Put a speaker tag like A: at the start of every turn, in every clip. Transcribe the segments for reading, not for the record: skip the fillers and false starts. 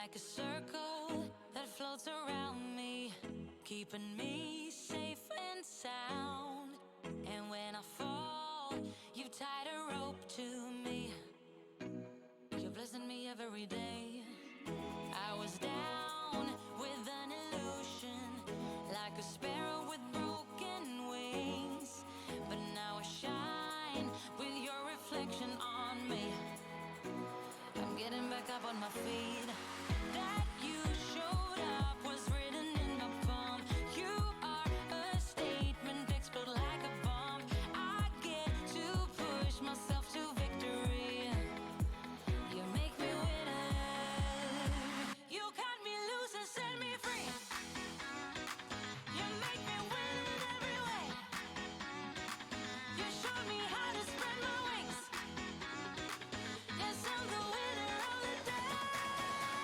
A: like a circle that floats around me, keeping me safe and sound. And when I fall, you tied a rope to me. You're blessing me every day. I was down with an illusion, like a sparrow with broken wings, but now I shine with your reflection on me. I'm getting back up on my feet. That you showed up was written in my palm. You are a statement, explode like a bomb. I get to push myself to victory. You make me winner. You cut me loose and set me free. You make me win in every way. You showed me how to spread my wings. Yes, I'm the winner of the day.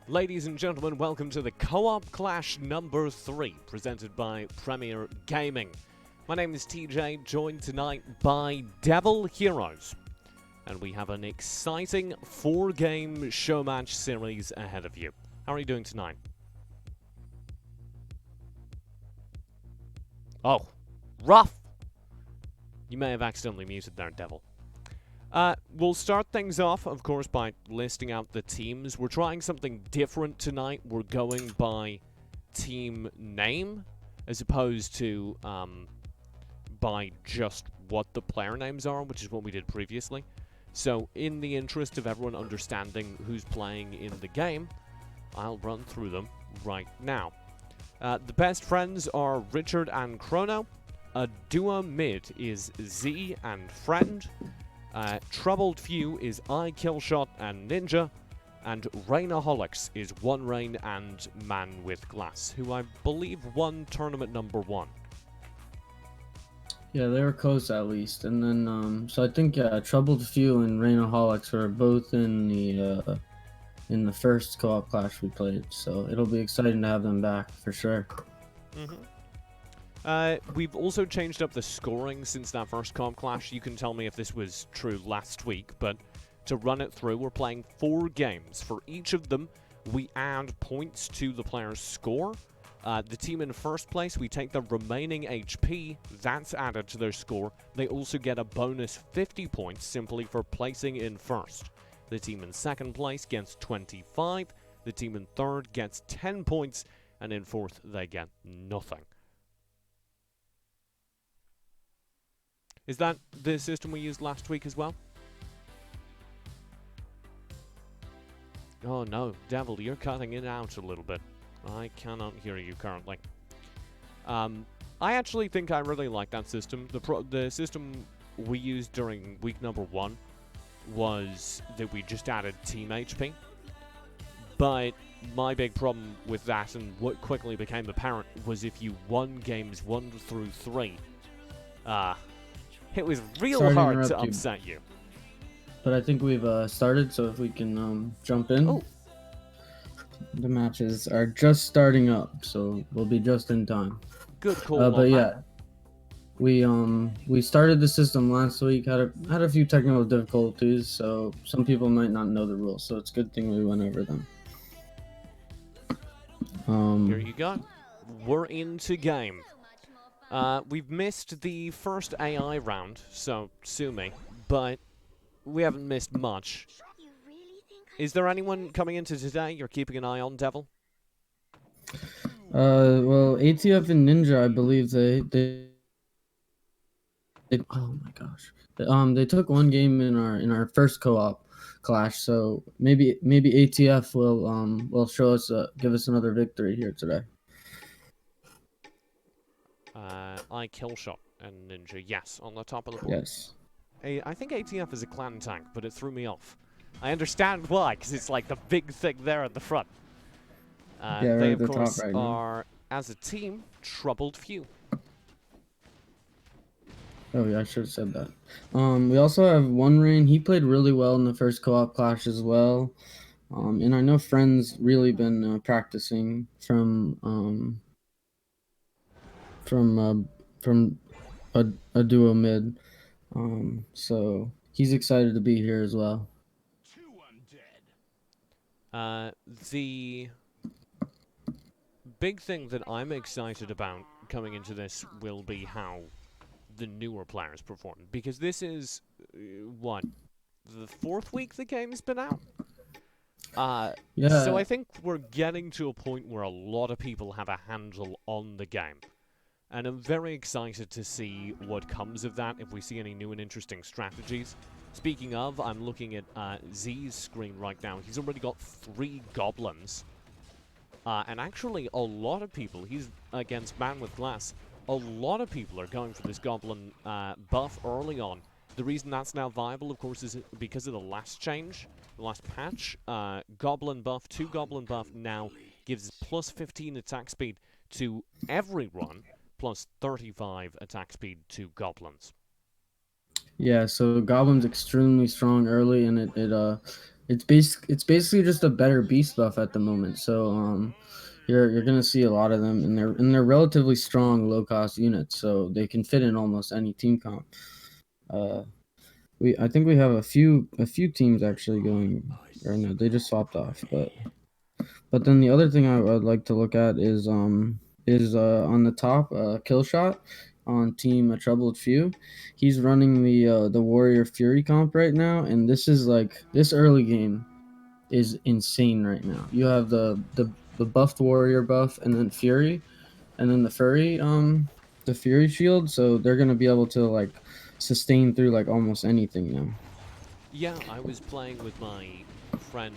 B: Ladies and gentlemen, welcome to the Co-op Clash number 3, presented by Premier Gaming. My name is TJ, joined tonight by Devil Heroes. And we have an exciting 4-game show match series ahead of you. How are you doing tonight? Oh, rough! You may have accidentally muted there, Devil. We'll start things off, of course, by listing out the teams. We're trying something different tonight. We're going by team name, as opposed to by just what the player names are, which is what we did previously. So, in the interest of everyone understanding who's playing in the game, I'll run through them right now. The best friends are Richard and Chrono. A duo mid is Z and Friend. Troubled Few is iKillshot and Ninja, and Rainaholics is One Rain and Man with Glass, who I believe won tournament number 1.
C: Yeah, they were close at least, and then so I think Troubled Few and Rainaholics were both in the first co-op clash we played, so it'll be exciting to have them back for sure.
B: We've also changed up the scoring since that first comp clash. You can tell me if this was true last week, but to run it through, we're playing 4 games. For each of them, we add points to the player's score. The team in first place, we take the remaining HP, that's added to their score. They also get a bonus 50 points simply for placing in first. The team in second place gets 25, the team in third gets 10 points, and in fourth, they get nothing. Is that the system we used last week as well? Oh no, Devil, you're cutting it out a little bit. I cannot hear you currently. I actually think I really like that system. The system we used during week number 1 was that we just added team HP. But my big problem with that, and what quickly became apparent, was if you won games 1 through 3, it was real hard to upset you.
C: But I think we've started, so if we can jump in.
B: Oh.
C: The matches are just starting up, so we'll be just in time.
B: Good call.
C: But yeah, we started the system last week. Had a few technical difficulties, so some people might not know the rules. So it's a good thing we went over them.
B: Here you go. We're into game. We've missed the first AI round, so sue me, but we haven't missed much. Is there anyone coming into today you're keeping an eye on, Devil?
C: Well, ATF and Ninja, I believe they oh my gosh. They took one game in our first co-op clash, so maybe ATF will show us give us another victory here today.
B: iKillshot and Ninja, yes, on the top of the board.
C: Yes.
B: I think ATF is a clan tank, but it threw me off. I understand why, because it's like the big thing there at the front.
C: Yeah, right
B: they,
C: at the
B: of course,
C: top right now.
B: are, as a team, Troubled Few.
C: Oh yeah, I should have said that. We also have One Rain. He played really well in the first co-op clash as well. And I know Friend's really been practicing from a duo mid. So he's excited to be here as well.
B: The big thing that I'm excited about coming into this will be how the newer players perform, because this is what, the 4th week the game's been out.
C: Yeah.
B: So I think we're getting to a point where a lot of people have a handle on the game, and I'm very excited to see what comes of that, if we see any new and interesting strategies. Speaking of, I'm looking at Z's screen right now. He's already got 3 goblins. And actually, a lot of people, he's against Man with Glass, a lot of people are going for this goblin buff early on. The reason that's now viable, of course, is because of the last change, the last patch. Goblin buff, 2 goblin buff now gives plus 15 attack speed to everyone, plus 35 attack speed to goblins.
C: Yeah, so Goblin's extremely strong early, and it It's basically just a better beast buff at the moment. So you're gonna see a lot of them, and they're relatively strong, low cost units, so they can fit in almost any team comp. Uh, I think we have a few teams actually going right now. They just swapped off, but then the other thing I'd like to look at is on the top Killshot on team A Troubled Few. He's running the Warrior Fury comp right now, and this is like this early game is insane right now. You have the buffed Warrior buff, and then Fury, and then the Fury shield. So they're gonna be able to like sustain through like almost anything now.
B: Yeah, I was playing with my friend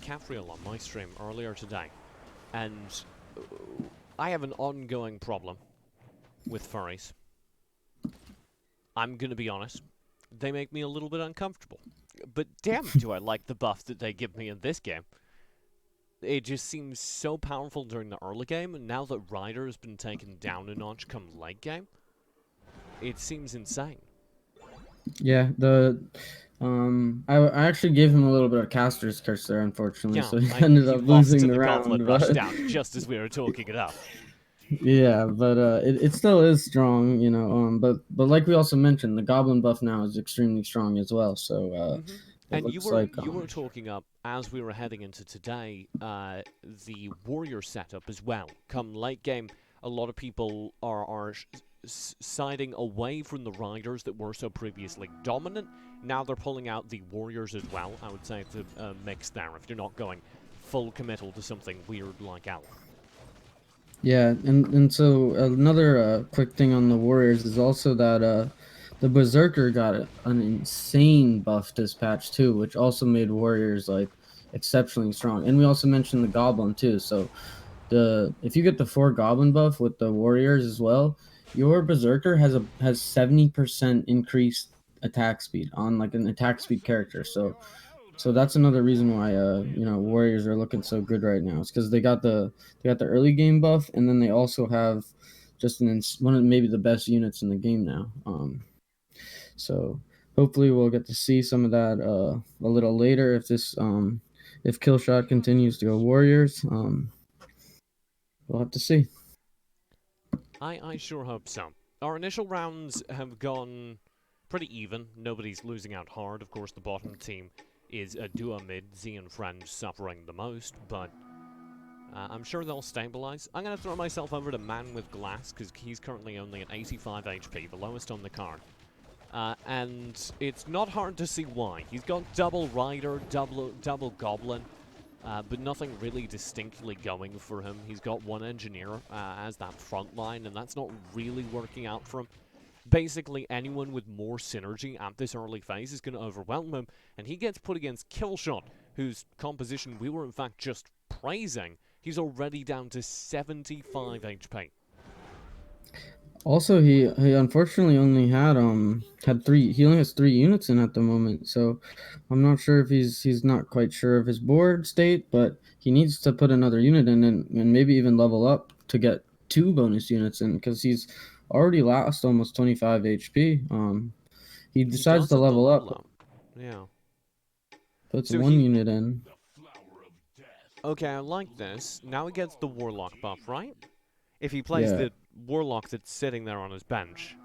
B: Capriel on my stream earlier today, and I have an ongoing problem with furries. I'm gonna be honest, they make me a little bit uncomfortable. But damn, do I like the buff that they give me in this game. It just seems so powerful during the early game, and now that Ryder has been taken down a notch come late game, it seems insane.
C: Yeah, I actually gave him a little bit of caster's curse there, unfortunately,
B: Yeah,
C: so he ended
B: he
C: up
B: lost
C: losing
B: to
C: the
B: the Goblin
C: round. But
B: Rushdown just as we were talking it up.
C: yeah, but it still is strong, you know. But like we also mentioned, the Goblin buff now is extremely strong as well. So
B: Hmm.
C: it
B: And you
C: looks
B: were
C: like
B: you were talking up as we were heading into today, the warrior setup as well. Come late game, a lot of people are siding away from the riders that were so previously dominant. Now they're pulling out the warriors as well. I would say it's a mix there. If you're not going full committal to something weird like Alan.
C: yeah, and so another quick thing on the Warriors is also that the Berserker got an insane buff this patch too, which also made Warriors like exceptionally strong. And we also mentioned the Goblin too. So the if you get the 4 Goblin buff with the Warriors as well, your Berserker has 70% increased attack speed on like an attack speed character. So that's another reason why Warriors are looking so good right now. It's because they got the early game buff, and then they also have just one of maybe the best units in the game now. So hopefully we'll get to see some of that a little later if Killshot continues to go Warriors. We'll have to see.
B: I sure hope so. Our initial rounds have gone pretty even. Nobody's losing out hard. Of course, the bottom team is a duo mid, Z and Friend suffering the most, but I'm sure they'll stabilize. I'm going to throw myself over to Man with Glass, because he's currently only at 85 HP, the lowest on the card. And it's not hard to see why. He's got double Rider, double Goblin, but nothing really distinctly going for him. He's got one Engineer as that front line, and that's not really working out for him. Basically, anyone with more synergy at this early phase is going to overwhelm him, and he gets put against Killshot, whose composition we were in fact just praising. He's already down to 75 HP.
C: Also, he unfortunately only had 3. He only has 3 units in at the moment, so I'm not sure if he's not quite sure of his board state, but he needs to put another unit in and maybe even level up to get 2 bonus units in because he's already lost almost 25 HP. He
B: He
C: decides
B: does
C: to
B: have the
C: level
B: level
C: up,
B: up. Yeah.
C: puts
B: So
C: 1
B: he...
C: unit in
B: Okay, I like this. Now he gets the Warlock buff, right? If he plays
C: yeah
B: the Warlock that's sitting there on his bench.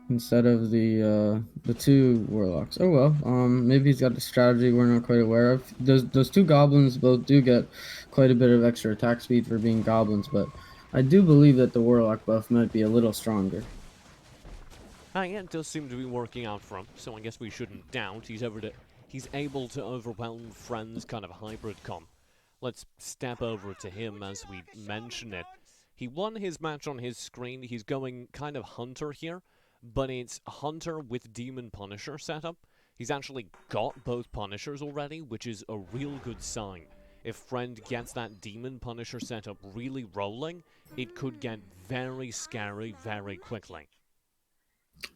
C: instead of the 2 warlocks. Oh well, maybe he's got a strategy we're not quite aware of. Those 2 goblins both do get quite a bit of extra attack speed for being goblins, but I do believe that the warlock buff might be a little stronger.
B: Yeah, it does seem to be working out for him, so I guess we shouldn't doubt he's able to overwhelm Friend's kind of hybrid comp. Let's step over to him as we mention it. He won his match on his screen. He's going kind of Hunter here, but it's Hunter with Demon Punisher setup. He's actually got both Punishers already, which is a real good sign. If Friend gets that Demon Punisher setup really rolling, it could get very scary very quickly.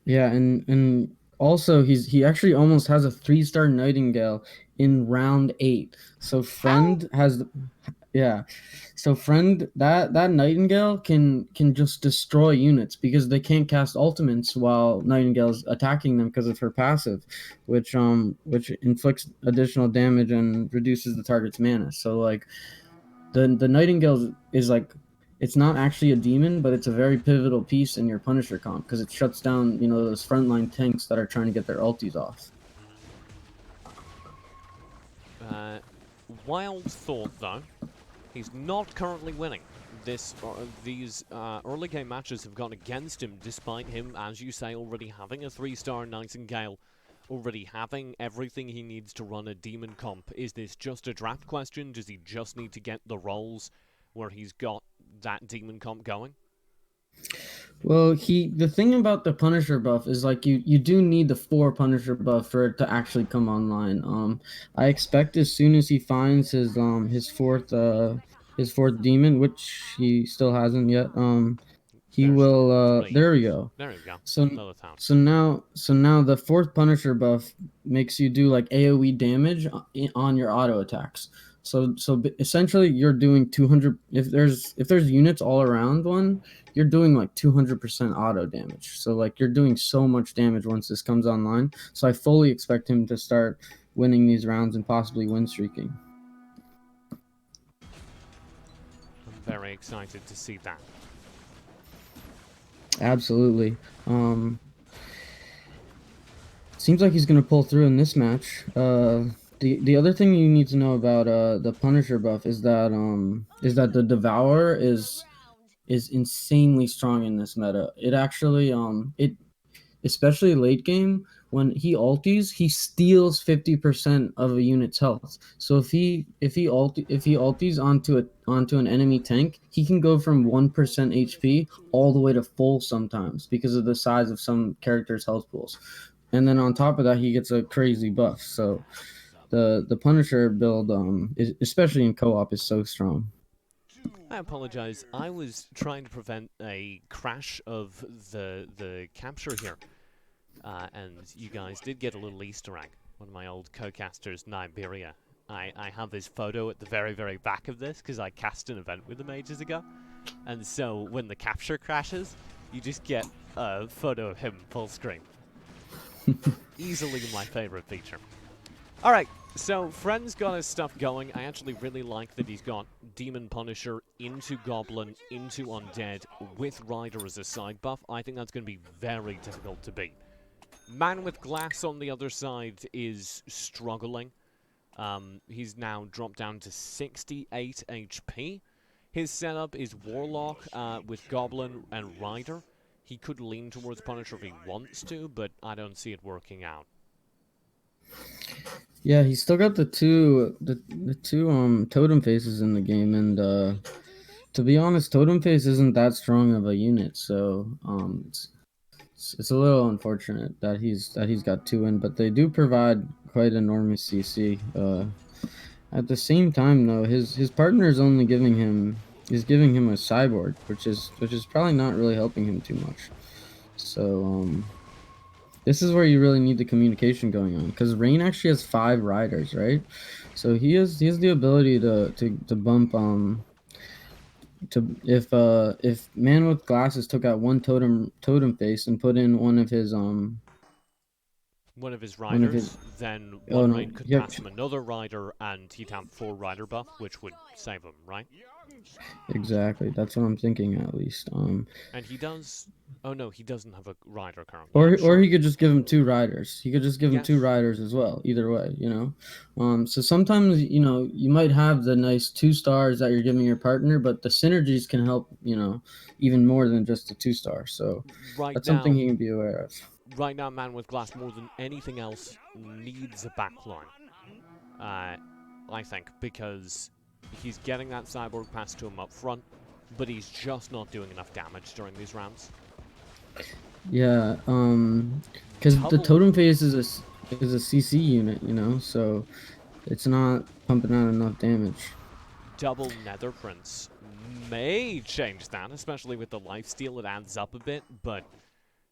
C: Yeah, and Also, he actually almost has a 3-star Nightingale in round 8. So
B: How?
C: friend has yeah. So friend that Nightingale can just destroy units because they can't cast ultimates while Nightingale's attacking them because of her passive, which inflicts additional damage and reduces the target's mana. So like the Nightingale is like it's not actually a demon, but it's a very pivotal piece in your Punisher comp because it shuts down, those frontline tanks that are trying to get their ultis off.
B: Wild thought, though. He's not currently winning. These early game matches have gone against him, despite him, as you say, already having a 3-star Nightingale, already having everything he needs to run a demon comp. Is this just a draft question? Does he just need to get the rolls where he's got that demon comp going?
C: Well, the thing about the Punisher buff is like you do need the 4 Punisher buff for it to actually come online. I expect as soon as he finds his fourth demon, which he still hasn't yet, he
B: There's
C: will
B: three.
C: there we go.
B: There we go.
C: So
B: Lilith Hound.
C: so now the 4th Punisher buff makes you do like AoE damage on your auto attacks. So essentially you're doing 200 if there's units all around one, you're doing like 200% auto damage. So like you're doing so much damage once this comes online. So I fully expect him to start winning these rounds and possibly win streaking.
B: I'm very excited to see that.
C: Absolutely. Seems like he's gonna pull through in this match. The other thing you need to know about the Punisher buff is that the Devourer is insanely strong in this meta. It actually it especially late game when he ulties, he steals 50% of a unit's health. So if he ulties onto an enemy tank, he can go from 1% HP all the way to full sometimes because of the size of some characters' health pools. And then on top of that, he gets a crazy buff. So the Punisher build, especially in co-op, is so strong.
B: I apologize. I was trying to prevent a crash of the capture here. And you guys did get a little Easter egg. One of my old co-casters, Niberia. I have his photo at the very, very back of this because I cast an event with him ages ago. And so when the capture crashes, you just get a photo of him full screen. Easily my favorite feature. Alright, so Friend's got his stuff going. I actually really like that he's got Demon Punisher into Goblin, into Undead, with Rider as a side buff. I think that's going to be very difficult to beat. Man with Glass on the other side is struggling. He's now dropped down to 68 HP. His setup is Warlock with Goblin and Rider. He could lean towards Punisher if he wants to, but I don't see it working out.
C: Yeah, he's still got the two totem faces in the game, and to be honest, totem face isn't that strong of a unit, so it's a little unfortunate that he's got 2 in, but they do provide quite enormous CC. At the same time, though, his partner is only giving him a cyborg, which is probably not really helping him too much. So this is where you really need the communication going on, because Rain actually has 5 riders, right? So he has the ability to bump if Man with Glasses took out one totem face and put in one of his
B: riders, then one raid could pass him another rider, and he'd have 4 rider buff, which would save him, right?
C: Exactly, that's what I'm thinking at least.
B: And he does. Oh no, he doesn't have a rider currently.
C: Or he could just give him 2 riders. He could just give him 2
B: Yes.
C: riders as well. Either way, So sometimes you might have the nice 2 stars that you're giving your partner, but the synergies can help even more than just the 2 star. So that's something he can be aware of.
B: Right now, Man with Glass more than anything else needs a backline. I think, because he's getting that cyborg pass to him up front, but he's just not doing enough damage during these rounds.
C: Yeah, because the totem phase is a CC unit, so it's not pumping out enough damage.
B: Double Nether Prince may change that, especially with the lifesteal. It adds up a bit, but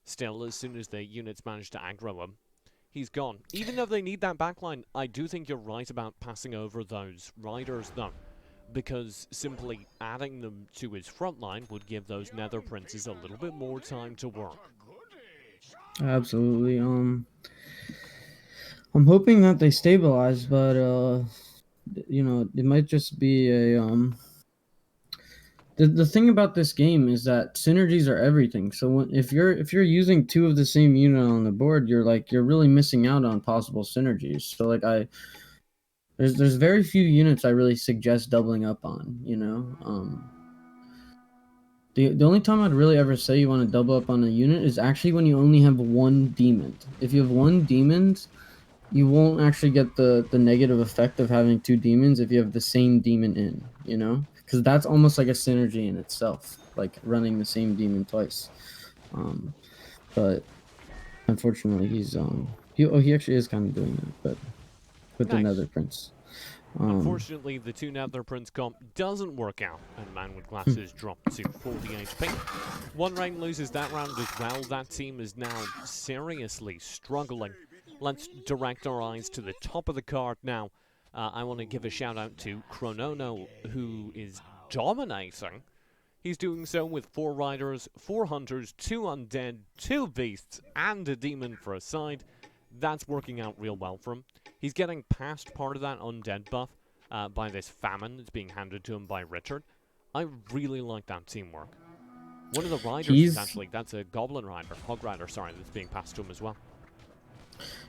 B: Still, as soon as the units manage to aggro him, he's gone. Even though they need that backline, I do think you're right about passing over those riders, though, because simply adding them to his front line would give those Nether Princes a little bit more time to work.
C: Absolutely. I'm hoping that they stabilize, but it might just be a The thing about this game is that synergies are everything. So if you're using two of the same unit on the board, you're really missing out on possible synergies. So like there's very few units I really suggest doubling up on. The only time I'd really ever say you want to double up on a unit is actually when you only have one demon. If you have one demon, you won't actually get the negative effect of having two demons if you have the same demon in, because that's almost like a synergy in itself, like running the same demon twice. But unfortunately he actually is kind of doing that, but with the
B: Nice.
C: Nether Prince.
B: Unfortunately, the two Nether Prince comp doesn't work out, and Man with Glasses dropped to 40 HP. One Rain loses that round as well. That team is now seriously struggling. Let's direct our eyes to the top of the card now. I want to give a shout out to Chronono, who is dominating. He's doing so with 4 riders, 4 hunters, 2 undead, 2 beasts, and a demon for a side. That's working out real well for him. He's getting past part of that undead buff by this famine that's being handed to him by Richard. I really like that teamwork. One of the riders is actually, that's a goblin rider, hog rider, sorry, that's being passed to him as well.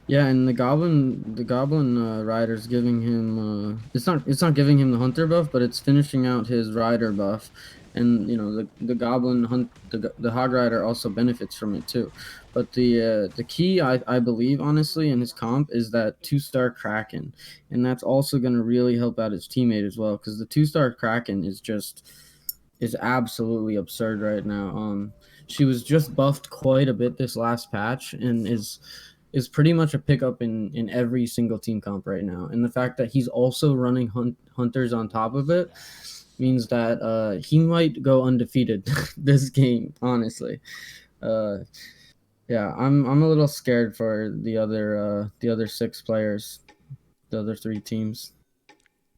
C: Yeah, and the goblin rider's giving him it's not giving him the hunter buff, but it's finishing out his rider buff, and the goblin the hog rider also benefits from it too. But the key I believe honestly in his comp is that 2-star Kraken, and that's also going to really help out his teammate as well, because the 2-star Kraken is absolutely absurd right now. She was just buffed quite a bit this last patch and is pretty much a pickup in every single team comp right now. And the fact that he's also running hunters on top of it means that he might go undefeated this game, honestly. Yeah, I'm a little scared for the other 6 players, the other 3 teams.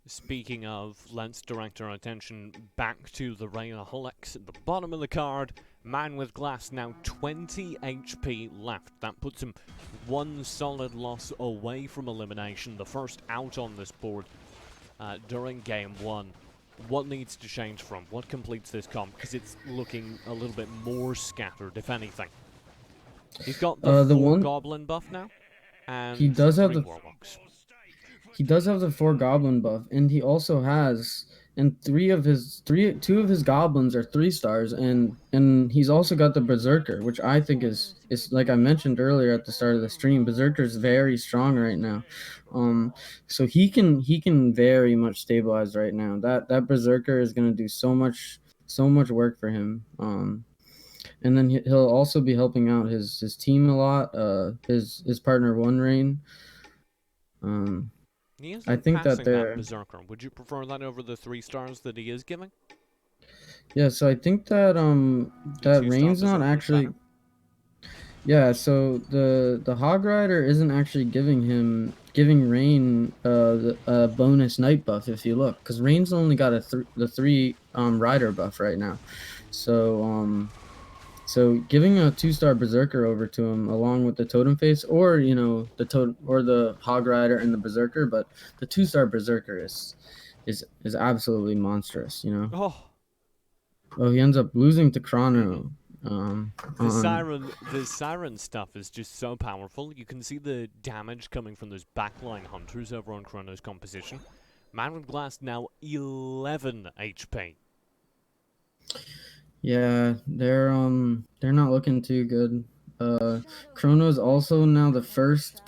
B: Speaking of, let's direct our attention back to the Rainaholics at the bottom of the card. Man with Glass now 20 HP left. That puts him 1 solid loss away from elimination. The first out on this board during game 1. What needs to change from? What completes this comp? Because it's looking a little bit more scattered, if anything. He's got the 4 goblin buff now. And
C: he does have the
B: warlocks.
C: He does have the 4 goblin buff, and he also has, and 2 of his goblins are 3 stars, and he's also got the Berserker, which I think is like I mentioned earlier at the start of the stream. Berserker is very strong right now, so he can very much stabilize right now. That Berserker is gonna do so much work for him. And then he'll also be helping out his team a lot. His partner One Rain.
B: I think that Berserker. Would you prefer that over the 3 stars that he is giving?
C: Yeah, so I think that that Rain's not actually. Yeah, so the Hog Rider isn't actually giving Rain a bonus night buff if you look, because Rain's only got the 3 rider buff right now, so giving a 2-star Berserker over to him along with the Totem Face, or the Hog Rider and the Berserker, but the 2-star Berserker is absolutely monstrous, Oh, he ends up losing to Chrono.
B: The siren stuff is just so powerful. You can see the damage coming from those backline hunters over on Chrono's composition. Man with Glass now 11 HP.
C: Yeah, they're not looking too good. Chrono is also now the first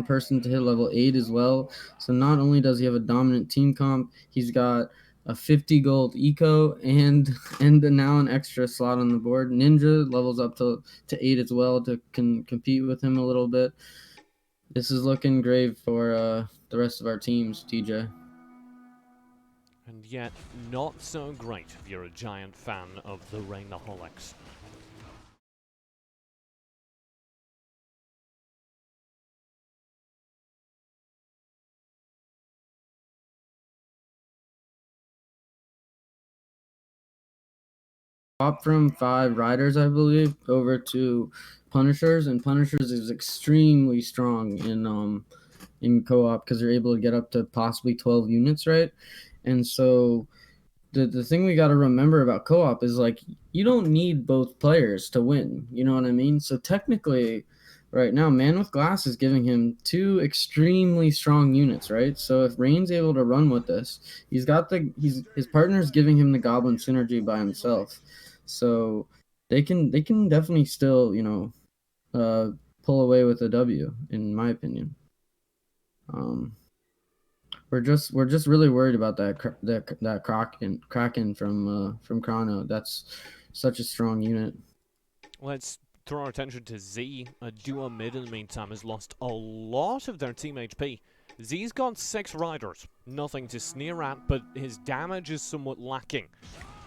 C: person to hit level 8 as well. So not only does he have a dominant team comp, he's got a 50 gold eco and now an extra slot on the board. Ninja levels up to 8 as well to compete with him a little bit. This is looking great for the rest of our teams, TJ.
B: And yet, not so great if you're a giant fan of the Rainaholics.
C: swap from 5 riders, I believe, over to Punishers, and Punishers is extremely strong in co-op because they're able to get up to possibly 12 units, right? And so the thing we got to remember about co-op is like you don't need both players to win. You know what I mean? So technically, right now, Man with Glass is giving him 2 extremely strong units, right? So if Rain's able to run with this, his partner's giving him the Goblin synergy by himself, so they can definitely still pull away with a W, in my opinion. We're just really worried about that Kraken from Chrono. That's such a strong unit.
B: Let's throw our attention to Z. A duo mid in the meantime has lost a lot of their team HP. Z's got 6 riders, nothing to sneer at, but his damage is somewhat lacking.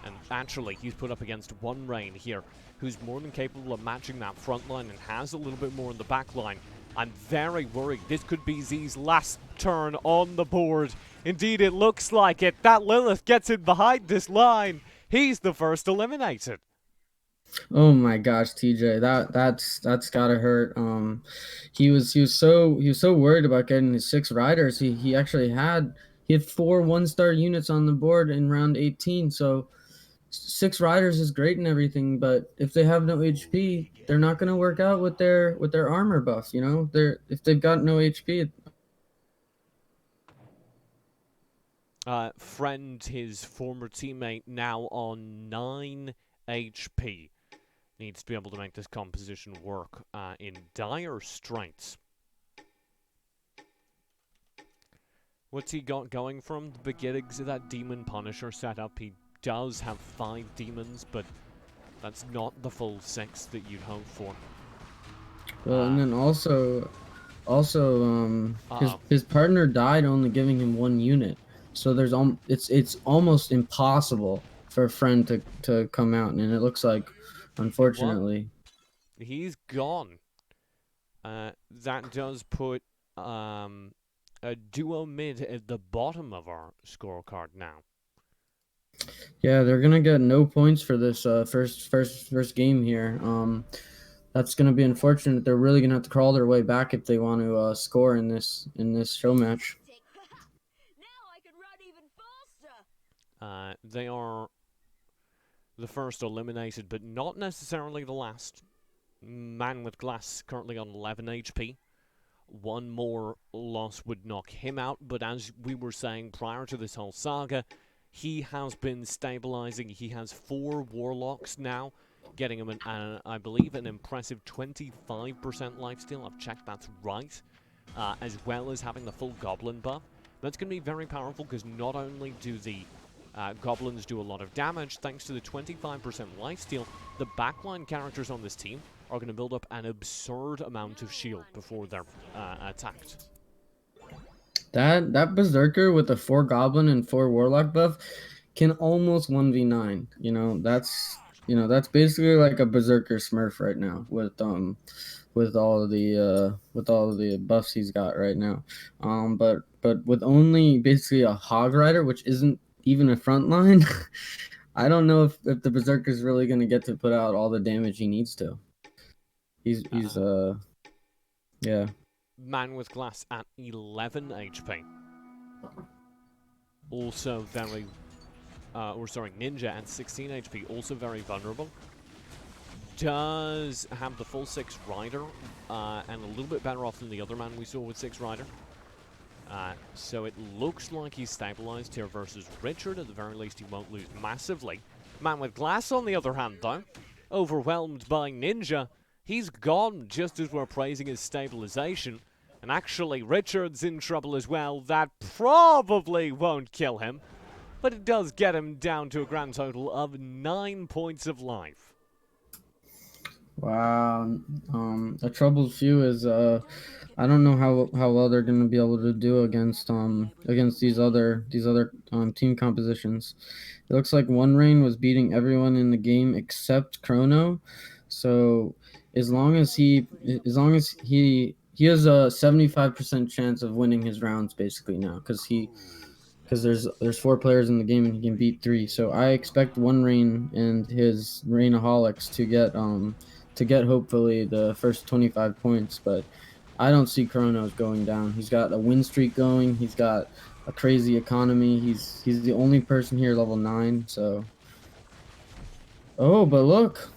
B: And actually, he's put up against one Rain here, who's more than capable of matching that front line and has a little bit more in the back line. I'm very worried. This could be Z's last turn on the board. Indeed, it looks like it. That Lilith gets in behind this line. He's the first eliminated.
C: Oh my gosh, TJ, that's gotta hurt. He was so worried about getting his 6 riders. He actually had 4 1-star units on the board in round 18. So 6 riders is great and everything, but if they have no HP, they're not gonna work out with their armor buff. You know, if they've got no HP.
B: Friend, his former teammate, now on 9 HP. Needs to be able to make this composition work in dire straits. What's he got going from the beginnings of that Demon Punisher setup? He does have 5 demons, but that's not the full 6 that you'd hope for.
C: Well, and then also, his partner died only giving him 1 unit, so it's almost impossible for a friend to come out, and it looks like, unfortunately,
B: he's gone. That does put a duo mid at the bottom of our scorecard now.
C: Yeah, they're gonna get no points for this first game here. That's gonna be unfortunate. They're really gonna have to crawl their way back if they want to score in this show match.
B: They are the first eliminated, but not necessarily the last. Man with Glass currently on 11 HP. One more loss would knock him out, but as we were saying prior to this whole saga, he has been stabilizing. He has 4 Warlocks now, getting him, I believe, an impressive 25% lifesteal. I've checked that's right. As well as having the full Goblin buff. That's going to be very powerful because not only do the Goblins do a lot of damage, thanks to the 25% lifesteal, the backline characters on this team are going to build up an absurd amount of shield before they're attacked.
C: That Berserker with the 4 Goblin and 4 Warlock buff can almost 1v9. That's basically like a Berserker Smurf right now with all of the buffs he's got right now. But with only basically a Hog Rider, which isn't even a front line, I don't know if the Berserker's really gonna get to put out all the damage he needs to. He's yeah.
B: Man with Glass at 11 HP. Also very, Ninja at 16 HP, also very vulnerable. Does have the full 6 Rider, and a little bit better off than the other man we saw with 6 Rider. So it looks like he's stabilized here versus Richard. At the very least, he won't lose massively. Man with Glass, on the other hand, though, overwhelmed by Ninja. He's gone just as we're praising his stabilization. And actually, Richard's in trouble as well. That probably won't kill him, but it does get him down to a grand total of 9 points of life.
C: Wow. A troubled few is I don't know how well they're going to be able to do against these other team compositions. It looks like One Rain was beating everyone in the game except Chrono. So as long as he has a 75% chance of winning his rounds basically now, because because there's 4 players in the game and he can beat 3. So I expect One Rain and his Rainaholics to get hopefully the first 25 points, but I don't see Chronos going down. He's got a win streak going. He's got a crazy economy. He's the only person here level 9. So, oh, but look,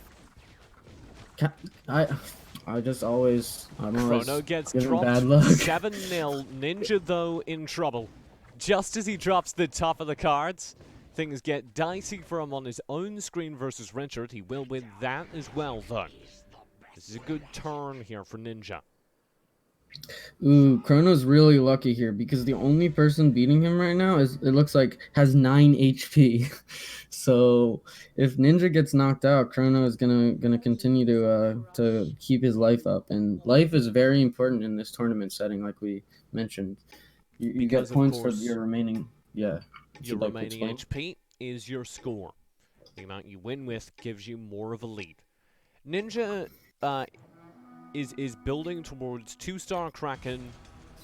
C: I just always
B: Chrono gets
C: giving
B: dropped
C: bad luck.
B: 7-0. Ninja, though, in trouble. Just as he drops the top of the cards, things get dicey for him on his own screen versus Richard. He will win that as well, though. This is a good turn here for Ninja.
C: Ooh, Chrono's really lucky here because the only person beating him right now it looks like has 9 HP. So if Ninja gets knocked out, Chrono is gonna continue to keep his life up, and life is very important in this tournament setting, like we mentioned. You get
B: Because, of
C: points for
B: course,
C: your remaining
B: Your
C: Would you like to
B: remaining
C: explain?
B: HP is your score. The amount you win with gives you more of a lead. Ninja is building towards 2-star Kraken,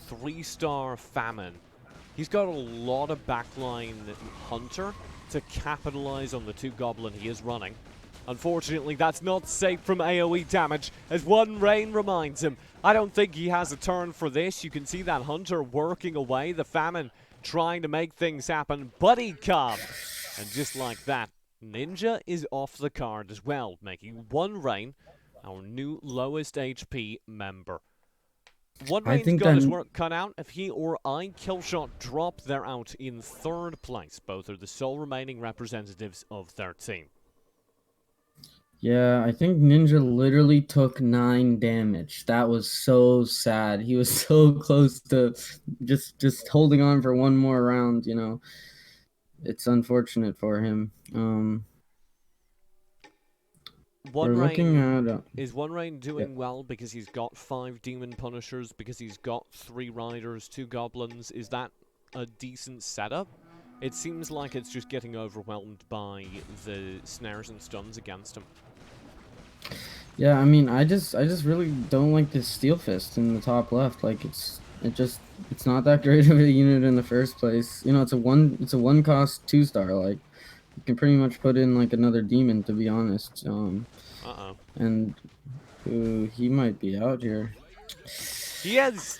B: 3-star Famine. He's got a lot of backline Hunter to capitalize on the 2 Goblin he is running. Unfortunately, that's not safe from AoE damage, as One Rain reminds him. I don't think he has a turn for this. You can see that Hunter working away, the Famine trying to make things happen. Buddy Cobb! And just like that, Ninja is off the card as well, making One Rain our new lowest HP member. One Rain's got his work cut out. If he or iKillshot drop, they're out in 3rd place. Both are the sole remaining representatives of their team.
C: Yeah, I think Ninja literally took 9 damage. That was so sad. He was so close to just holding on for one more round, you know. It's unfortunate for him.
B: One
C: We're looking
B: Rain
C: at
B: is One Rain doing well because he's got 5 Demon Punishers, because he's got 3 Riders, 2 Goblins. Is that a decent setup? It seems like it's just getting overwhelmed by the snares and stuns against him.
C: Yeah, I mean, I just really don't like this Steel Fist in the top left. Like it's not that great of a unit in the first place. You know, it's a one cost 2-star. Like you can pretty much put in like another demon, to be honest. And he might be out here.
B: He is.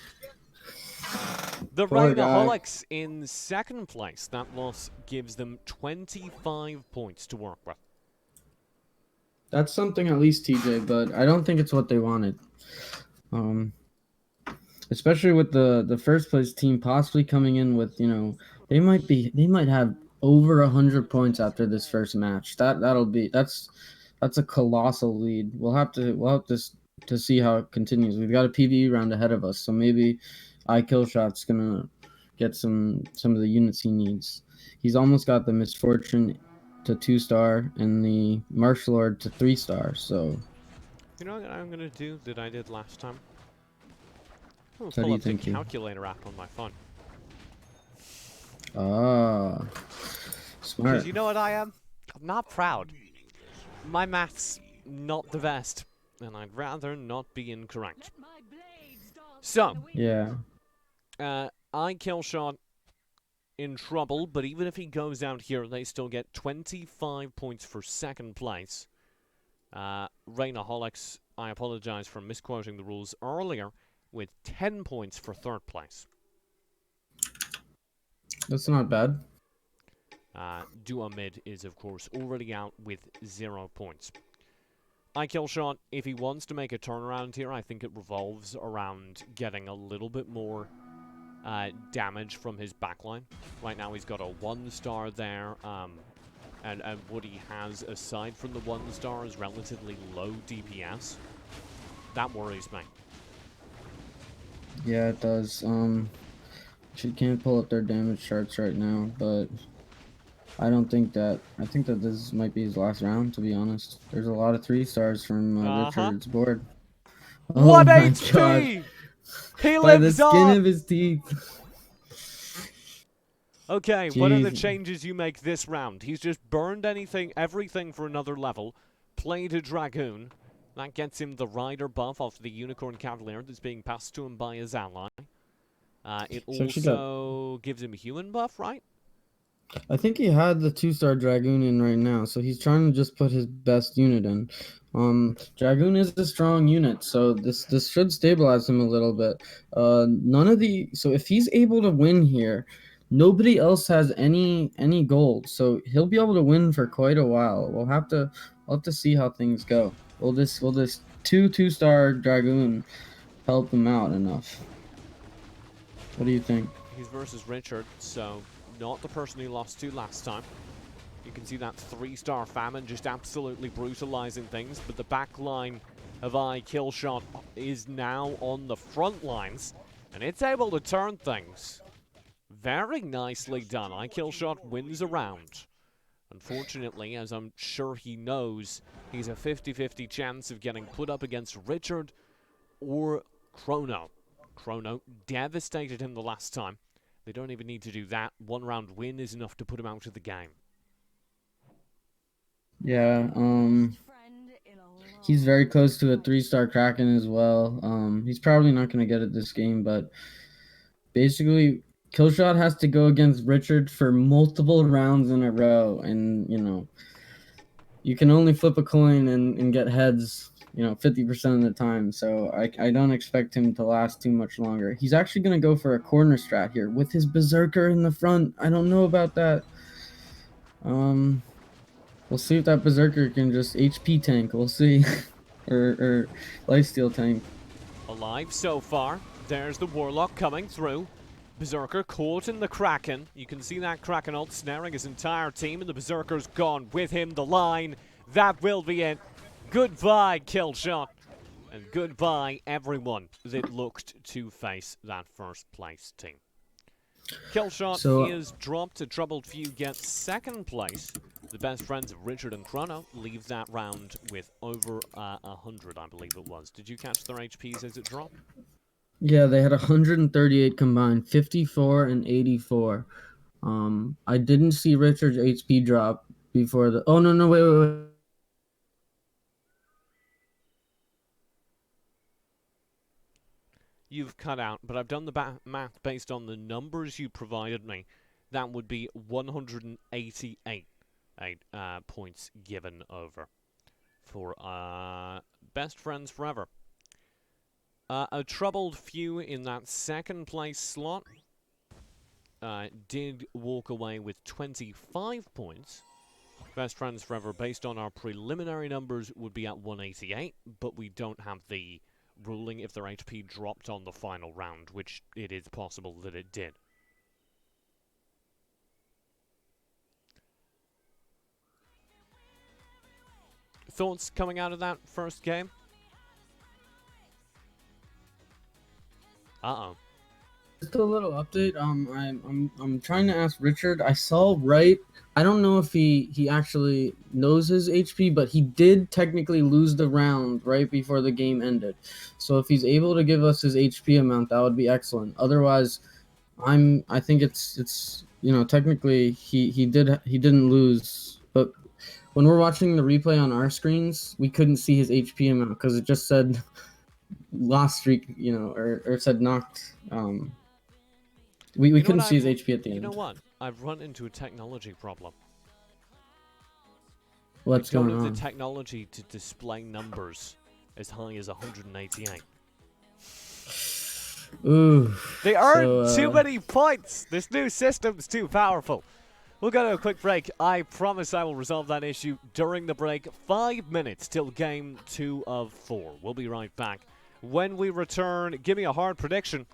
B: The Rainaholics in 2nd place. That loss gives them 25 points to work with.
C: That's something at least, TJ, but I don't think it's what they wanted. Especially with the first place team possibly coming in with, you know, they might have over 100 points after this first match. That's a colossal lead. We'll have to see how it continues. We've got a PvE round ahead of us, so maybe iKillshot's gonna get some of the units he needs. He's almost got the Misfortune to 2-star and the Martial Lord to 3-star. So
B: you know what I'm gonna do that I did last time? I'm
C: what
B: gonna
C: are
B: pull
C: you
B: up the
C: thinking?
B: calculator app on my phone.
C: Ah, smart.
B: Because you know what I am? I'm not proud. My math's not the best, and I'd rather not be incorrect. So,
C: Yeah.
B: iKillshot in trouble, but even if he goes out here, they still get 25 points for 2nd place. Rainaholics, I apologize for misquoting the rules earlier, with 10 points for 3rd place.
C: That's not bad.
B: Duomid is, of course, already out with 0 points. iKillshot, if he wants to make a turnaround here, I think it revolves around getting a little bit more damage from his backline. Right now he's got a 1-star there, and what he has aside from the 1-star is relatively low DPS. That worries me.
C: Yeah, it does. She can't pull up their damage charts right now, but I think that this might be his last round, to be honest. There's a lot of 3-stars from Richard's board. Oh
B: what
C: my
B: HP?
C: God.
B: He
C: By the
B: lives
C: skin
B: on!
C: of his teeth.
B: Okay, what are the
C: Jeez.
B: changes you make this round? He's just burned everything for another level, played a Dragoon. That gets him the Rider buff off the Unicorn Cavalier that's being passed to him by his ally. It
C: So
B: also gives him a human buff, right?
C: I think he had the 2-star Dragoon in right now, so he's trying to just put his best unit in. Dragoon is a strong unit, so this should stabilize him a little bit. So if he's able to win here, nobody else has any gold, so he'll be able to win for quite a while. We'll have to see how things go. Will this 2-star Dragoon help him out enough? What do you think?
B: He's versus Richard, so not the person he lost to last time. You can see that 3-star Famine just absolutely brutalizing things, but the back line of iKillshot is now on the front lines, and it's able to turn things. Very nicely done. iKillshot wins a round. Unfortunately, as I'm sure he knows, he's a 50-50 chance of getting put up against Richard or Chrono. Chrono devastated him the last time. They don't even need to do that. 1-round win is enough to put him out of the game.
C: Yeah, he's very close to a 3-star Kraken as well. He's probably not going to get it this game, but basically, Killshot has to go against Richard for multiple rounds in a row, and, you can only flip a coin and get heads, 50% of the time, so I don't expect him to last too much longer. He's actually going to go for a corner strat here with his Berserker in the front. I don't know about that. We'll see if that Berserker can just HP tank. We'll see. or lifesteal tank.
B: Alive so far. There's the Warlock coming through. Berserker caught in the Kraken. You can see that Kraken ult snaring his entire team, and the Berserker's gone with him. The line. That will be it. Goodbye, Killshot. And goodbye, everyone that looked to face that first place team. Killshot is dropped to Troubled Few, gets second place. The best friends of Richard and Chrono leave that round with over 100, I believe it was. Did you catch their HPs as it dropped?
C: Yeah, they had 138 combined, 54 and 84. I didn't see Richard's HP drop before the... Oh, no, wait.
B: You've cut out, but I've done the math based on the numbers you provided me. That would be 188 points given over for Best Friends Forever. A Troubled Few in that second place slot did walk away with 25 points. Best Friends Forever, based on our preliminary numbers, would be at 188, but we don't have the ruling if their HP dropped on the final round, which it is possible that it did. Thoughts coming out of that first game? Uh-oh.
C: Just a little update. I'm trying to ask Richard. I saw I don't know if he actually knows his HP, but he did technically lose the round right before the game ended. So if he's able to give us his HP amount, that would be excellent. Otherwise, I think it's technically he didn't lose, but when we're watching the replay on our screens, we couldn't see his HP amount because it just said lost streak, or it said knocked. We couldn't see his HP at the end.
B: You know what? I've run into a technology problem.
C: What's going on?
B: I don't have the technology to display numbers as high as 188.
C: Ooh.
B: They earned too many points. This new system's too powerful. We'll go to a quick break. I promise I will resolve that issue during the break. 5 minutes till game 2 of 4. We'll be right back. When we return, give me a hard prediction.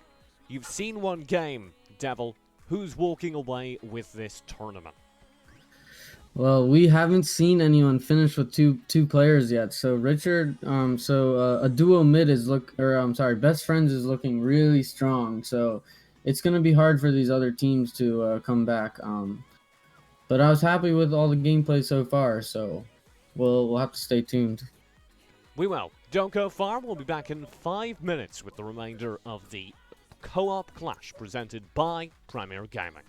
B: You've seen one game, Devil. Who's walking away with this tournament?
C: Well, we haven't seen anyone finish with two players yet. So Richard, a duo mid Best Friends is looking really strong. So it's gonna be hard for these other teams to come back. But I was happy with all the gameplay so far. So we'll have to stay tuned.
B: We will. Don't go far. We'll be back in 5 minutes with the remainder of the Co-op Clash presented by Premier Gaming.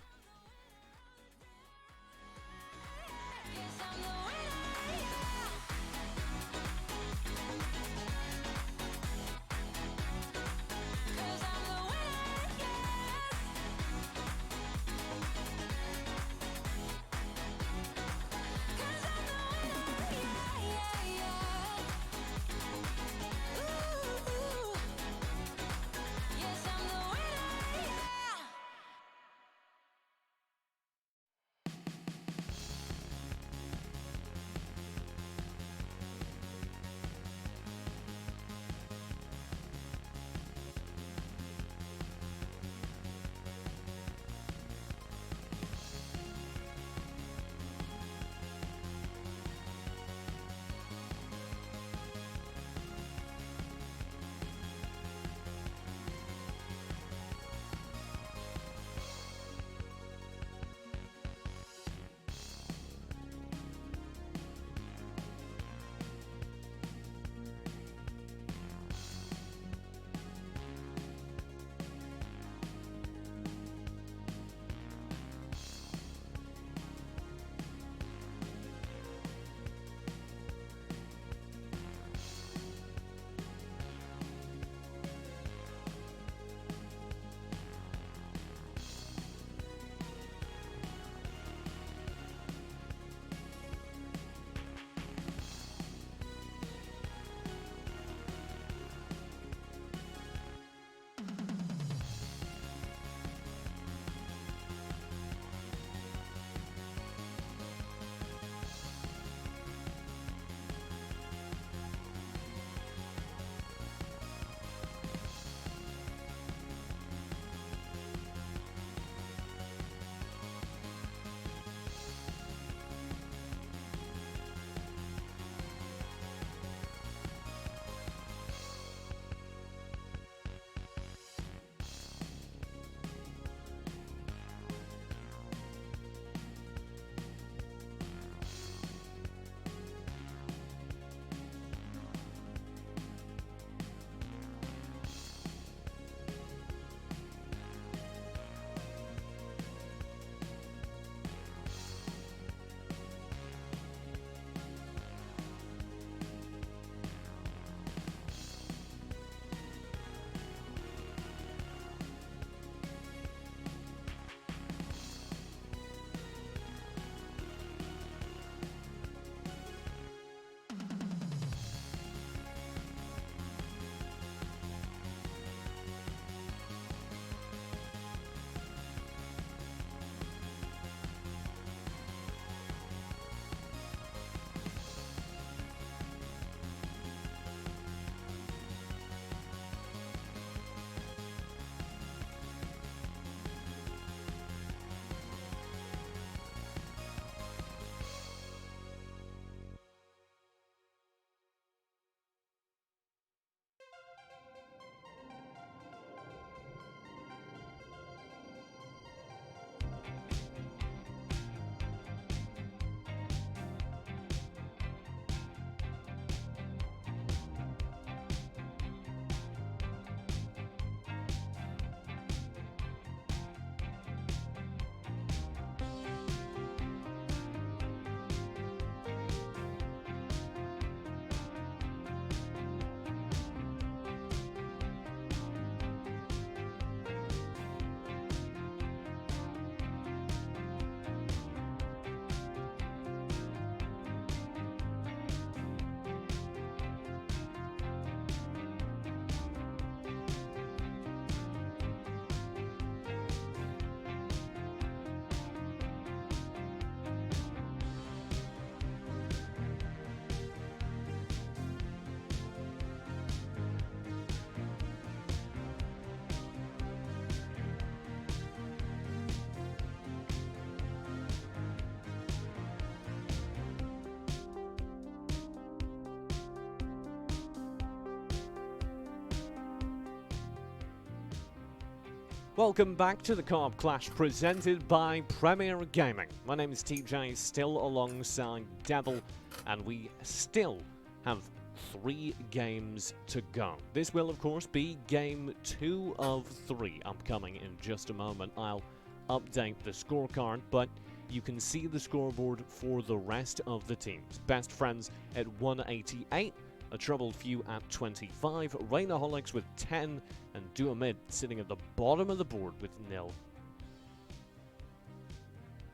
B: Welcome back to the Co-op Clash presented by Premier Gaming. My name is TJ, still alongside Devil, and we still have 3 games to go. This will, of course, be game 2 of 3 upcoming in just a moment. I'll update the scorecard, but you can see the scoreboard for the rest of the teams. Best Friends at 188. A Troubled Few at 25, Rainaholics with 10, and Duamid sitting at the bottom of the board with 0.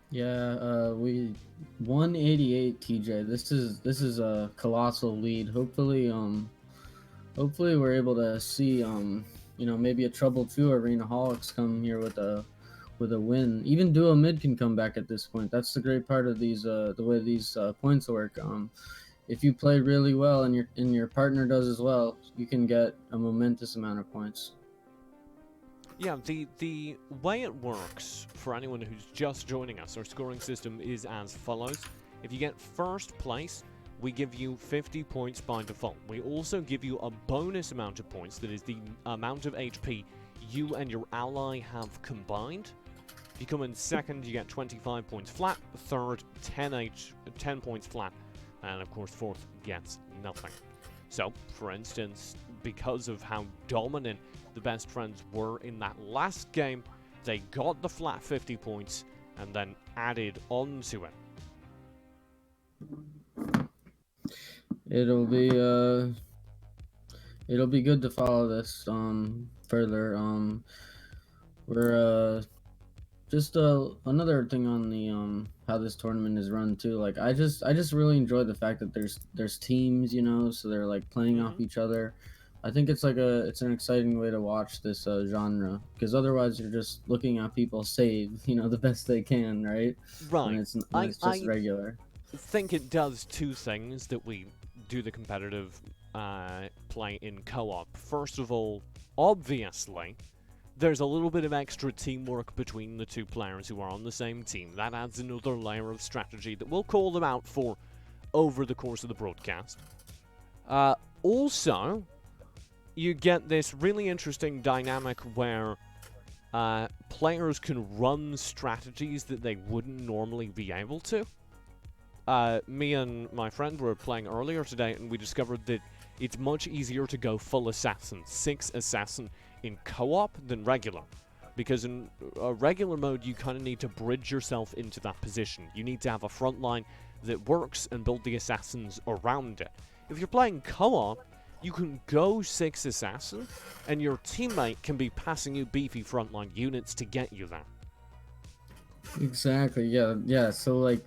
C: Yeah, we 188 TJ. This is a colossal lead. Hopefully we're able to see maybe a Troubled Few or Rainaholics come here with a win. Even Duamid can come back at this point. That's the great part of these the way these points work. If you play really well and your partner does as well, you can get a momentous amount of points.
B: Yeah, the way it works for anyone who's just joining us, our scoring system is as follows. If you get first place, we give you 50 points by default. We also give you a bonus amount of points, that is the amount of HP you and your ally have combined. If you come in second, you get 25 points flat. Third, 10 points flat. And of course, fourth gets nothing. So, for instance, because of how dominant the Best Friends were in that last game, they got the flat 50 points and then added on to it.
C: It'll be good to follow this further. We're just another thing on the how this tournament is run too. Like I just really enjoy the fact that there's teams, so they're like playing off each other. I think it's an exciting way to watch this genre, because otherwise you're just looking at people save, the best they can, right?
B: Right.
C: And it's just regular.
B: I think it does two things that we do the competitive play in co-op. First of all, obviously, there's a little bit of extra teamwork between the two players who are on the same team. That adds another layer of strategy that we'll call them out for over the course of the broadcast. Also, you get this really interesting dynamic where players can run strategies that they wouldn't normally be able to. Me and my friend were playing earlier today, and we discovered that it's much easier to go full assassin, 6 assassin, in co-op than regular. Because in regular mode, you kind of need to bridge yourself into that position. You need to have a front line that works and build the assassins around it. If you're playing co-op, you can go 6 assassin, and your teammate can be passing you beefy frontline units to get you there.
C: Exactly, yeah. So, like,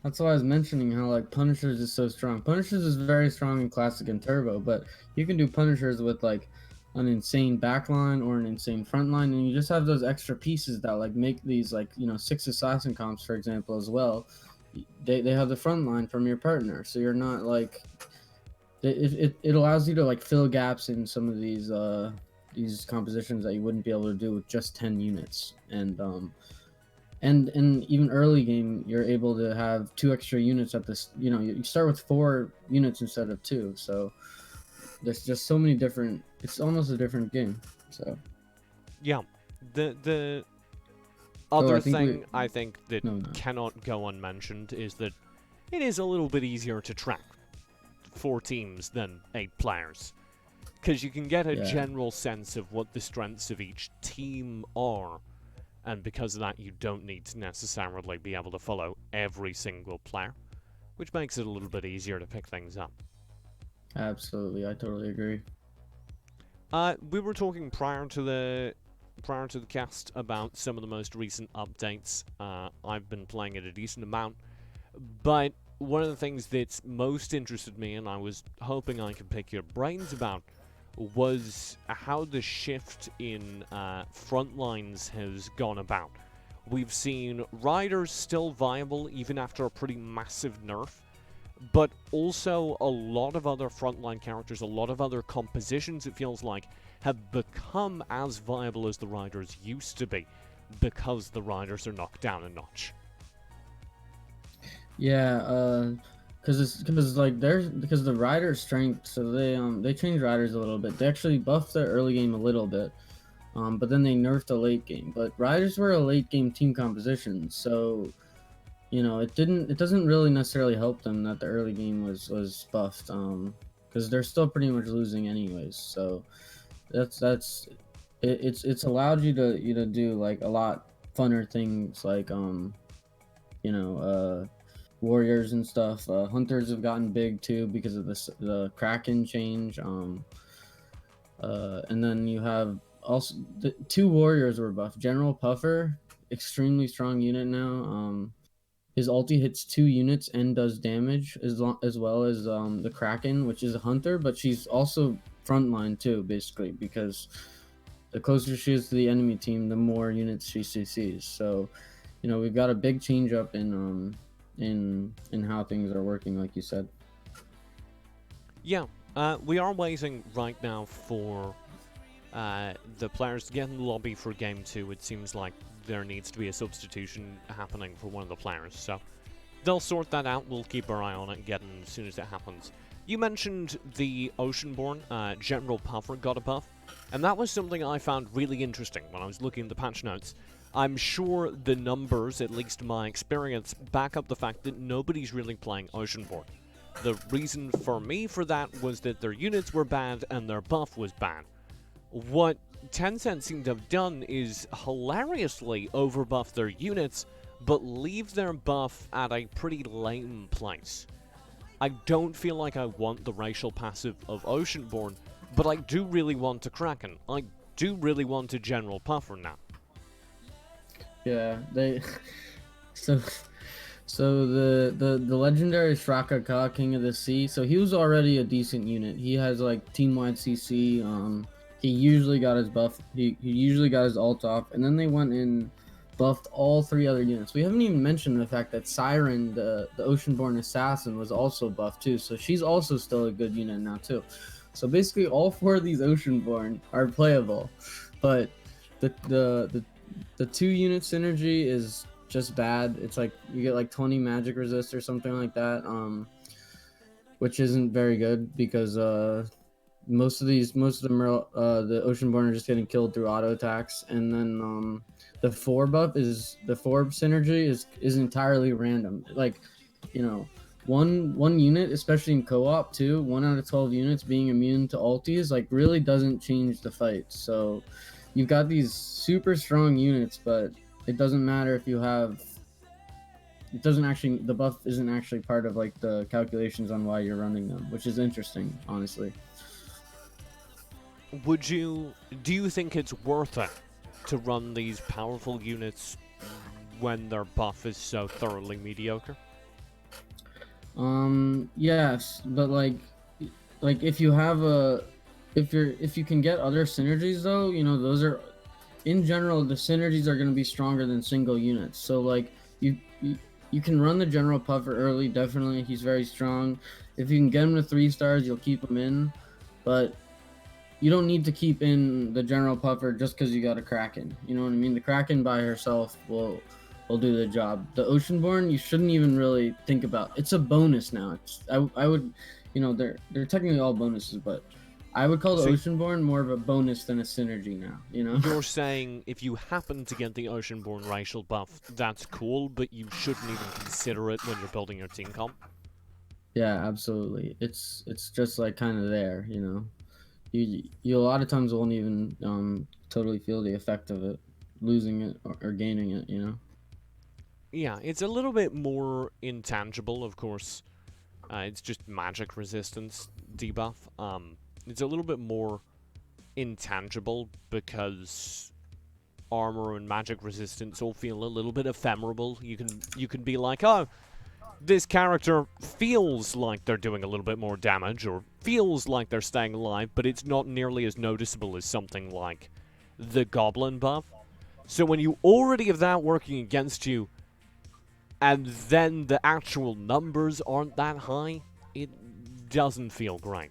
C: that's why I was mentioning how, like, Punishers is so strong. Punishers is very strong in Classic and Turbo, but you can do Punishers with, like, an insane backline or an insane frontline, and you just have those extra pieces that, like, make these, like, 6 assassin comps, for example, as well. They have the front line from your partner, so you're not, like... It allows you to, like, fill gaps in some of these compositions that you wouldn't be able to do with just 10 units. And even early game, you're able to have 2 extra units at this. You start with 4 units instead of 2. So there's just so many different. It's almost a different game. So
B: yeah, the other thing I think that cannot go unmentioned is that it is a little bit easier to track 4 teams than 8 players, because you can get a general sense of what the strengths of each team are. And because of that, you don't need to necessarily be able to follow every single player, which makes it a little bit easier to pick things up.
C: Absolutely, I totally agree.
B: We were talking prior to the cast about some of the most recent updates. I've been playing it a decent amount, but one of the things that's most interested me, and I was hoping I could pick your brains about, was how the shift in front lines has gone about. We've seen Riders still viable even after a pretty massive nerf, but also a lot of other frontline characters, a lot of other compositions, it feels like, have become as viable as the Riders used to be, because the Riders are knocked down a notch.
C: Yeah, because the Rider strength, so they changed Riders a little bit. They actually buffed their early game a little bit, But then they nerfed the late game. But Riders were a late game team composition, so it doesn't really necessarily help them that the early game was buffed, because they're still pretty much losing anyways. So it's allowed you to do like a lot funner things, like warriors and stuff. Hunters have gotten big too because of the Kraken change. And then you have also the two warriors were buffed. General Puffer, extremely strong unit now. His ulti hits 2 units and does damage, as well as the Kraken, which is a hunter, but she's also frontline too, basically, because the closer she is to the enemy team, the more units she CCs. So, we've got a big change up in how things are working, like you said.
B: Yeah, we are waiting right now for the players to get in the lobby for Game 2. It seems like there needs to be a substitution happening for one of the players, so they'll sort that out. We'll keep our eye on it and get in as soon as it happens. You mentioned the Oceanborn. General Puffer got a buff, and that was something I found really interesting when I was looking at the patch notes. I'm sure the numbers, at least my experience, back up the fact that nobody's really playing Oceanborn. The reason for me for that was that their units were bad and their buff was bad. What Tencent seemed to have done is hilariously overbuff their units, but leave their buff at a pretty lame place. I don't feel like I want the racial passive of Oceanborn, but I do really want a Kraken. I do really want a General Puffer now.
C: Yeah, so the legendary Shrakaka, King of the Sea, so he was already a decent unit. He has like team-wide CC. He usually got his buff. He usually got his ult off, and then they went and buffed all 3 other units. We haven't even mentioned the fact that Siren, the Oceanborn assassin, was also buffed too. So she's also still a good unit now too. So basically, all 4 of these Oceanborn are playable, but the 2 unit synergy is just bad. It's like you get like 20 magic resist or something like that, which isn't very good because most of them are the Oceanborn are just getting killed through auto attacks, and then the 4 synergy is entirely random. Like, one unit, especially in co-op too, 1 out of 12 units being immune to ultis, like, really doesn't change the fight. So you've got these super strong units, but it doesn't matter if you have. The buff isn't actually part of like the calculations on why you're running them, which is interesting, honestly.
B: Do you think it's worth it to run these powerful units when their buff is so thoroughly mediocre?
C: Yes, but like if you have if you can get other synergies though, those are, in general, the synergies are going to be stronger than single units. So like you can run the General Puffer early, definitely. He's very strong. If you can get him to 3 stars, you'll keep him in, but you don't need to keep in the General Puffer just because you got a Kraken. You know what I mean? The Kraken by herself will do the job. The Oceanborn, you shouldn't even really think about. It's a bonus now. I would, they're technically all bonuses, but I would call the Oceanborn more of a bonus than a synergy now,
B: You're saying if you happen to get the Oceanborn racial buff, that's cool, but you shouldn't even consider it when you're building your team comp?
C: Yeah, absolutely. It's just like kind of there, You a lot of times won't even totally feel the effect of it, losing it or gaining it,
B: Yeah, it's a little bit more intangible, of course. It's just magic resistance debuff. It's a little bit more intangible because armor and magic resistance all feel a little bit ephemeral. You can be like, oh, this character feels like they're doing a little bit more damage or feels like they're staying alive, but it's not nearly as noticeable as something like the Goblin buff. So when you already have that working against you, and then the actual numbers aren't that high, it doesn't feel great.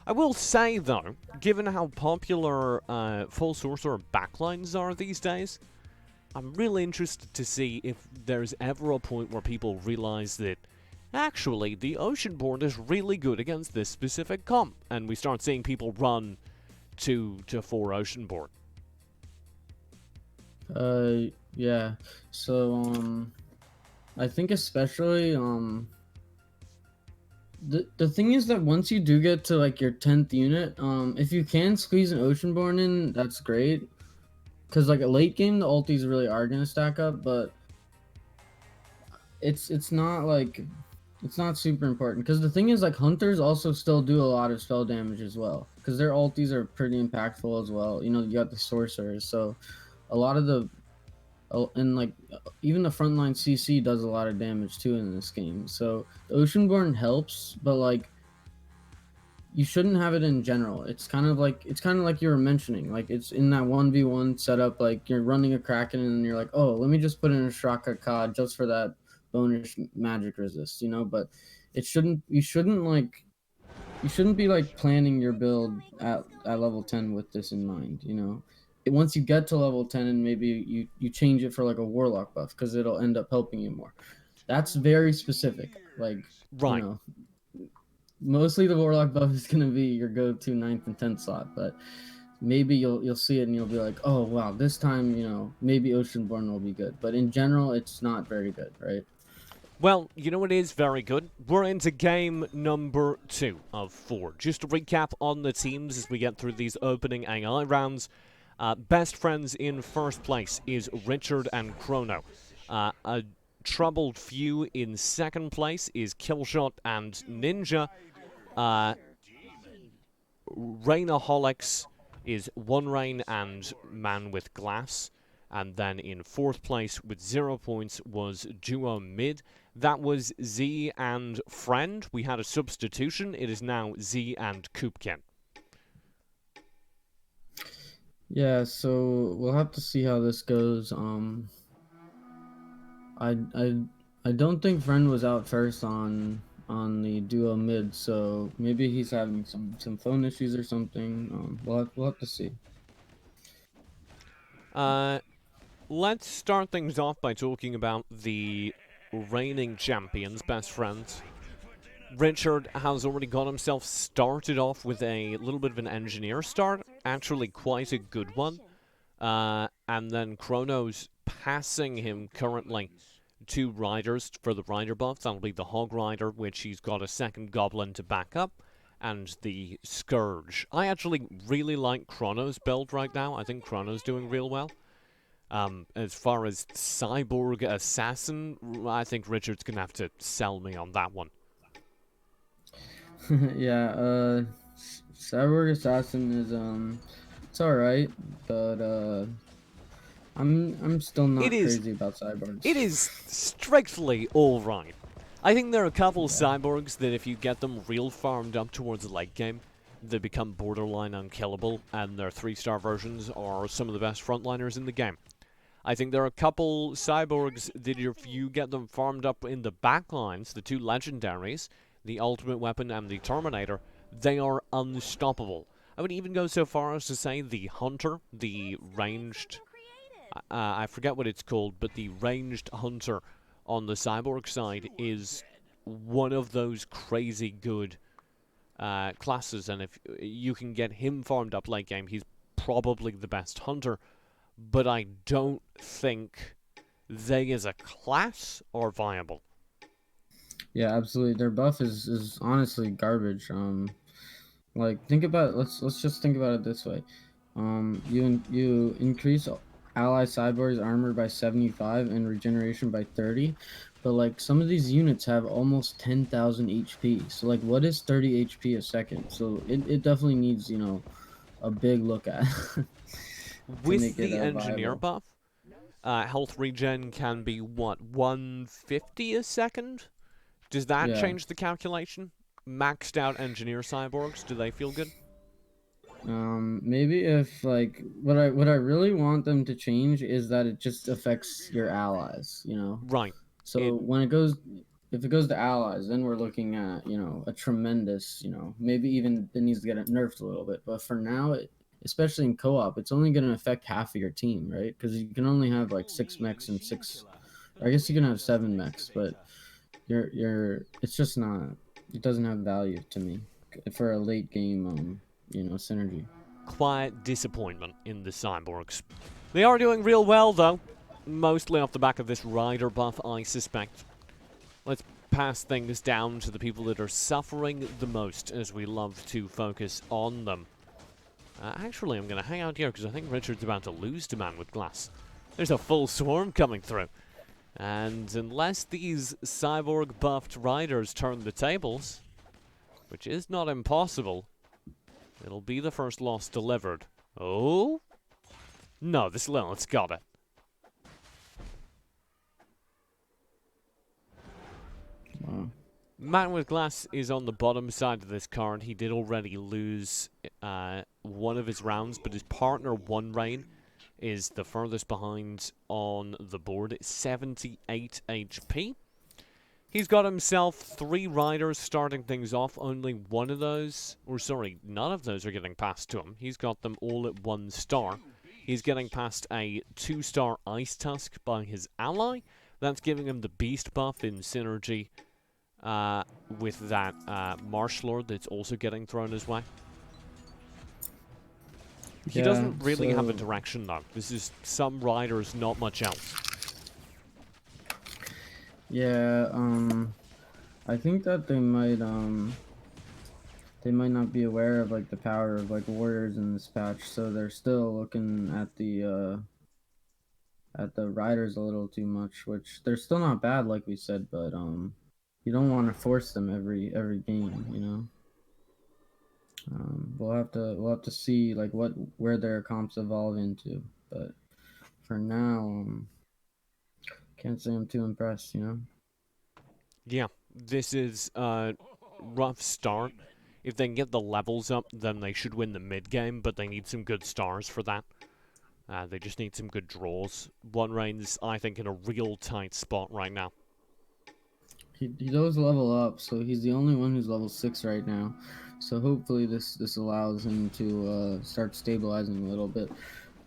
B: I will say, though, given how popular full sorcerer backlines are these days, I'm really interested to see if there's ever a point where people realize that actually the Oceanborn is really good against this specific comp, and we start seeing people run to 4 Oceanborn.
C: Yeah. So I think especially the thing is that once you do get to like your 10th unit, if you can squeeze an Oceanborn in, that's great. Cause like a late game, the ultis really are gonna stack up, but it's not like it's not super important. Cause the thing is like hunters also still do a lot of spell damage as well. Cause their ultis are pretty impactful as well. You know, you got the sorcerers, so a lot of the and like even the frontline CC does a lot of damage too in this game. So the Oceanborn helps, but like you shouldn't have it in general. It's kind of like you were mentioning. Like it's in that 1v1 setup, like you're running a Kraken and you're like, oh, let me just put in a Shraka Cod just for that bonus magic resist, you know, but it shouldn't you shouldn't be like planning your build at level 10 with this in mind, you know. Once you get to level 10 and maybe you change it for like a warlock buff because it'll end up helping you more. That's very specific. Like, you
B: Right.
C: know, mostly the warlock buff is going to be your go-to 9th and 10th slot, but maybe you'll see it and you'll be like, oh wow, this time, you know, maybe Oceanborn will be good, but in general it's not very good, right?
B: Well, you know what is very good? We're into game number 2 of 4. Just to recap on the teams as we get through these opening AI rounds. Best friends in first place is Richard and Chrono. A troubled few in second place is Killshot and Ninja. Rainaholics is One Rain and Man with Glass. And then in fourth place with 0 points was Duo Mid. That was Z and Friend. We had a substitution. It is now Z and Koopkin.
C: Yeah, so we'll have to see how this goes. I I I don't think Friend was out first on the duo mid, so maybe he's having some phone issues or something. We'll have to see.
B: Let's start things off by talking about the reigning champions, best friends. Richard has already got himself started off with a little bit of an engineer start, actually quite a good one. And then Chrono's passing him currently 2 riders for the rider buff. That'll be the Hog Rider, which he's got a second Goblin to back up, and the Scourge. I actually really like Chrono's build right now. I think Chrono's doing real well. As far as Cyborg Assassin, I think Richard's gonna have to sell me on that one.
C: Yeah, Cyborg Assassin is it's all right, but I'm still not crazy about cyborgs.
B: It is strictly alright. I think there are a couple cyborgs that if you get them real farmed up towards the late game, they become borderline unkillable, and their 3-star versions are some of the best frontliners in the game. I think there are a couple cyborgs that if you get them farmed up in the backlines, the 2 legendaries, the Ultimate Weapon and the Terminator, they are unstoppable. I would even go so far as to say the Hunter, the ranged... I forget what it's called, but the ranged Hunter on the Cyborg side is one of those crazy good classes, and if you can get him farmed up late game, he's probably the best Hunter. But I don't think they as a class are viable.
C: Yeah, absolutely. Their buff is honestly garbage. Like think about let's just think about it this way. You increase ally cyborg's armor by 75 and regeneration by 30, but like some of these units have almost 10,000 HP. So like what is 30 HP a second? So it definitely needs, you know, a big look at to
B: With
C: make it
B: the engineer
C: viable.
B: buff, health regen can be, what, 150 a second? Does that
C: Yeah.
B: change the calculation? Maxed out engineer cyborgs, do they feel good?
C: Maybe if like what I really want them to change is that it just affects your allies, you know.
B: Right.
C: So when it goes, if it goes to allies, then we're looking at, you know, a tremendous, you know, maybe even it needs to get nerfed a little bit. But for now, especially in co-op, it's only going to affect half of your team, right? Because you can only have like 6 mechs and 6. I guess you can have 7 mechs, but it's just not. It doesn't have value to me for a late game, you know, synergy.
B: Quiet disappointment in the cyborgs. They are doing real well, though. Mostly off the back of this rider buff, I suspect. Let's pass things down to the people that are suffering the most, as we love to focus on them. Actually, I'm going to hang out here because I think Richard's about to lose to Man with Glass. There's a full swarm coming through. And unless these cyborg buffed riders turn the tables, which is not impossible, it'll be the first loss delivered. Oh? No, this Lilith's got it.
C: Wow.
B: Man with Glass is on the bottom side of this card. He did already lose one of his rounds, but his partner, One Rain, is the furthest behind on the board. It's 78 HP. He's got himself 3 riders starting things off. Only one of those, or sorry, none of those are getting passed to him. He's got them all at 1 star. He's getting past a 2-star Ice Tusk by his ally. That's giving him the Beast buff in synergy with that Marsh Lord that's also getting thrown his way. He doesn't really have a direction though. This is some riders, not much else.
C: Yeah, I think that they might not be aware of like the power of like warriors in this patch, so they're still looking at the riders a little too much, which they're still not bad like we said, but you don't want to force them every game, you know. We'll have to see like where their comps evolve into, but for now, can't say I'm too impressed, you know.
B: Yeah, this is a rough start. If they can get the levels up, then they should win the mid game, but they need some good stars for that. They just need some good draws. One Rain's, I think, in a real tight spot right now.
C: He does level up, so he's the only one who's level 6 right now. So hopefully this allows him to start stabilizing a little bit.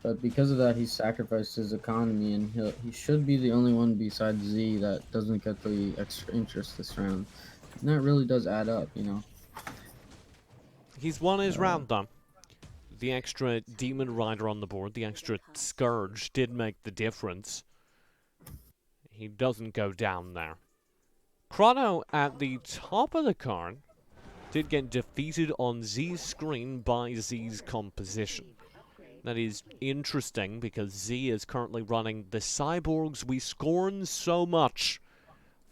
C: But because of that, he's sacrificed his economy, and he should be the only one besides Z that doesn't get the extra interest this round. And that really does add up, you know.
B: He's won his round, though. The extra Demon Rider on the board, the extra Scourge, did make the difference. He doesn't go down there. Chrono, at the top of the card, did get defeated on Z's screen by Z's composition. That is interesting because Z is currently running the cyborgs we scorn so much.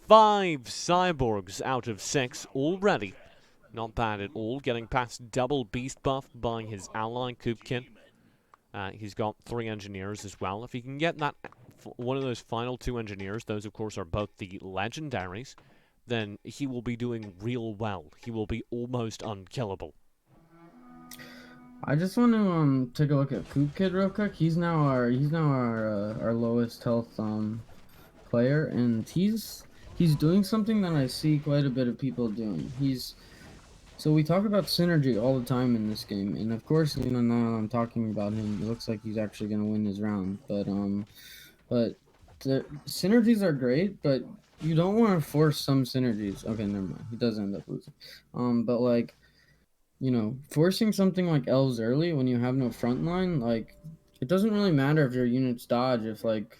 B: 5 cyborgs out of 6 already. Not bad at all. Getting past double beast buff by his ally, Koopkin. He's got 3 engineers as well. If he can get that one of those final 2 engineers, those of course are both the legendaries, then he will be doing real well. He will be almost unkillable.
C: I just want to take a look at Koop Kid real quick. He's now our lowest health player, and he's doing something that I see quite a bit of people doing. So we talk about synergy all the time in this game, and of course, you know, now I'm talking about him, it looks like he's actually gonna win his round. But the synergies are great, but you don't want to force some synergies. Okay, never mind. He does end up losing. But like, you know, forcing something like elves early when you have no front line, like, it doesn't really matter if your units dodge if like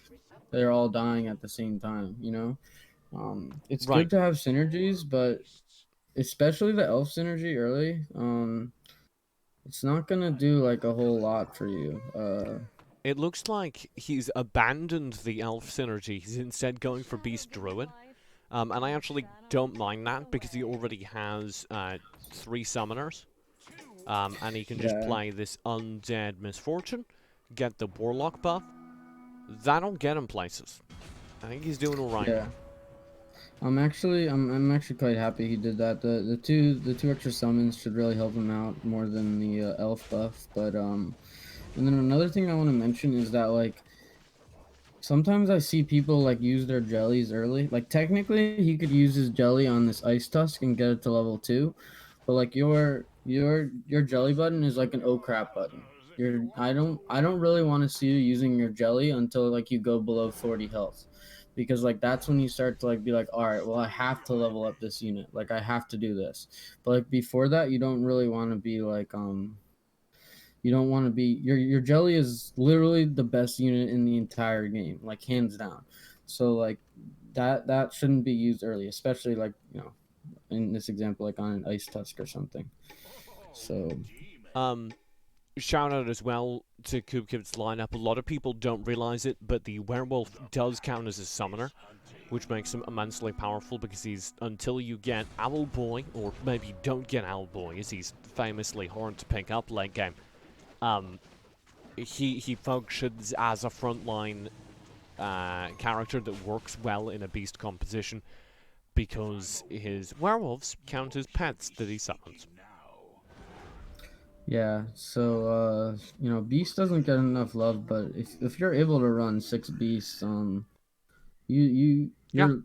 C: they're all dying at the same time, you know. It's
B: Right.
C: good to have synergies, but especially the elf synergy early, it's not gonna do like a whole lot for you.
B: It looks like he's abandoned the elf synergy. He's instead going for Beast Druid. And I actually don't mind that because he already has 3 summoners. And he can just play this Undead Misfortune, get the Warlock buff. That'll get him places. I think he's doing alright.
C: Yeah. I'm actually quite happy he did that. The two extra summons should really help him out more than the elf buff. But and then another thing I want to mention is that like sometimes I see people like use their jellies early. Like technically he could use his jelly on this Ice Tusk and get it to level 2, but like your jelly button is like an oh crap button. I don't really want to see you using your jelly until like you go below 40 health. Because like that's when you start to like be like, all right, well I have to level up this unit, like I have to do this. But like before that, you don't really want to be like You don't want to be your jelly is literally the best unit in the entire game, like hands down. So like that shouldn't be used early, especially like in this example, like on an ice tusk or something. So
B: Um, Shout out as well to KoopKip's lineup. A lot of people don't realize it, but the werewolf does count as a summoner, which makes him immensely powerful because he's, until you get Owlboy, or maybe don't get Owlboy, as he's famously hard to pick up late game. He functions as a frontline character that works well in a beast composition because his werewolves count as pets that he summons.
C: yeah, so Beast doesn't get enough love, but if you're able to run 6 Beasts,
B: Yeah,
C: you're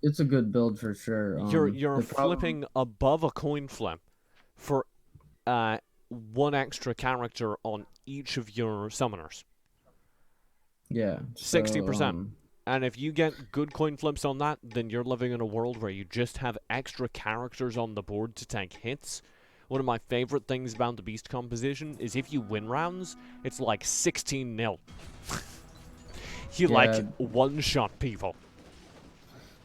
C: it's a good build for sure.
B: you're
C: The problem,
B: flipping above a coin flip for one extra character on each of your summoners.
C: yeah, so
B: 60%. And if you get good coin flips on that, then you're living in a world where you just have extra characters on the board to take hits. One of my favorite things about the beast composition is if you win rounds, it's like 16-0. You like
C: yeah,
B: one-shot people.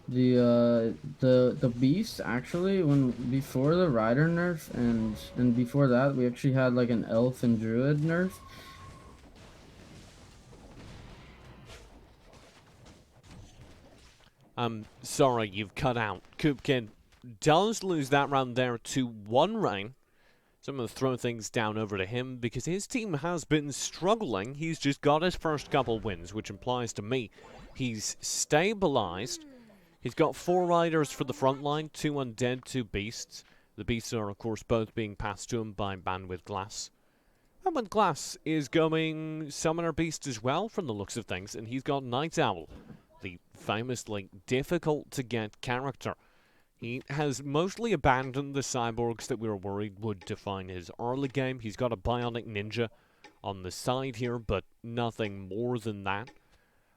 C: the Beast actually, when before the Rider nerf and before that we actually had like an Elf and Druid nerf.
B: Sorry, you've cut out. Koopkin does lose that round there to 1 Rain. So I'm going to throw things down over to him because his team has been struggling. He's just got his first couple wins, which implies to me he's stabilized. He's got 4 riders for the front line, 2 undead, 2 beasts. The beasts are, of course, both being passed to him by Bandwidth Glass. Bandwidth Glass is going Summoner Beast as well, from the looks of things, and he's got Night Owl, the famously difficult-to-get character. He has mostly abandoned the cyborgs that we were worried would define his early game. He's got a Bionic Ninja on the side here, but nothing more than that.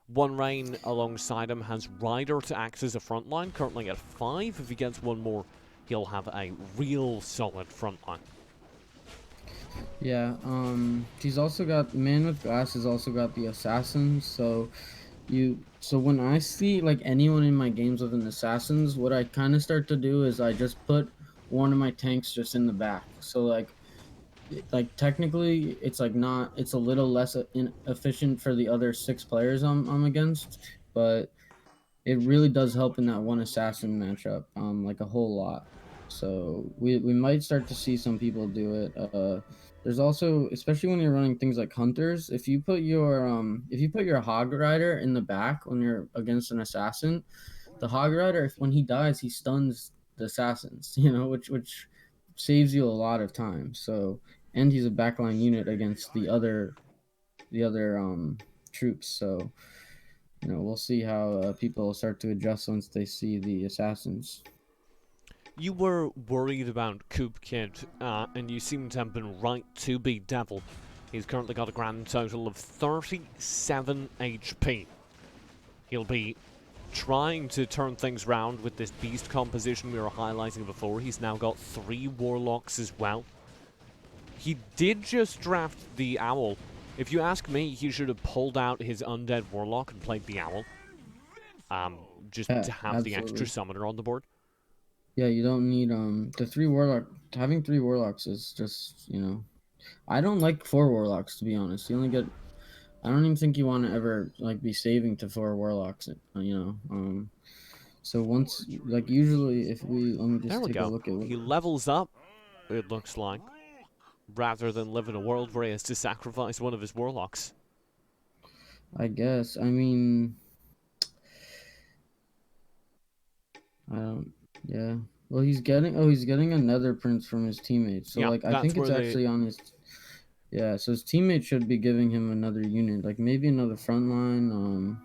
B: 1 Rain alongside him has Rider to act as a frontline, currently at 5. If he gets 1 more, he'll have a real solid frontline.
C: Yeah, he's also got Man with Glass has also got the Assassins, so when I see like anyone in my games with an Assassins, what I kind of start to do is I just put one of my tanks just in the back. So like technically it's like not it's a little less inefficient for the other 6 players I'm against, but it really does help in that one assassin matchup like a whole lot. So we might start to see some people do it. There's also, especially when you're running things like hunters, if you put your hog rider in the back when you're against an assassin, the hog rider, when he dies, he stuns the assassins, which saves you a lot of time. So, and he's a backline unit against the other troops. So we'll see how people start to adjust once they see the assassins.
B: You were worried about Coop Kid, and you seem to have been right to be Devil. He's currently got a grand total of 37 HP. He'll be trying to turn things round with this beast composition we were highlighting before. He's now got 3 warlocks as well. He did just draft the owl. If you ask me, he should have pulled out his undead warlock and played the owl. Just
C: Yeah,
B: to have the extra
C: absolutely.
B: summoner on the board.
C: Yeah, you don't need the 3 warlock. Having 3 warlocks is just I don't like 4 warlocks, to be honest. You only get. I don't even think you want to ever like be saving to 4 warlocks. So once like usually if we let me
B: There
C: just
B: we
C: take a
B: go.
C: look at what.
B: He levels up, it looks like, rather than live in a world where he has to sacrifice one of his warlocks.
C: I guess. I mean, I don't. Yeah. Well, he's getting. Oh, he's getting another prince from his teammates. So
B: Yeah,
C: like, I
B: that's
C: think it's
B: where they...
C: actually on his. Yeah. So his teammate should be giving him another unit, like maybe another frontline.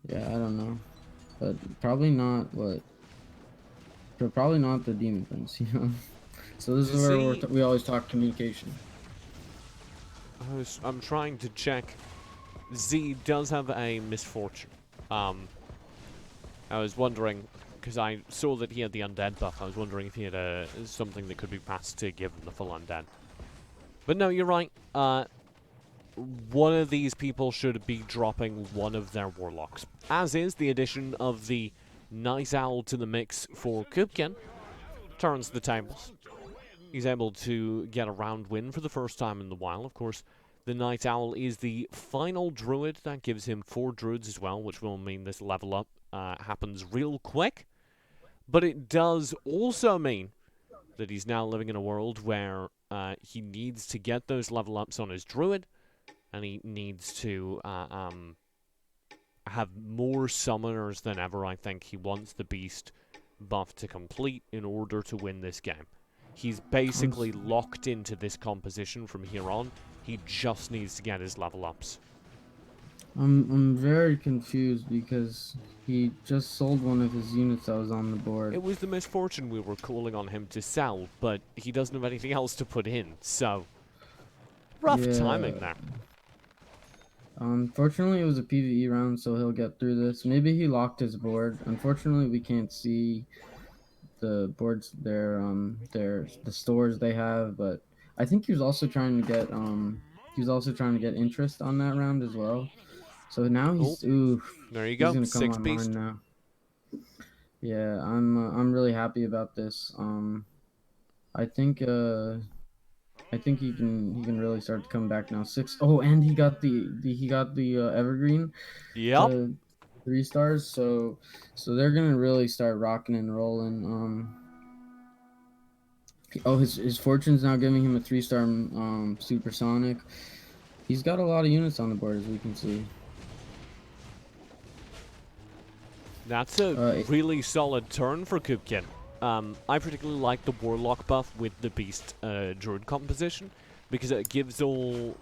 C: Yeah, I don't know, but probably not what. But probably not the demon prince. So this is where
B: See,
C: we always talk communication.
B: I'm trying to check. Z does have a misfortune. I was wondering, because I saw that he had the undead buff, I was wondering if he had something that could be passed to give him the full undead. But no, you're right. One of these people should be dropping one of their warlocks. As is the addition of the Night Owl to the mix for Kupkin. Turns the tables. He's able to get a round win for the first time in the while. Of course, the Night Owl is the final druid. That gives him 4 druids as well, which will mean this level up happens real quick. But it does also mean that he's now living in a world where he needs to get those level ups on his druid, and he needs to have more summoners than ever. I think he wants the beast buff to complete in order to win this game. He's basically locked into this composition from here on. He just needs to get his level ups.
C: I'm very confused because he just sold one of his units that was on the board.
B: It was the misfortune we were calling on him to sell, but he doesn't have anything else to put in, so rough timing there.
C: Unfortunately, it was a PvE round, so he'll get through this. Maybe he locked his board. Unfortunately, we can't see the boards, the stores they have, but I think he was also trying to get interest on that round as well. So now he's
B: there you go,
C: he's gonna
B: 6
C: come
B: beast.
C: online now. Yeah, I'm really happy about this. I think he can really start to come back now. 6. Oh, and he got the evergreen.
B: Yep.
C: 3 stars. So they're gonna really start rocking and rolling. Oh, his fortune's now giving him a 3-star supersonic. He's got a lot of units on the board, as we can see.
B: That's a really solid turn for Kupkin. I particularly like the Warlock buff with the Beast Druid composition, because it gives all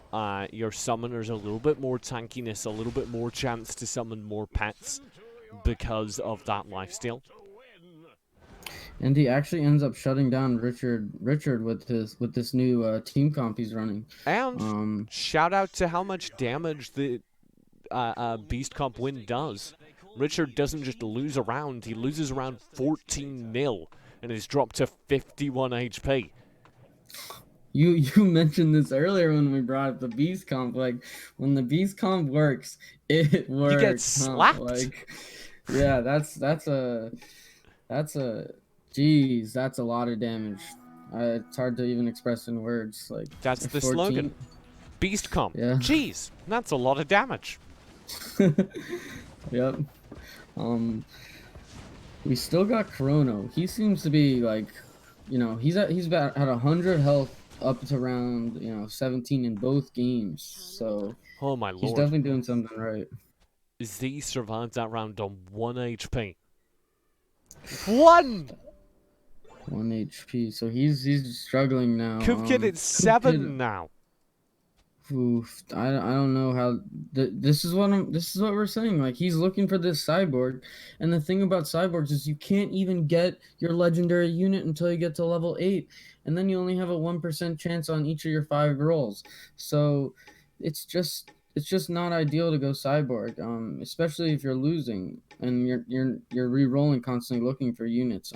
B: your summoners a little bit more tankiness, a little bit more chance to summon more pets because of that lifesteal.
C: And he actually ends up shutting down Richard with this new team comp he's running.
B: And shout out to how much damage the Beast comp win does. Richard doesn't just lose a round, he loses around 14 mil and is dropped to 51 HP.
C: You mentioned this earlier when we brought up the Beast comp. Like, when the Beast comp works, it works.
B: You get slapped.
C: Like, yeah, that's a geez, that's a lot of damage. It's hard to even express in words. Like,
B: that's the
C: 14.
B: slogan. Beast comp.
C: Yeah.
B: Jeez, that's a lot of damage.
C: Yep. We still got Chrono. He seems to be like, he's at 100 health up to around 17 in both games. So
B: oh my lord,
C: he's definitely doing something right.
B: Z survived that round on 1 HP. 1
C: HP. So he's struggling now.
B: Kupkin at 7 now.
C: Oof, I don't know how. This is what we're saying. Like, he's looking for this cyborg, and the thing about cyborgs is you can't even get your legendary unit until you get to level 8, and then you only have a 1% chance on each of your 5 rolls. So it's just not ideal to go cyborg, especially if you're losing and you're re-rolling constantly looking for units.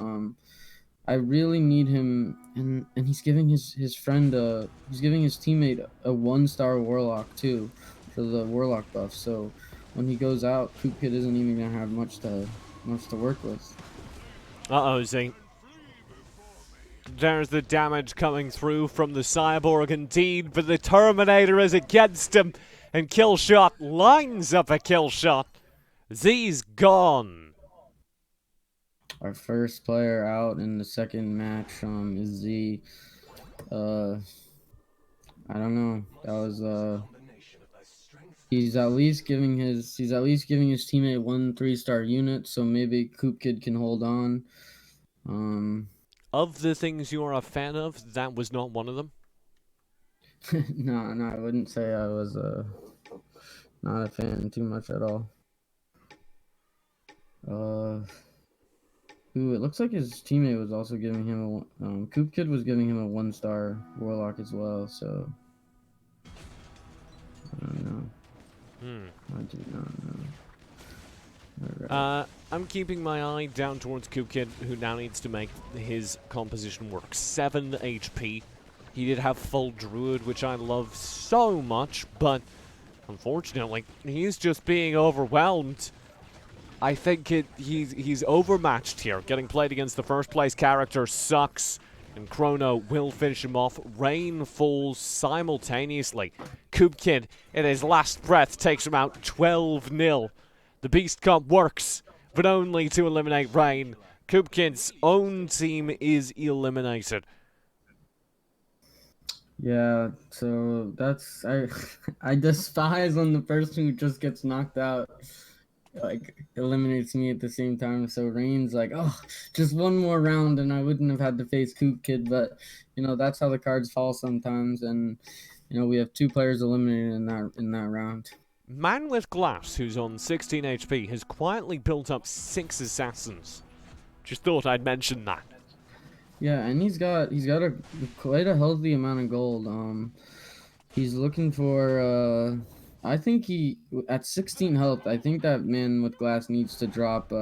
C: I really need him, and he's giving his friend he's giving his teammate a 1-star warlock too, for the warlock buff. So when he goes out, Kupkin isn't even gonna have much to work with.
B: Uh-oh, Z. There's the damage coming through from the cyborg indeed, but the Terminator is against him, and Killshot lines up a kill shot. Z's gone.
C: Our first player out in the second match is Z. I don't know. That was he's at least giving his teammate 1 3-star unit, so maybe Kupkin can hold on.
B: Of the things you are a fan of, that was not one of them.
C: No, I wouldn't say I was not a fan too much at all. Ooh, it looks like his teammate was also giving him a Kupkin was giving him a 1-star warlock as well, so I don't know. I do not know. Right.
B: I'm keeping my eye down towards Kupkin, who now needs to make his composition work. 7 HP. He did have full Druid, which I love so much, but unfortunately, he's just being overwhelmed. I think he's overmatched here. Getting played against the first place character sucks, and Chrono will finish him off. Rain falls simultaneously. Koopkid, in his last breath, takes him out 12-0. The Beast Comp works, but only to eliminate Rain. Koopkid's own team is eliminated.
C: Yeah, so that's I despise when the person who just gets knocked out like eliminates me at the same time. So Rain's like, oh, just one more round and I wouldn't have had to face Koopkid, but you know, that's how the cards fall sometimes, and you know, we have 2 players eliminated in that round.
B: Man with Glass, who's on 16 HP, has quietly built up 6 assassins. Just thought I'd mention that.
C: Yeah, and he's got quite a healthy amount of gold. He's looking for I think he at 16 health. I think that Man with Glass needs to drop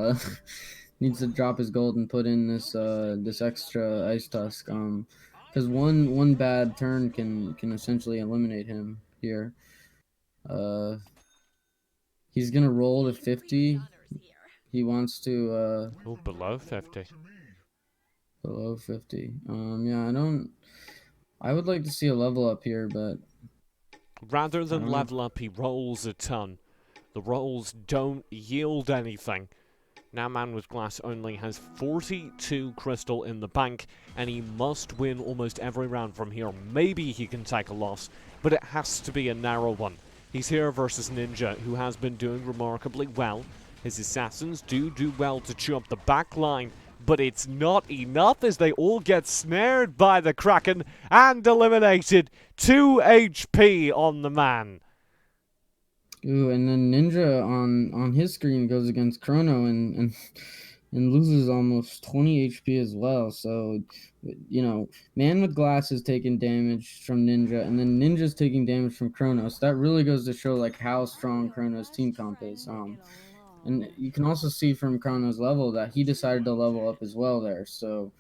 C: needs to drop his gold and put in this extra Ice Tusk. Because one bad turn can essentially eliminate him here. He's gonna roll to 50. He wants to
B: Oh, below 50.
C: below 50. Yeah, I would like to see a level up here, but
B: Rather than level up, he rolls a ton. The rolls don't yield anything. Now Man with Glass only has 42 crystal in the bank, and he must win almost every round from here. Maybe he can take a loss, but it has to be a narrow one. He's here versus Ninja, who has been doing remarkably well. His assassins do well to chew up the back line, but it's not enough as they all get snared by the Kraken and eliminated. 2 HP on the man.
C: ooh, and then Ninja on his screen goes against Chrono and loses almost 20 HP as well. So, you know, Man with Glass is taking damage from Ninja, and then Ninja's taking damage from Chrono. So that really goes to show like how strong Chrono's team comp is. And you can also see from Chrono's level that he decided to level up as well there. So,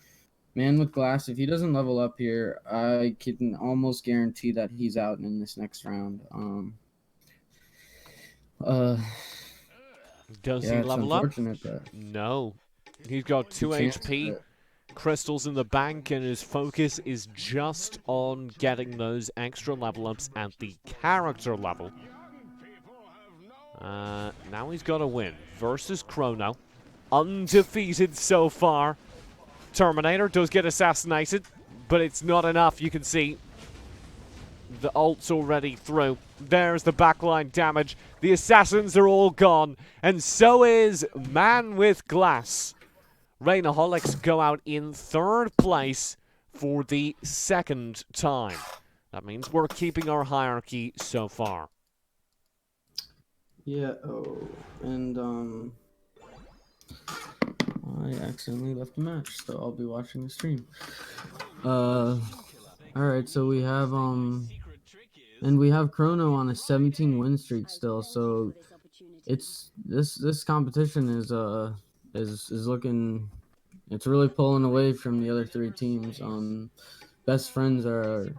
C: Man with Glass, if he doesn't level up here, I can almost guarantee that he's out in this next round.
B: Does
C: Yeah,
B: he
C: it's
B: level up?
C: unfortunate, but
B: No. He's got 2 HP, crystals in the bank, and his focus is just on getting those extra level ups at the character level. Now he's got to win versus Chrono. Undefeated so far. Terminator does get assassinated, but it's not enough. You can see the ult's already through. There's the backline damage. The assassins are all gone, and so is Man with Glass. Rainaholics go out in 3rd place for the 2nd time. That means we're keeping our hierarchy so far.
C: yeah. Oh, and I accidentally left the match, so I'll be watching the stream. All right, so we have and we have Chrono on a 17 win streak still. So it's this competition is looking, it's really pulling away from the other 3 teams. Best friends are,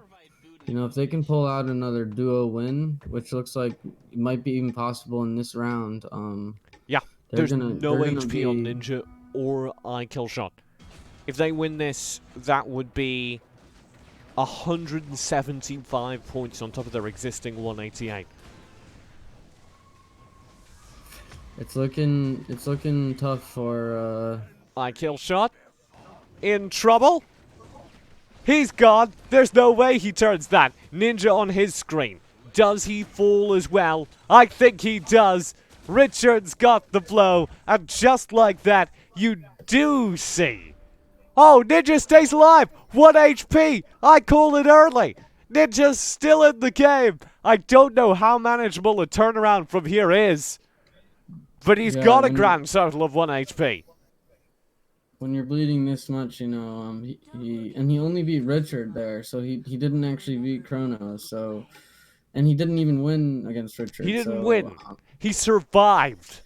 C: you know, if they can pull out another duo win, which looks like it might be even possible in this round.
B: Yeah, there's no HP
C: be
B: on Ninja or iKillShot. If they win this, that would be 175 points on top of their existing 188.
C: It's looking tough for
B: iKillShot in trouble. He's gone. There's no way he turns that. Ninja on his screen. Does he fall as well? I think he does. Richard's got the blow, and just like that, you do see. Oh, Ninja stays alive. 1 HP. I call it early. Ninja's still in the game. I don't know how manageable a turnaround from here is, but he's got a grand total of 1 HP.
C: When you're bleeding this much, you know, he only beat Richard there, so he didn't actually beat Chrono, so, and he didn't even win against Richard.
B: He didn't win. He survived.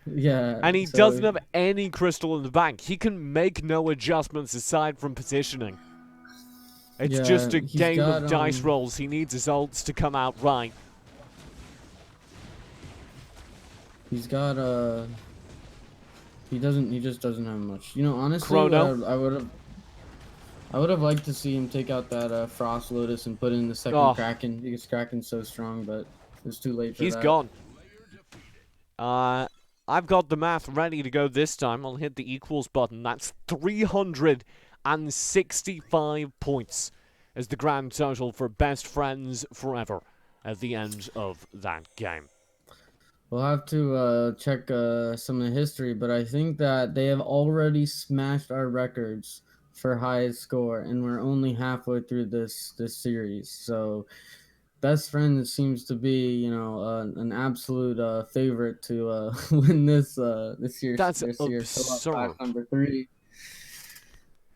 C: Yeah.
B: And he doesn't have any crystal in the bank. He can make no adjustments aside from positioning. It's
C: Yeah,
B: just a
C: he's
B: game
C: got,
B: of dice rolls. He needs his ults to come out right.
C: He's got he just doesn't have much. You know, honestly,
B: Chrono.
C: I would have liked to see him take out that Frost Lotus and put in the second
B: Oh.
C: Kraken because Kraken's so strong, but it's too late for
B: He's
C: that.
B: gone. I've got the math ready to go this time. I'll hit the equals button. That's 365 points as the grand total for Best Friends Forever at the end of that game.
C: We'll have to check some of the history, but I think that they have already smashed our records for highest score, and we're only halfway through this series. So, Best Friends seems to be, an absolute favorite to win this year's
B: That's
C: co-op
B: absurd.
C: class number 3.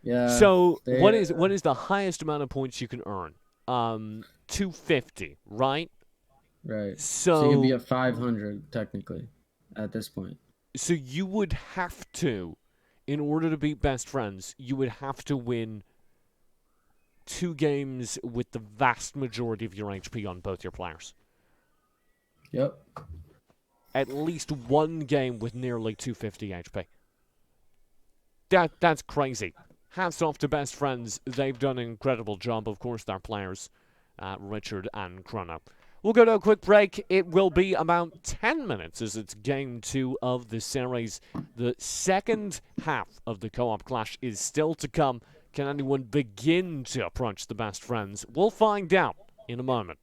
C: Yeah.
B: So what is the highest amount of points you can earn? 250, right?
C: Right.
B: So
C: you could be at 500 technically at this point.
B: So you would have to, in order to beat Best Friends, you would have to win 2 games with the vast majority of your HP on both your players.
C: Yep.
B: At least 1 game with nearly 250 HP. That's crazy. Hats off to Best Friends. They've done an incredible job. Of course, their players, Richard and Chrono. We'll go to a quick break. It will be about 10 minutes as it's game 2 of the series. The second half of the co-op clash is still to come. Can anyone begin to approach the Best Friends? We'll find out in a moment.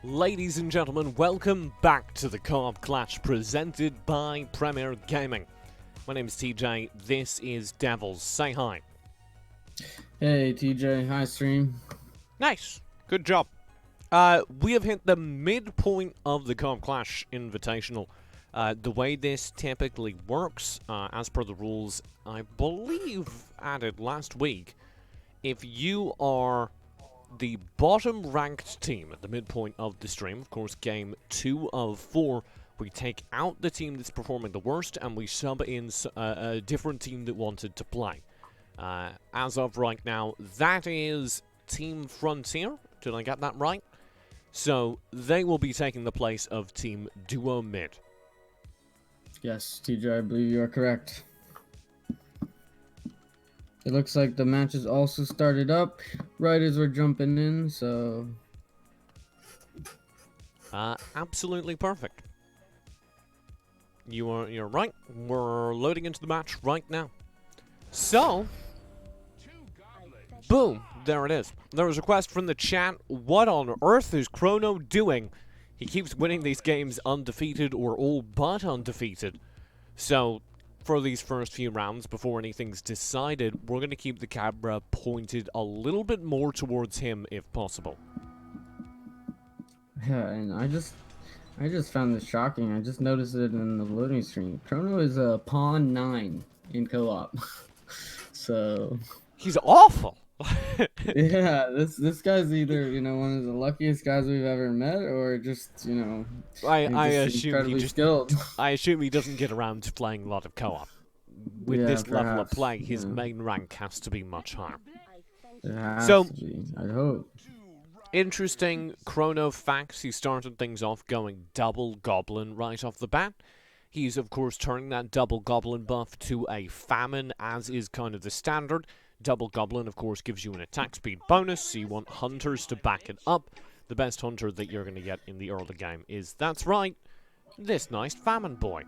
B: Ladies and gentlemen, welcome back to the Co-op Clash presented by Premier Gaming. My name is TJ, this is Devils. Say hi.
C: Hey TJ, hi stream.
B: Nice, good job. We have hit the midpoint of the Co-op Clash Invitational. The way this typically works, as per the rules, I believe added last week, if you are the bottom ranked team at the midpoint of the stream, of course game 2 of 4, we take out the team that's performing the worst and we sub in a different team that wanted to play. As of right now, that is Team Frontier. Did I get that right? So they will be taking the place of Team Duo Mid.
C: Yes, TJ, I believe you are correct. It looks like the match has also started up right as we're jumping in, so...
B: Absolutely perfect. You're right. We're loading into the match right now. So, boom, there it is. There was a request from the chat. What on earth is Chrono doing? He keeps winning these games undefeated or all but undefeated. So, for these first few rounds, before anything's decided, we're going to keep the camera pointed a little bit more towards him if possible.
C: Yeah, and I just found this shocking. I just noticed it in the loading screen. Chrono is a pawn 9 in co-op. So...
B: He's awful!
C: yeah, this guy's either, one of the luckiest guys we've ever met, or just,
B: I
C: just
B: assume
C: incredibly
B: he just
C: skilled.
B: I assume he doesn't get around to playing a lot of co-op. With
C: Yeah,
B: this level of
C: perhaps,
B: play, his
C: yeah.
B: main rank has to be much higher.
C: It has
B: So-
C: to be, I hope.
B: Interesting Chrono facts. He started things off going double Goblin right off the bat. He's, of course, turning that double Goblin buff to a Famine, as is kind of the standard. Double Goblin, of course, gives you an attack speed bonus, so you want Hunters to back it up. The best Hunter that you're going to get in the early game is, that's right, this nice Famine boy.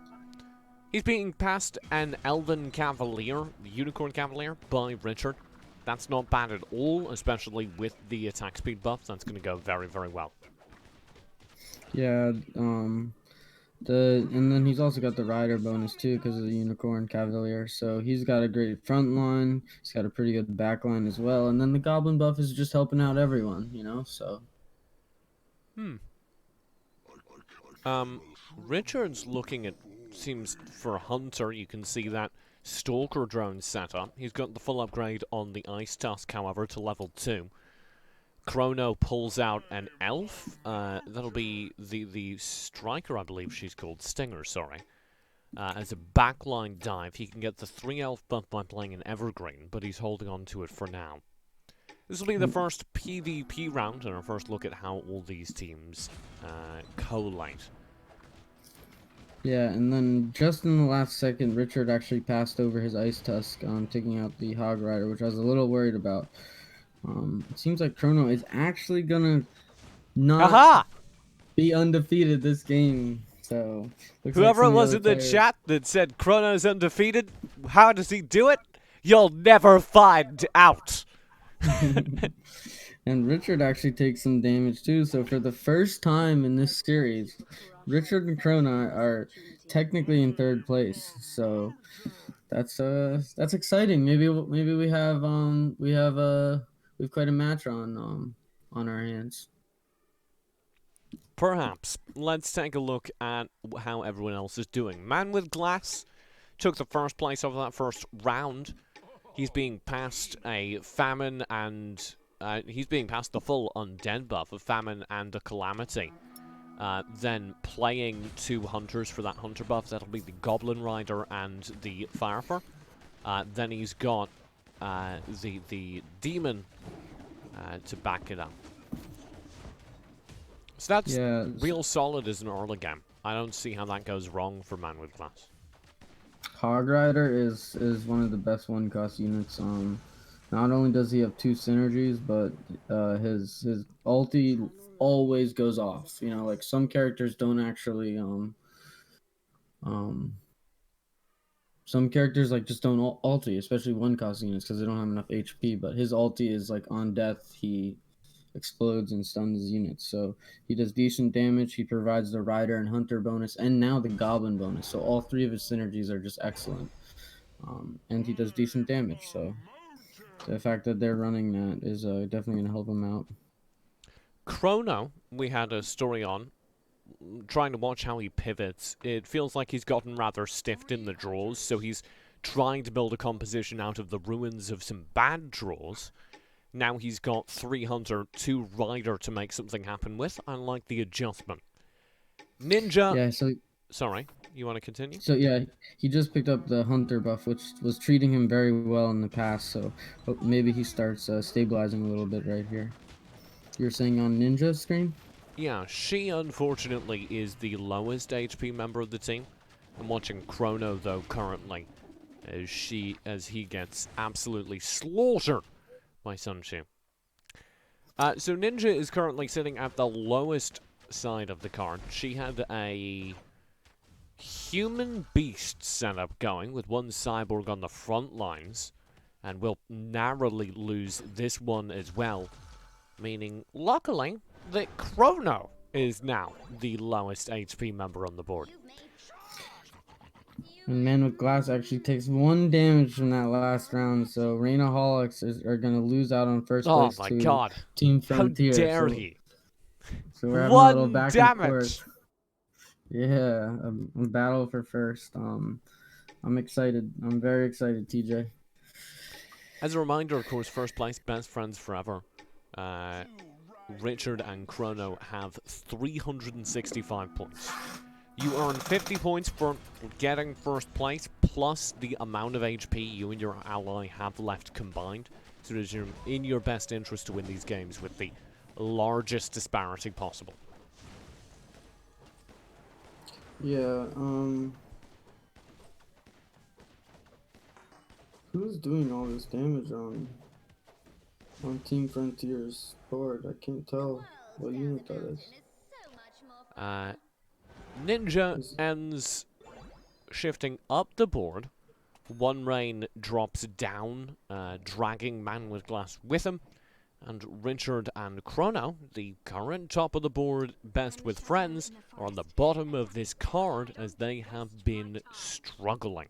B: He's being passed an Elven Cavalier, the Unicorn Cavalier, by Richard. That's not bad at all, especially with the attack speed buff. That's going to go very, very well.
C: Yeah, and then he's also got the rider bonus too because of the Unicorn Cavalier. So he's got a great front line. He's got a pretty good back line as well. And then the Goblin buff is just helping out everyone, so...
B: Richard's looking at, seems for Hunter, you can see that Stalker drone set up. He's got the full upgrade on the Ice Tusk, however, to level 2. Chrono pulls out an Elf. That'll be the Striker, I believe she's called. Stinger, sorry. As a backline dive, he can get the 3 Elf buff by playing an Evergreen, but he's holding on to it for now. This will be the first PvP round, and our first look at how all these teams collate.
C: Yeah, and then just in the last second, Richard actually passed over his Ice Tusk, taking out the Hog Rider, which I was a little worried about. It seems like Chrono is actually gonna not
B: Aha!
C: be undefeated this game. So looks like
B: Whoever
C: some
B: it
C: of
B: was
C: the
B: in the
C: players-
B: chat that said Chrono's undefeated, how does he do it? You'll never find out.
C: And Richard actually takes some damage too. So for the first time in this series, Richard and Chrono are technically in third place. So that's exciting. Maybe we have we've quite a match on our hands.
B: Perhaps. Let's take a look at how everyone else is doing. Man with Glass took the first place over that first round. He's being passed a Famine and... he's being passed the full Undead buff of Famine and a Calamity. Then playing 2 Hunters for that Hunter buff. That'll be the Goblin Rider and the Firefer. Then he's got the Demon to back it up. So that's real solid as an early game. I don't see how that goes wrong for Man with Glass.
C: Hog Rider is one of the best 1-cost units. Not only does he have 2 synergies, but his ulti always goes off. Like some characters don't actually some characters like just don't ulti, especially 1-cost units because they don't have enough HP. But his ulti is like on death. He explodes and stuns his units. So he does decent damage. He provides the Rider and Hunter bonus, and now the Goblin bonus. So all three of his synergies are just excellent. And he does decent damage. So the fact that they're running that is definitely going to help him out.
B: Chrono, we had a story on, trying to watch how he pivots. It feels like he's gotten rather stiffed in the draws, so he's trying to build a composition out of the ruins of some bad draws. Now he's got 3 Hunter, 2 Rider to make something happen with. I like the adjustment. Ninja...
C: Yeah, so
B: Sorry, you want to continue?
C: So yeah, he just picked up the Hunter buff, which was treating him very well in the past. So maybe he starts stabilizing a little bit right here. You're saying on Ninja's screen?
B: Yeah, she unfortunately is the lowest HP member of the team. I'm watching Chrono though currently, as he gets absolutely slaughtered by Sunshu. So Ninja is currently sitting at the lowest side of the card. She had a human beast setup going with one cyborg on the front lines, and will narrowly lose this one as well, meaning luckily that Chrono is now the lowest HP member on the board.
C: And Man with Glass actually takes 1 damage from that last round, so Rainaholics are going to lose out on first place
B: Oh my
C: to
B: god.
C: Team
B: How
C: Frontier.
B: dare
C: so,
B: he?
C: So we're having a little
B: 1
C: back
B: damage!
C: and forth. Yeah, a battle for first. I'm excited. I'm very excited, TJ.
B: As a reminder, of course, first place, best friends forever. Richard and Chrono have 365 points. You earn 50 points for getting first place, plus the amount of HP you and your ally have left combined. So it is in your best interest to win these games with the largest disparity possible.
C: Yeah, who's doing all this damage on Team Frontier's board? I can't tell what unit that is.
B: Ninja ends shifting up the board. One Rain drops down, dragging Man with Glass with him. And Richard and Chrono, the current top of the board best with friends, are on the bottom of this card as they have been struggling.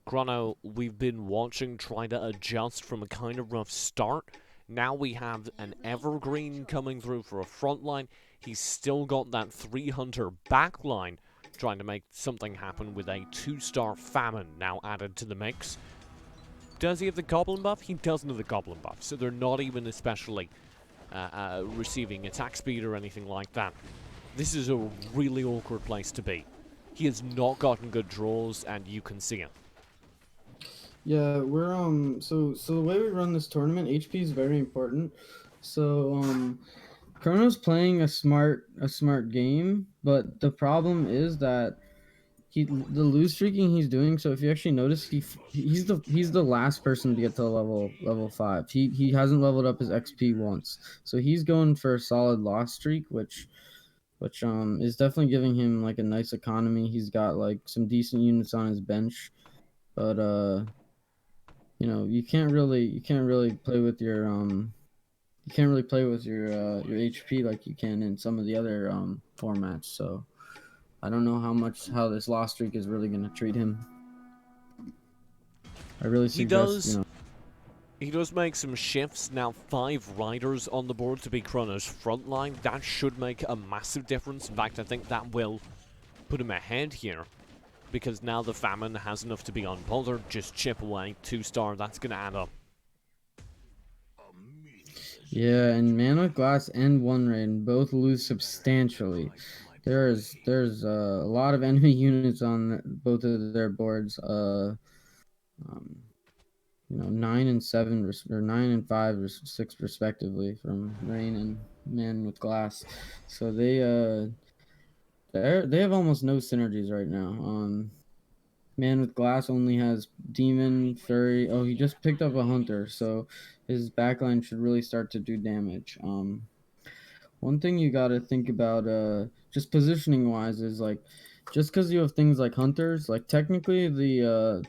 B: Chrono, we've been watching try to adjust from a kind of rough start. Now we have an Evergreen coming through for a front line. He's still got that 3 Hunter back line, trying to make something happen with a 2-star Famine now added to the mix. Does he have the Goblin buff? He doesn't have the Goblin buff, so they're not even especially receiving attack speed or anything like that. This is a really awkward place to be. He has not gotten good draws, and you can see it.
C: Yeah, we're so the way we run this tournament, HP is very important. So Chrono's playing a smart game, but the problem is that the lose streaking he's doing. So if you actually notice, he's the last person to get to level 5. He hasn't leveled up his XP once, so he's going for a solid loss streak, which is definitely giving him like a nice economy. He's got like some decent units on his bench, but you know, you can't really play with your your HP like you can in some of the other formats. So I don't know how this loss streak is really going to treat him. I really suggest,
B: He does make some shifts. Now 5 Riders on the board to be Chrono's front line. That should make a massive difference. In fact, I think that will put him ahead here, because now the Famine has enough to be unbothered. Just chip away, 2-star, that's going to add up.
C: Yeah, and Man with Glass and One Rain both lose substantially. There's a lot of enemy units on both of their boards. 9 and 7 or 9 and 5 or 6 respectively from Rain and Man with Glass. So they have almost no synergies right now. Man with Glass only has Demon, Furry. Oh, he just picked up a Hunter, so his backline should really start to do damage. One thing you got to think about, just positioning wise, is like, just because you have things like Hunters, like technically the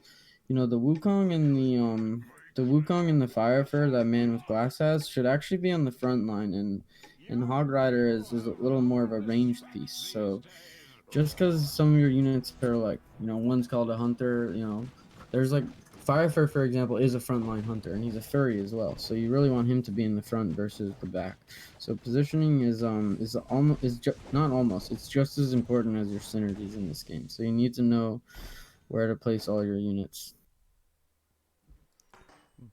C: the Wukong and the the Wukong and the Fire Fur that Man with Glass has should actually be on the front line, and Hog Rider is a little more of a ranged piece. So just because some of your units are like, one's called a hunter, there's like Firefur, for example, is a frontline hunter, and he's a furry as well. So you really want him to be in the front versus the back. So positioning is not almost, it's just as important as your synergies in this game. So you need to know where to place all your units.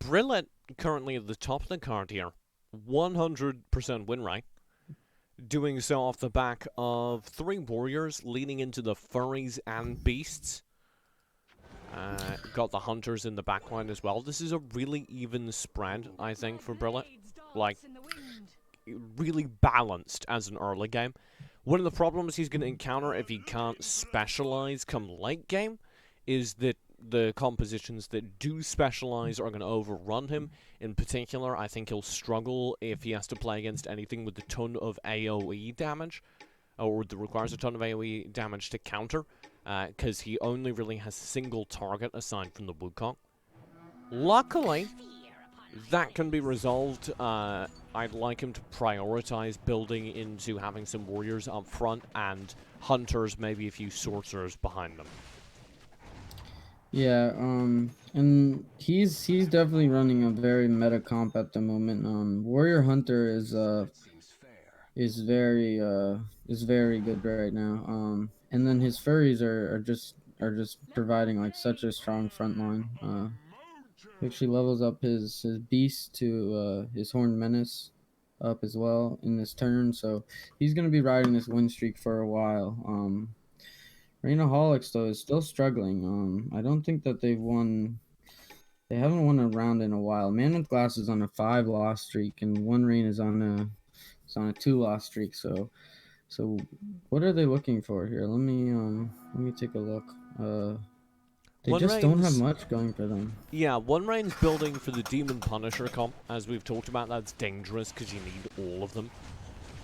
B: Brilliant currently at the top of the card here. 100% win rate. Doing so off the back of 3 warriors leading into the furries and beasts. Got the hunters in the backline as well. This is a really even spread, I think, for Brilliant. Like, really balanced as an early game. One of the problems he's going to encounter if he can't specialize come late game is that the compositions that do specialize are going to overrun him. In particular, I think he'll struggle if he has to play against anything with a ton of AoE damage, or that requires a ton of AoE damage to counter, because he only really has single target aside from the Wukong. Luckily, that can be resolved. I'd like him to prioritize building into having some warriors up front and hunters, maybe a few sorcerers behind them.
C: Yeah, and he's definitely running a very meta comp at the moment. Warrior Hunter is very good right now. And then his furries are just providing like such a strong front line. He actually levels up his beast to his Horned Menace up as well in this turn, so he's gonna be riding this win streak for a while. Rainaholics though is still struggling. I don't think that they haven't won a round in a while. Man with Glass is on a 5-loss streak, and One Rain is on a 2-loss streak. So what are they looking for here? Let me take a look. They
B: One
C: just don't have
B: Rain's-
C: much going for them.
B: Yeah, One Rain's building for the Demon Punisher comp, as we've talked about. That's dangerous because you need all of them.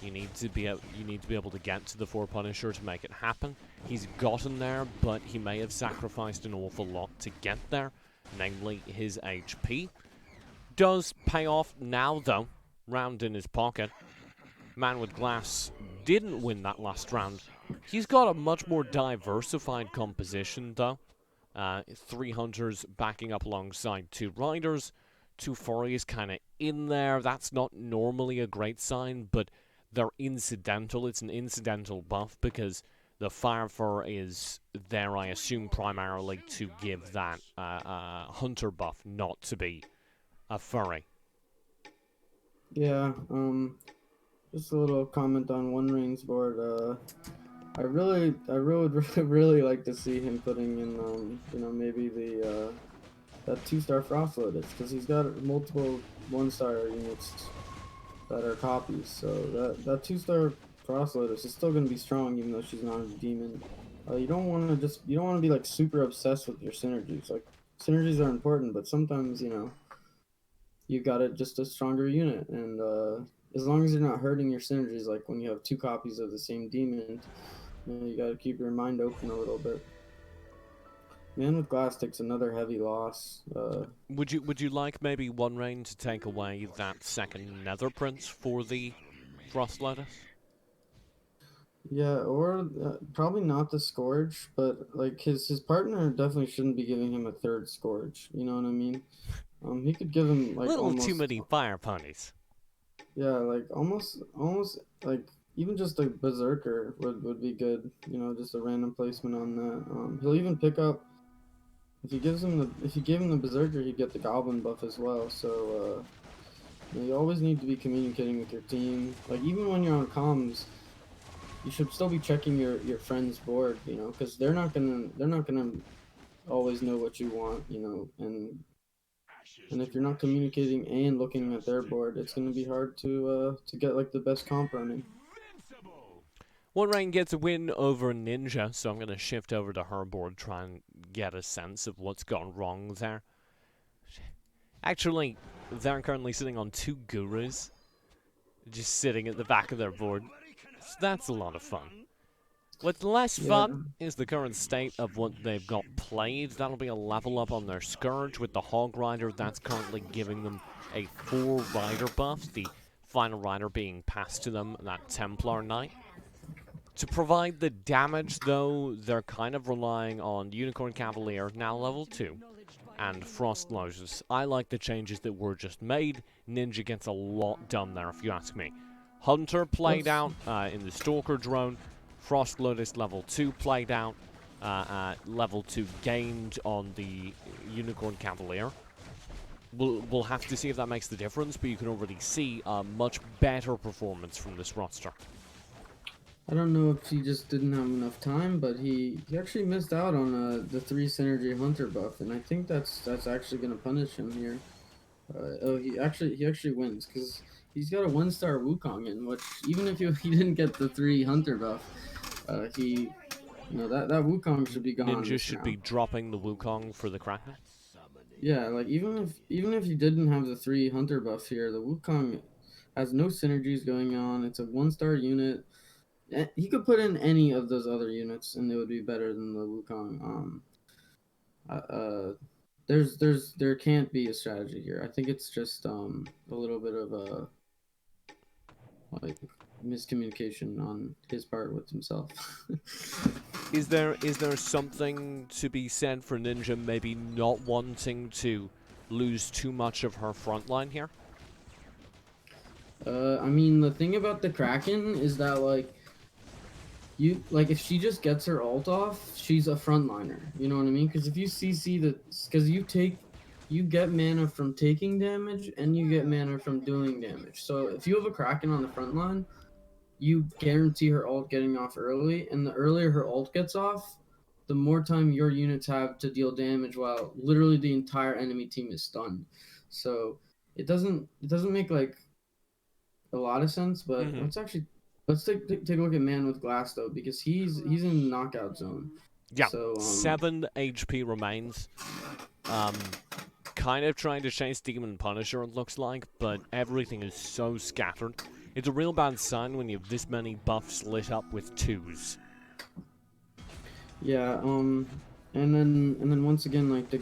B: You need to be able to get to the 4 Punisher to make it happen. He's gotten there, but he may have sacrificed an awful lot to get there, namely his HP. Does pay off now, though. Round in his pocket. Man with Glass didn't win that last round. He's got a much more diversified composition, though. 3 hunters backing up alongside 2 riders. 2 furries kind of in there. That's not normally a great sign, but they're incidental. It's an incidental buff because the Fire Fur is there, I assume, primarily to give that hunter buff, not to be a furry.
C: Yeah, just a little comment on One Rain's board. I would really like to see him putting in, maybe the that 2-star Frost Lotus, because he's got multiple 1-star units that are copies. So that 2-star Frost Lotus is still going to be strong, even though she's not a demon. You don't want to be like super obsessed with your synergies. Like, synergies are important, but sometimes you got just a stronger unit, and as long as you're not hurting your synergies, like when you have 2 copies of the same demon, you got to keep your mind open a little bit. Man with Glass takes another heavy loss.
B: Would you like maybe One Rain to take away that second Nether Prince for the Frost Lotus?
C: Yeah, or probably not the Scourge, but like his partner definitely shouldn't be giving him a 3rd Scourge. You know what I mean? He could give him like
B: Little
C: almost
B: too many fire ponies.
C: Yeah, like almost like even just a Berserker would be good. Just a random placement on that. He'll even pick up if you give him the Berserker, he'd get the Goblin buff as well. So you always need to be communicating with your team. Like even when you're on comms, you should still be checking your friend's board. Because they're not gonna always know what you want. And if you're not communicating and looking at their board, it's going to be hard to get like the best comp running.
B: One Rain gets a win over Ninja, so I'm going to shift over to her board, try and get a sense of what's gone wrong there. Actually, they're currently sitting on 2 gurus, just sitting at the back of their board. So that's a lot of fun. What's less
C: Yeah.
B: fun is the current state of what they've got played. That'll be a level up on their Scourge with the Hog Rider. That's currently giving them a 4 Rider buff, the final Rider being passed to them, that Templar Knight. To provide the damage, though, they're kind of relying on Unicorn Cavalier, now level 2, and Frost Lotus. I like the changes that were just made. Ninja gets a lot done there, if you ask me. Hunter played out in the Stalker drone. Frost Lotus level 2 played out. Level 2 gained on the Unicorn Cavalier. We'll have to see if that makes the difference, but you can already see a much better performance from this roster.
C: I don't know if he just didn't have enough time, but he actually missed out on the 3 synergy hunter buff, and I think that's actually gonna punish him here. He actually wins because he's got a 1-star Wukong in, which even if he didn't get the 3 hunter buff, that Wukong should be gone.
B: Ninja should be dropping the Wukong for the Kraken.
C: Yeah, like even if you didn't have the 3 hunter buff here, the Wukong has no synergies going on. It's a 1-star unit. He could put in any of those other units, and they would be better than the Wukong. There can't be a strategy here. I think it's just a little bit of a miscommunication on his part with himself.
B: Is there something to be said for Ninja maybe not wanting to lose too much of her front line here?
C: I mean, the thing about the Kraken is that if she just gets her ult off, she's a frontliner. You know what I mean? Because if you CC because you get mana from taking damage and you get mana from doing damage. So if you have a Kraken on the front line, you guarantee her ult getting off early, and the earlier her ult gets off, the more time your units have to deal damage while literally the entire enemy team is stunned. So it doesn't make like a lot of sense, but let's take a look at Man with Glass though, because he's in knockout zone.
B: Yeah,
C: so,
B: 7 HP remains. Kind of trying to chase Demon Punisher, it looks like, but everything is so scattered. It's a real bad sign when you have this many buffs lit up with 2s.
C: Yeah, and then once again, like the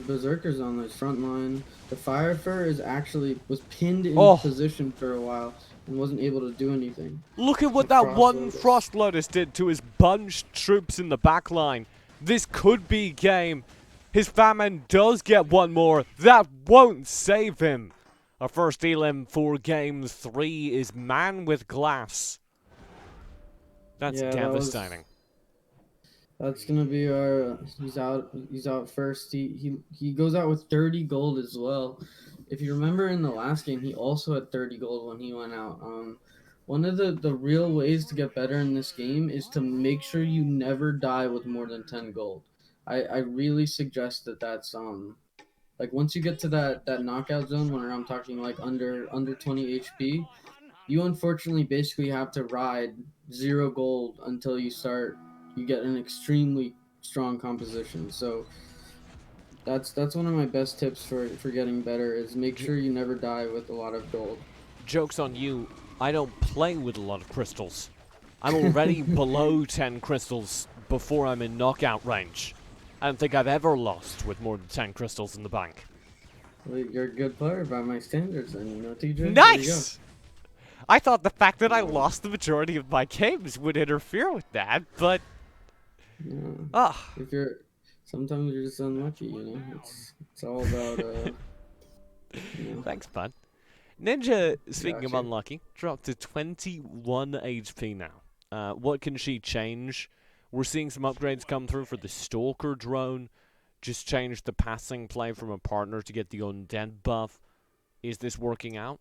C: Berserker's on the front line. The Fire Fur was pinned in position for a while and wasn't able to do anything.
B: Look at what that one Frost Lotus did to his bunched troops in the back line. This could be game. His famine does get one more. That won't save him. Our first elim for game 3 is Man with Glass. That's devastating.
C: That's gonna be our. He's out first. He goes out with 30 gold as well. If you remember in the last game, he also had 30 gold when he went out. One of the real ways to get better in this game is to make sure you never die with more than 10 gold. I really suggest that's like once you get to that knockout zone, when I'm talking like under 20 HP, you unfortunately basically have to ride 0 gold until you get an extremely strong composition. So that's one of my best tips for getting better is make sure you never die with a lot of gold.
B: Joke's on you. I don't play with a lot of crystals. I'm already below 10 crystals before I'm in knockout range. I don't think I've ever lost with more than 10 crystals in the bank.
C: Well, you're a good player by my standards, then, you know, TJ.
B: Nice! I thought the fact that I lost the majority of my games would interfere with that, but...
C: Yeah. Sometimes you're just unlucky, you know. It's all about, you know.
B: Thanks, bud. Ninja, speaking of unlucky, dropped to 21 HP now. What can she change? We're seeing some upgrades come through for the Stalker drone. Just changed the passing play from a partner to get the undead buff. Is this working out?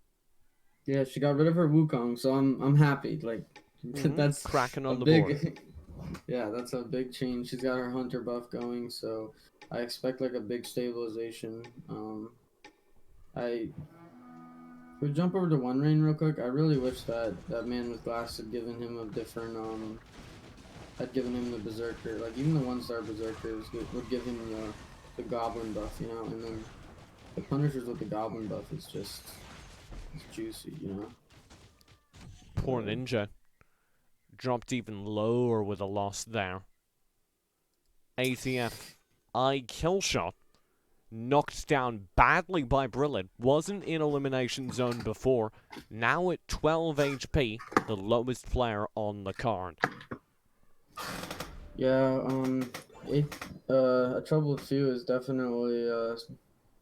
C: Yeah, she got rid of her Wukong, so I'm happy. Like that's
B: cracking on the board.
C: Yeah, that's a big change. She's got her hunter buff going, so I expect like a big stabilization. We jump over to One Rain real quick. I really wish that Man with Glass had given him a different had given him the Berserker. Like even the 1-star Berserker would give him the Goblin buff, you know, and then the Punishers with the Goblin buff is just juicy, you know.
B: Poor Ninja. dropped even lower with a loss there. ATF iKillshot knocked down badly by Brilliant. Wasn't in elimination zone before. Now at 12 HP, the lowest player on the card.
C: Yeah, a troubled few is definitely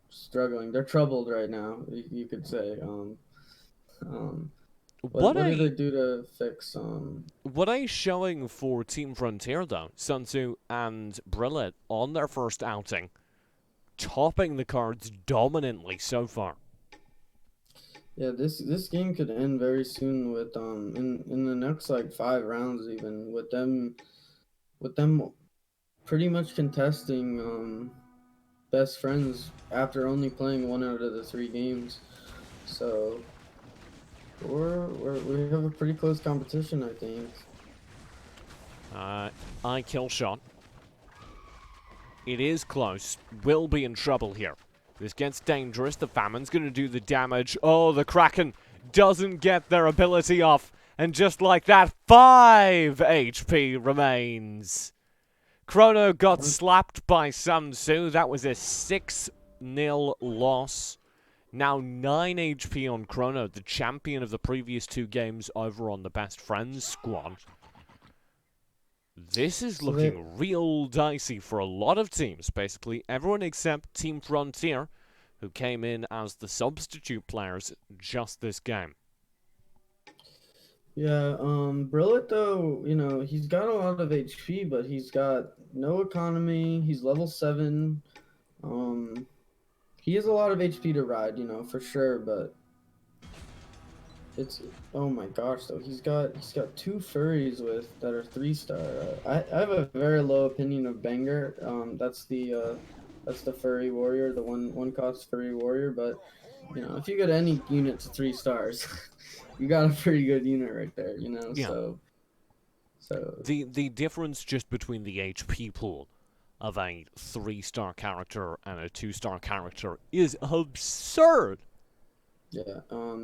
C: struggling. They're troubled right now, you could say. What do they do to fix
B: What are showing for Team Frontier though? Sun Tzu and Brilliant on their first outing, topping the cards dominantly so far.
C: Yeah, this game could end very soon with in the next like 5 rounds, even with them pretty much contesting best friends after only playing 1 out of the 3 games. So we have a pretty close competition, I think.
B: iKillshot. It is close. Will be in trouble here. This gets dangerous. The Famine's going to do the damage. Oh, the Kraken doesn't get their ability off. And just like that, 5 HP remains. Chrono got slapped by Sun Tzu. That was a 6-0 loss. Now 9 HP on Chrono, the champion of the previous 2 games over on the Best Friends squad. This is looking real dicey for a lot of teams. Basically, everyone except Team Frontier, who came in as the substitute players just this game.
C: Yeah, Brilliant though, you know, he's got a lot of HP, but he's got no economy. He's level 7. He has a lot of HP to ride, you know, for sure, but it's, oh my gosh, though, he's got 2 furries that are 3-star. I have a very low opinion of Banger. That's the furry warrior, the one cost furry warrior. But you know, if you get any unit to 3 stars, you got a pretty good unit right there. You know,
B: Yeah.
C: So
B: the difference just between the HP pool of a 3-star character and a 2-star character is absurd.
C: Yeah,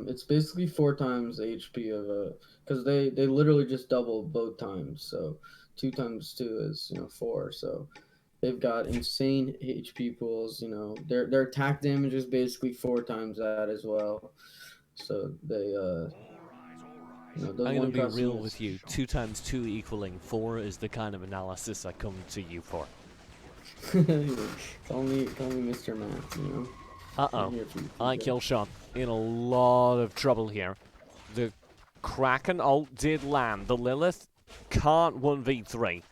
C: it's basically 4 times the HP of a, because they literally just double both times. So 2 times 2 is, you know, 4. So they've got insane HP pools. You know, their attack damage is basically 4 times that as well. So they you know, those
B: I'm
C: one
B: gonna be real
C: customers-
B: with you. 2 times 2 equaling 4 is the kind of analysis I come to you for.
C: call me Mr. Math, you know.
B: Uh-oh.
C: I'm here for you,
B: iKillshot in a lot of trouble here. The Kraken ult did land. The Lilith can't 1v3.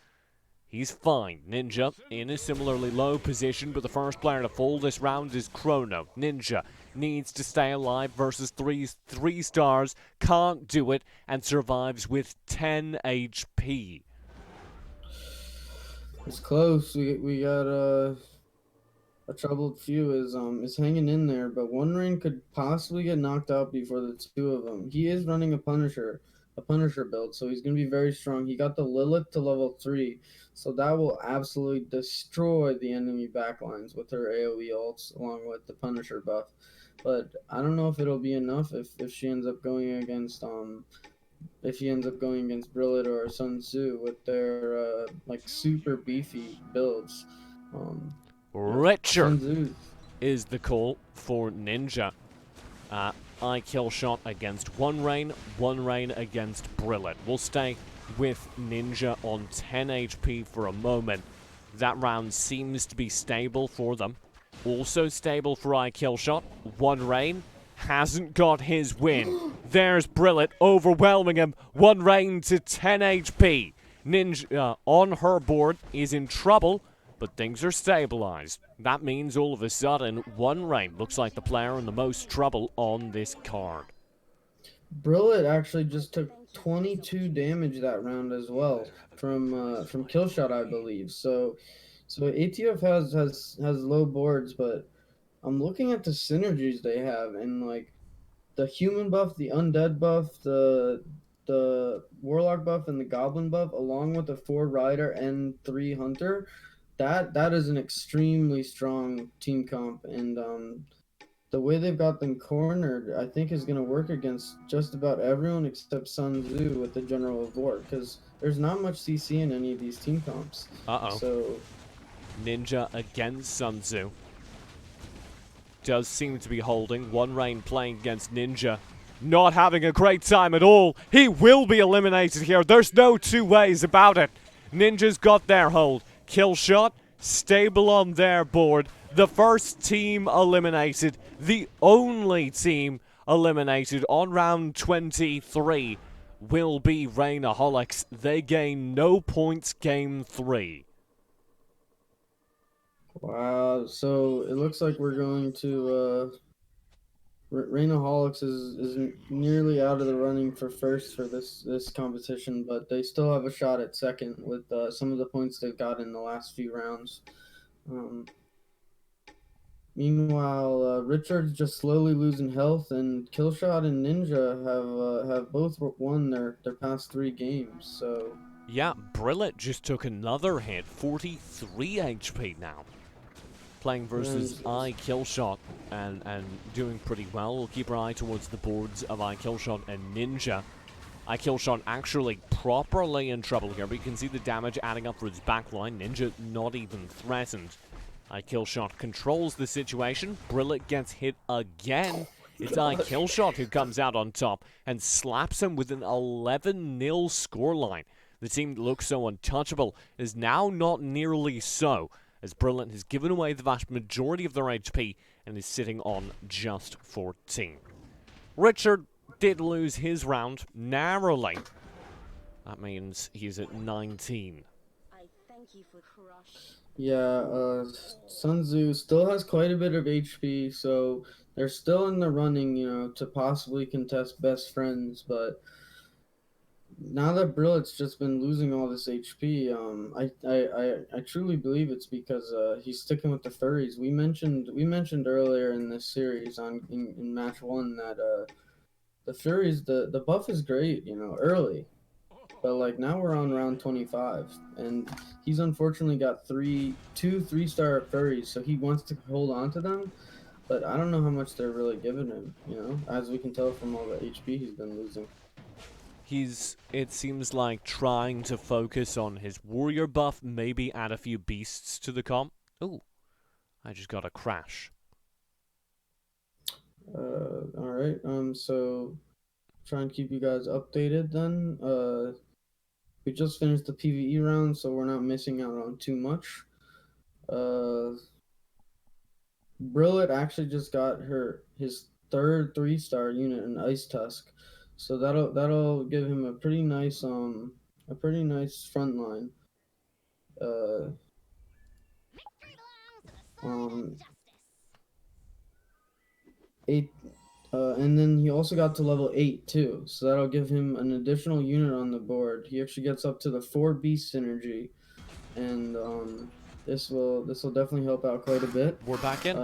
B: He's fine. Ninja in a similarly low position, but the first player to fall this round is Chrono. Ninja needs to stay alive versus 3 stars, can't do it, and survives with 10 HP.
C: It's close. We got a troubled few is hanging in there, but One Rain could possibly get knocked out before the 2 of them. He is running a Punisher build, so he's gonna be very strong. He got the Lilith to level 3, so that will absolutely destroy the enemy backlines with her AoE ults along with the Punisher buff. But I don't know if it'll be enough if she ends up going against Brilliant or Sun Tzu with their like super beefy builds.
B: Richer
C: Sun Tzu,
B: is the call for Ninja. iKillshot against One Rain against Brilliant. We'll stay with Ninja on 10 HP for a moment. That round seems to be stable for them. Also stable for iKillshot. One Rain hasn't got his win. There's Brilliant overwhelming him. One Rain to 10 HP. Ninja on her board is in trouble, but things are stabilized. That means all of a sudden, One Rain looks like the player in the most trouble on this card.
C: Brilliant actually just took 22 damage that round as well from Killshot, I believe. So ATF has low boards, but I'm looking at the synergies they have, and like the human buff, the undead buff, the warlock buff, and the goblin buff, along with the 4 rider and 3 hunter. That is an extremely strong team comp, and the way they've got them cornered, I think is going to work against just about everyone except Sun Tzu with the General of War, because there's not much CC in any of these team comps.
B: Uh-oh.
C: So
B: Ninja against Sun Tzu. Does seem to be holding. One Rain playing against Ninja. Not having a great time at all. He will be eliminated here. There's no two ways about it. Ninja's got their hold. Kill shot, stable on their board. The first team eliminated. The only team eliminated on round 23 will be Rainaholics. They gain no points game 3.
C: wow, so it looks like we're going to Rainaholics is nearly out of the running for first for this competition, but they still have a shot at second with some of the points they've got in the last few rounds. Meanwhile, Richard's just slowly losing health, and Killshot and Ninja have both won their past 3 games. So
B: yeah, Brillet just took another hit. 43 HP now. Playing versus iKillshot and doing pretty well. We'll keep our eye towards the boards of iKillshot and Ninja. iKillshot actually properly in trouble here, but you can see the damage adding up for his backline. Ninja not even threatened. iKillshot controls the situation. Brillet gets hit again. It's iKillshot who comes out on top and slaps him with an 11-0 scoreline. The team that looks so untouchable is now not nearly so, as Brilliant has given away the vast majority of their HP and is sitting on just 14. Richard did lose his round narrowly. That means he's at 19.
D: I thank you for crush.
C: yeah, Sun Tzu still has quite a bit of HP, so they're still in the running, to possibly contest best friends, but now that Brillet's just been losing all this HP, I truly believe it's because he's sticking with the furries. We mentioned earlier in this series in match 1 that the furries, the buff is great, early, but like now we're on round 25, and he's unfortunately got 2 3-star furries, so he wants to hold on to them, but I don't know how much they're really giving him, as we can tell from all the HP he's been losing.
B: He's, it seems like, trying to focus on his warrior buff, maybe add a few beasts to the comp. Ooh, I just got a crash.
C: Alright, so try and keep you guys updated then. We just finished the PvE round, so we're not missing out on too much. Brillet actually just got his 3rd 3-star unit in Ice Tusk. So that'll give him a pretty nice front line. And then he also got to level 8 too, so that'll give him an additional unit on the board. He actually gets up to the 4 beast synergy, and this will definitely help out quite a bit.
B: We're back in.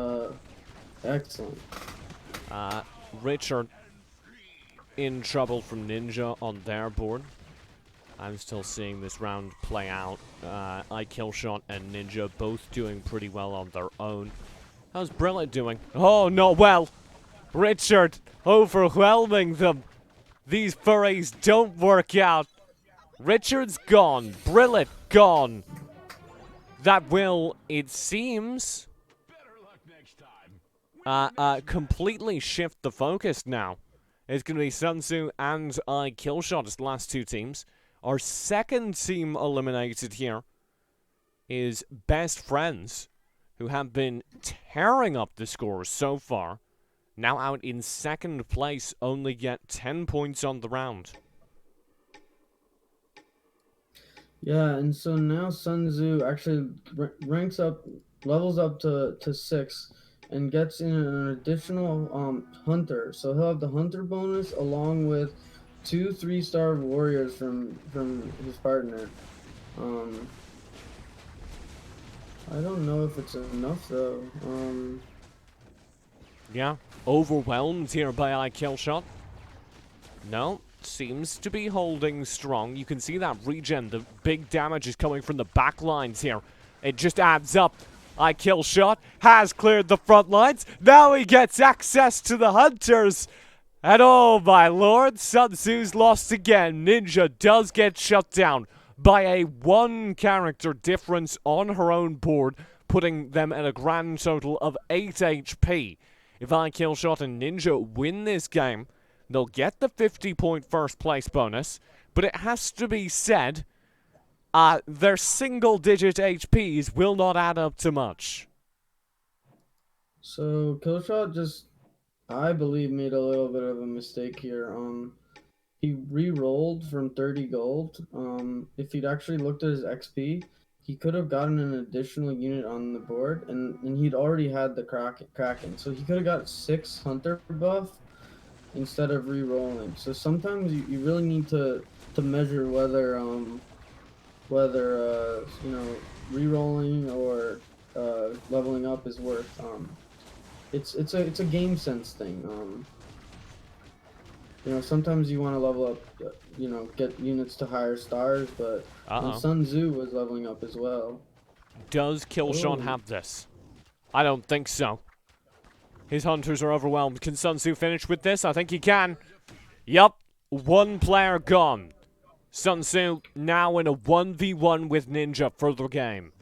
C: Excellent.
B: Richard in trouble from Ninja on their board. I'm still seeing this round play out. iKillshot and Ninja both doing pretty well on their own. How's Brilliant doing? Oh, not well. Richard overwhelming them. These furries don't work out. Richard's gone. Brilliant gone. That will, it seems, completely shift the focus now. It's going to be Sun Tzu and iKillshot as the last 2 teams. Our second team eliminated here is Best Friends, who have been tearing up the scores so far. Now out in 2nd place, only get 10 points on the round.
C: Yeah, and so now Sun Tzu actually levels up to 6. And gets in an additional hunter, so he'll have the hunter bonus along with 2 3-star warriors from his partner. I don't know if it's enough though.
B: Yeah, overwhelmed here by iKillshot. No, seems to be holding strong. You can see that regen. The big damage is coming from the back lines here. It just adds up. iKillShot has cleared the front lines. Now he gets access to the hunters. And oh my lord, Sun Tzu's lost again. Ninja does get shut down by a 1 character difference on her own board, putting them at a grand total of 8 HP. If iKillShot and Ninja win this game, they'll get the 50-point first place bonus, but it has to be said, their single-digit HPs will not add up to much.
C: So Killshot just, I believe, made a little bit of a mistake here. He re-rolled from 30 gold. If he'd actually looked at his XP, he could have gotten an additional unit on the board, and he'd already had the Kraken. So he could have got 6 Hunter buff instead of re-rolling. So sometimes you really need to measure whether you know, re-rolling or leveling up is worth. It's a game sense thing. You know, sometimes you want to level up, you know, get units to higher stars, but Sun Tzu was leveling up as well.
B: Does Killshot have this? I don't think so. His hunters are overwhelmed. Can Sun Tzu finish with this? I think he can. Yup, 1 player gone. Sun Tzu now in a 1v1 with Ninja for the game.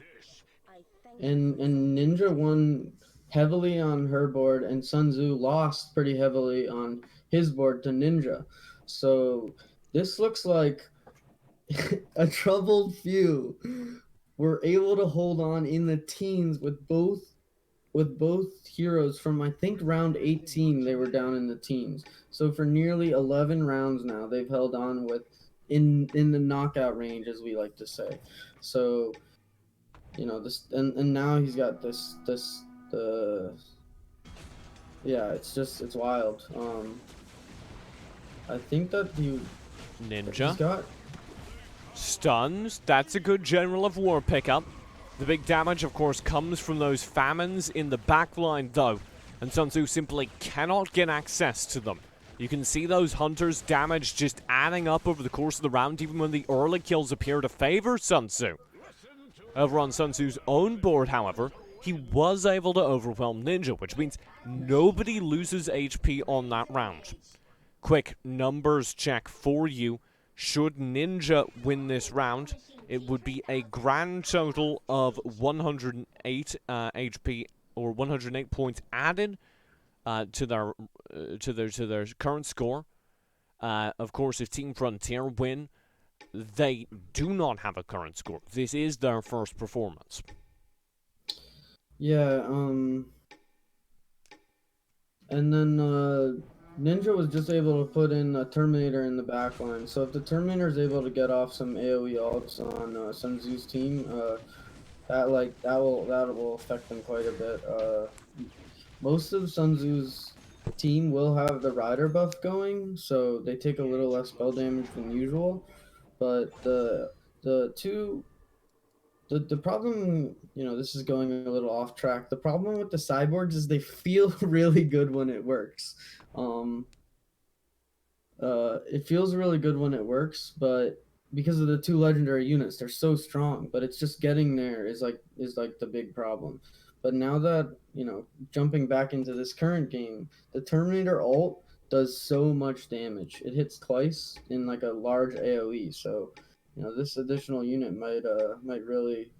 C: And Ninja won heavily on her board, and Sun Tzu lost pretty heavily on his board to Ninja. So this looks like a troubled few were able to hold on in the teens with both heroes from, I think, round 18 they were down in the teens. So for nearly 11 rounds now they've held on with in the knockout range, as we like to say. So, you know, this and now he's got yeah, it's wild. I think that
B: Ninja
C: he's got
B: stuns. That's a good General of War pickup. The big damage, of course, comes from those famines in the backline, though, and Sun Tzu simply cannot get access to them. You can see those hunters' damage just adding up over the course of the round, even when the early kills appear to favor Sun Tzu. Over on Sun Tzu's own board, however, he was able to overwhelm Ninja, which means nobody loses HP on that round. Quick numbers check for you. Should Ninja win this round, it would be a grand total of 108 HP, or 108 points added to their current score. Of course, if Team Frontier win, they do not have a current score. This is their first performance.
C: Yeah, and then Ninja was just able to put in a Terminator in the backline. So if the Terminator is able to get off some AoE ults on Sun Tzu's team, that will affect them quite a bit. Most of Sun Tzu's team will have the Rider buff going, so they take a little less spell damage than usual. But the problem, you know, this is going a little off track. The problem with the cyborgs is they feel really good when it works. It feels really good when it works, but because of the 2 legendary units, they're so strong. But it's just getting there is like the big problem. But now that, you know, jumping back into this current game, the Terminator ult does so much damage. It hits twice in like a large AoE. So, you know, this additional unit might really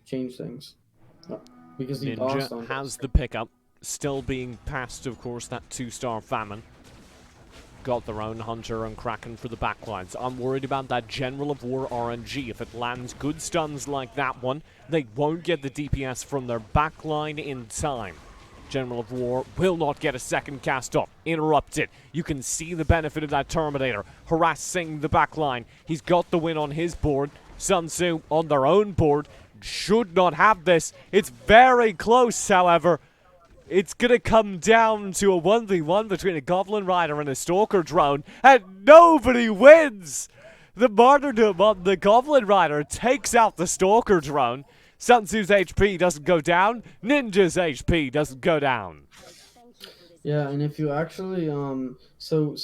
C: change things. Because he lost on
B: Ninja has the pickup, still being passed, of course, that 2-star famine. Got their own Hunter and Kraken for the backlines. I'm worried about that General of War RNG. If it lands good stuns like that one, they won't get the DPS from their backline in time. General of War will not get a second cast off. Interrupted. You can see the benefit of that Terminator harassing the backline. He's got the win on his board. Sun Tzu on their own board should not have this. It's very close, however. It's going to come down to a 1v1 between a Goblin Rider and a Stalker Drone, and nobody wins! The martyrdom on the Goblin Rider takes out the Stalker Drone. Sun Tzu's HP doesn't go down. Ninja's HP doesn't go down.
C: Yeah, and if you actually so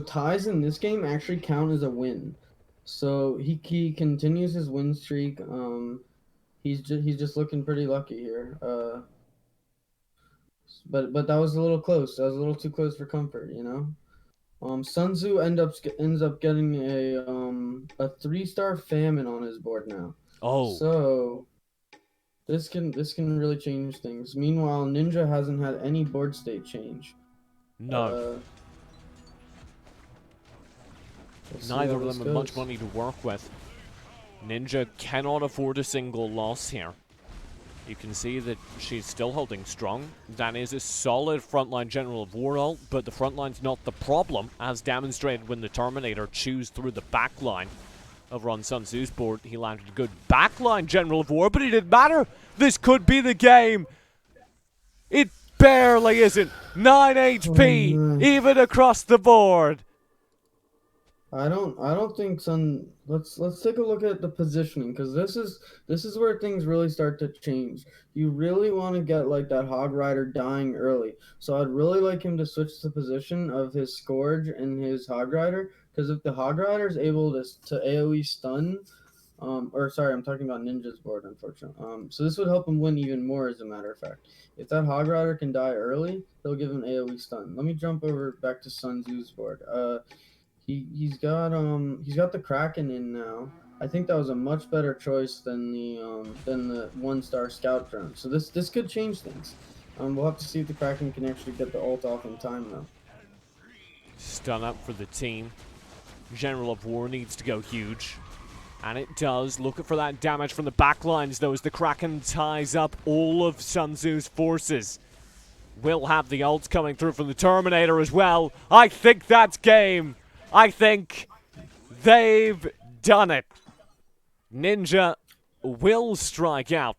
C: ties in this game actually count as a win. So he continues his win streak. he's just looking pretty lucky here. But that was a little close. That was a little too close for comfort, you know. Sun Tzu ends up getting a 3-star famine on his board now.
B: Oh,
C: So this can really change things. Meanwhile, Ninja hasn't had any board state change.
B: no.
C: We'll see
B: Neither
C: how
B: of
C: this
B: them have much
C: goes.
B: money to work with. Ninja cannot afford a single loss here. You can see that she's still holding strong. That is a solid frontline General of War ult, but the frontline's not the problem, as demonstrated when the Terminator chews through the backline. Over on Sun Tzu's board, he landed a good backline General of War, but it didn't matter. This could be the game. It barely isn't. 9 HP,
C: no.
B: even across the board.
C: I don't think Sun. Let's take a look at the positioning, because this is where things really start to change. You really want to get like that Hog Rider dying early. So I'd really like him to switch the position of his Scourge and his Hog Rider, because if the Hog Rider is able to AOE stun, or sorry, I'm talking about Ninja's board, unfortunately. So this would help him win even more, as a matter of fact. If that Hog Rider can die early, he'll give him AOE stun. Let me jump over back to Sun Tzu's board. He's got the Kraken in now. I think that was a much better choice than the 1-star scout drone. So this could change things. We'll have to see if the Kraken can actually get the ult off in time though.
B: Stun up for the team. General of War needs to go huge. And it does. Looking for that damage from the backlines though, as the Kraken ties up all of Sun Tzu's forces. Will have the ults coming through from the Terminator as well. I think that's game. I think they've done it. Ninja will strike out.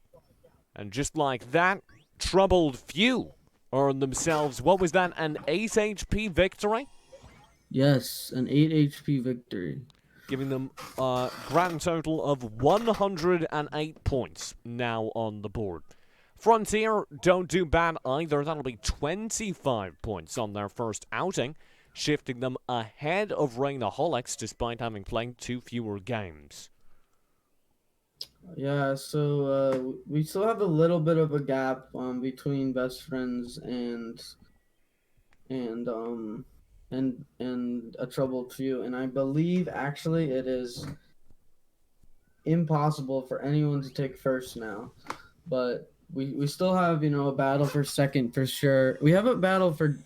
B: And just like that, Troubled Few earn themselves, what was that, an 8 HP victory?
C: Yes, an 8 HP victory.
B: Giving them a grand total of 108 points now on the board. Frontier don't do bad either. That'll be 25 points on their first outing, shifting them ahead of Rainaholics despite having played 2 fewer games.
C: Yeah, so we still have a little bit of a gap between Best Friends and a Troubled Few, and I believe actually it is impossible for anyone to take first now. But we still have, you know, a battle for second for sure. We have a battle for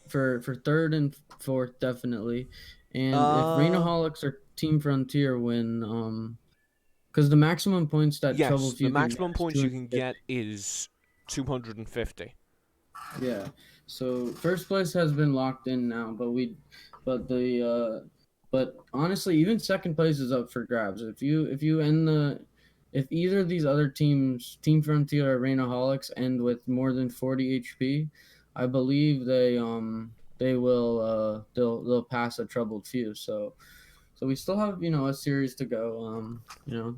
C: third and fourth definitely. And if Rainaholics or Team Frontier win, because the maximum points that Troubled
B: Yes,
C: Few
B: the maximum points you can
C: 250.
B: get is 250.
C: Yeah. So first place has been locked in now, but honestly, even second place is up for grabs. If either of these other teams, Team Frontier or Rainaholics, end with more than 40 HP, I believe they'll pass a Troubled Few. So we still have, you know, a series to go. You know.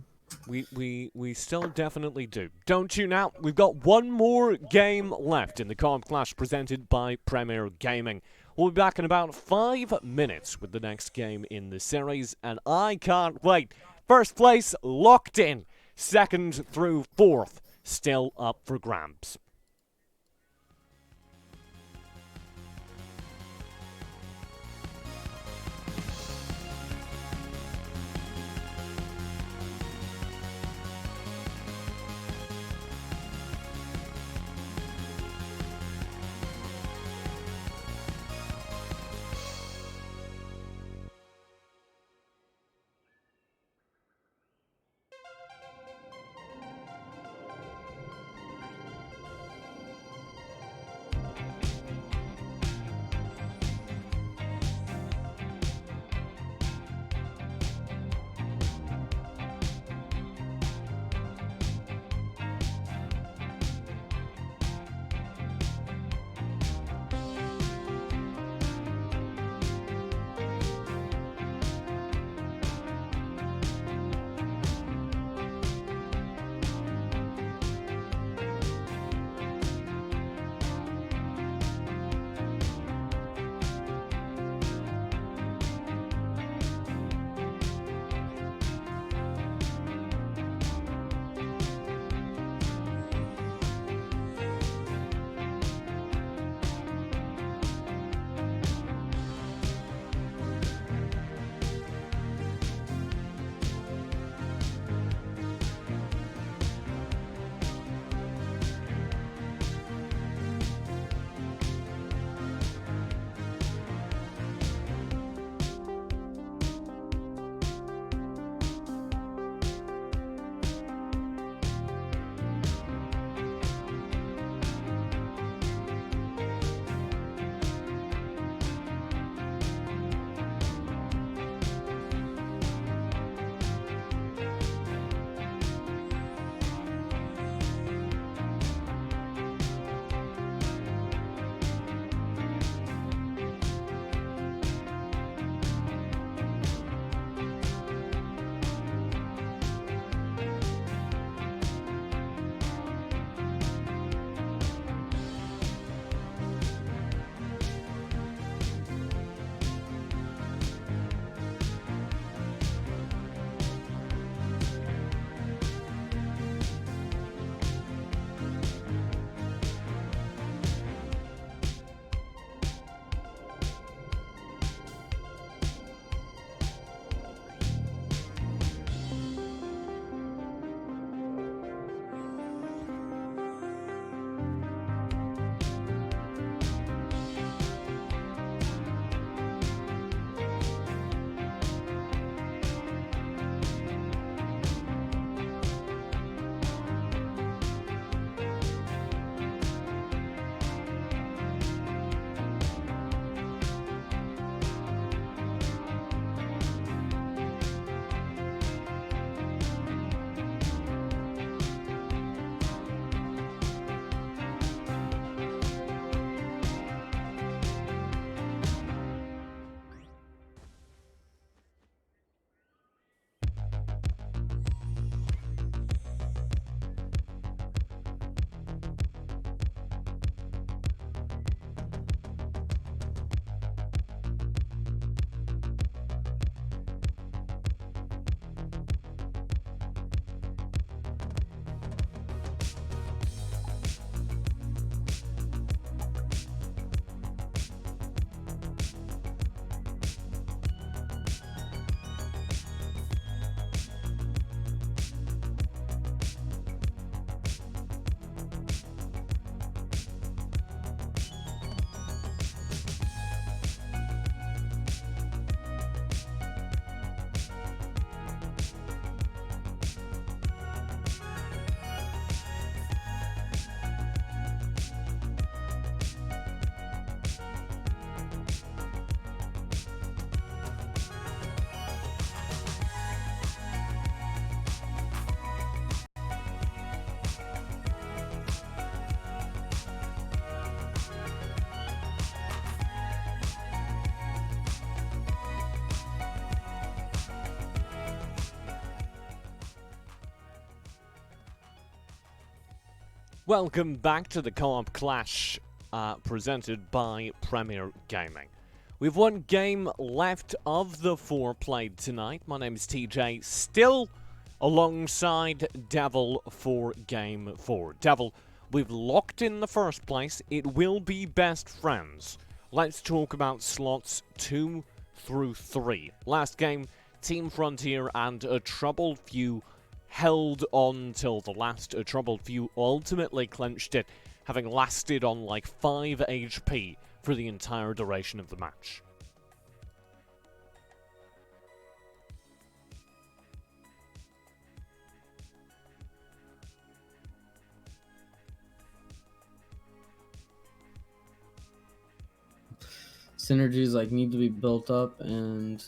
B: We still definitely do. Don't tune out. We've got one more game left in the Comp Clash presented by Premier Gaming. We'll be back in about 5 minutes with the next game in the series, and I can't wait. First place locked in. Second through fourth still up for grabs. Welcome back to the Co-op Clash presented by Premier Gaming. We've one game left of the 4 played tonight. My name is TJ, still alongside Devil for Game 4. Devil, we've locked in the first place. It will be best friends. Let's talk about slots 2 through 3. Last game, Team Frontier and A Troubled Few held on till the last. A Troubled Few ultimately clinched it, having lasted on like 5 HP for the entire duration of the match.
C: Synergies like need to be built up, and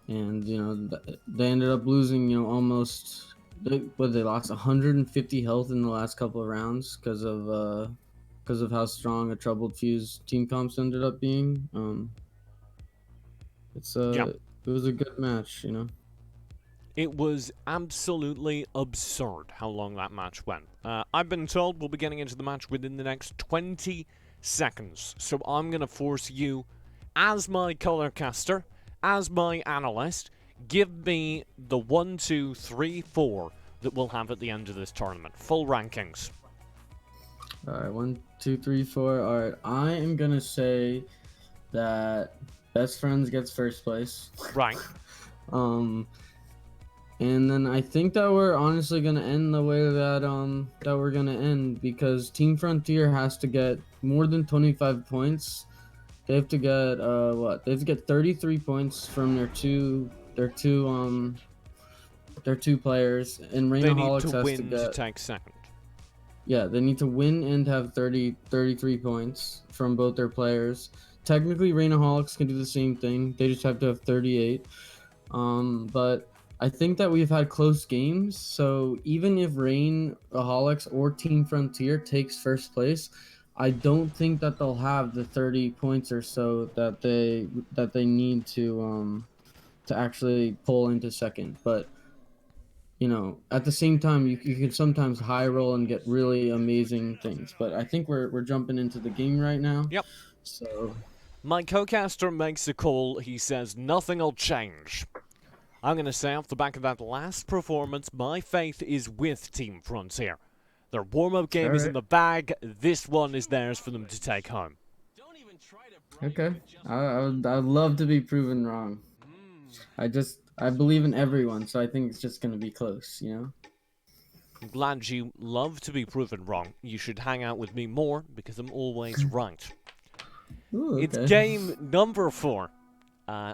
C: you know they ended up losing, you know, almost they lost 150 health in the last couple of rounds because of how strong A Troubled Few's team comps ended up being.
B: Yeah.
C: It was a good match, you know.
B: It was absolutely absurd how long that match went. I've been told we'll be getting into the match within the next 20 seconds, so I'm going to force you, as my color caster, as my analyst, give me the 1, 2, 3, 4 that we'll have at the end of this tournament. Full rankings.
C: Alright, 1, 2, 3, 4. Alright, I am gonna say that Best Friends gets first place.
B: Right.
C: And then I think that we're honestly gonna end the way that that we're gonna end, because Team Frontier has to get more than 25 points. They have to get what? They have to get 33 points from their two players, and
B: They need
C: Rainaholics
B: to
C: has
B: win
C: to
B: to
C: get.
B: take second.
C: Yeah, they need to win and have 33 points from both their players. Technically, Rainaholics can do the same thing. They just have to have 38. But I think that we've had close games, so even if Rainaholics or Team Frontier takes first place, I don't think that they'll have the 30 points or so that they need to actually pull into second. But you know, at the same time, you can sometimes high roll and get really amazing things. But I think we're jumping into the game right now.
B: Yep.
C: So
B: My co-caster makes a call. He says nothing will change. I'm going to say off the back of that last performance, my faith is with Team Frontier. Their warm-up game is in the bag. This one is theirs for them to take home.
C: okay, I'd love to be proven wrong. I believe in everyone, so I think it's just gonna be close, you know.
B: I'm glad you love to be proven wrong. You should hang out with me more because I'm always right.
C: Ooh, okay.
B: It's game number 4.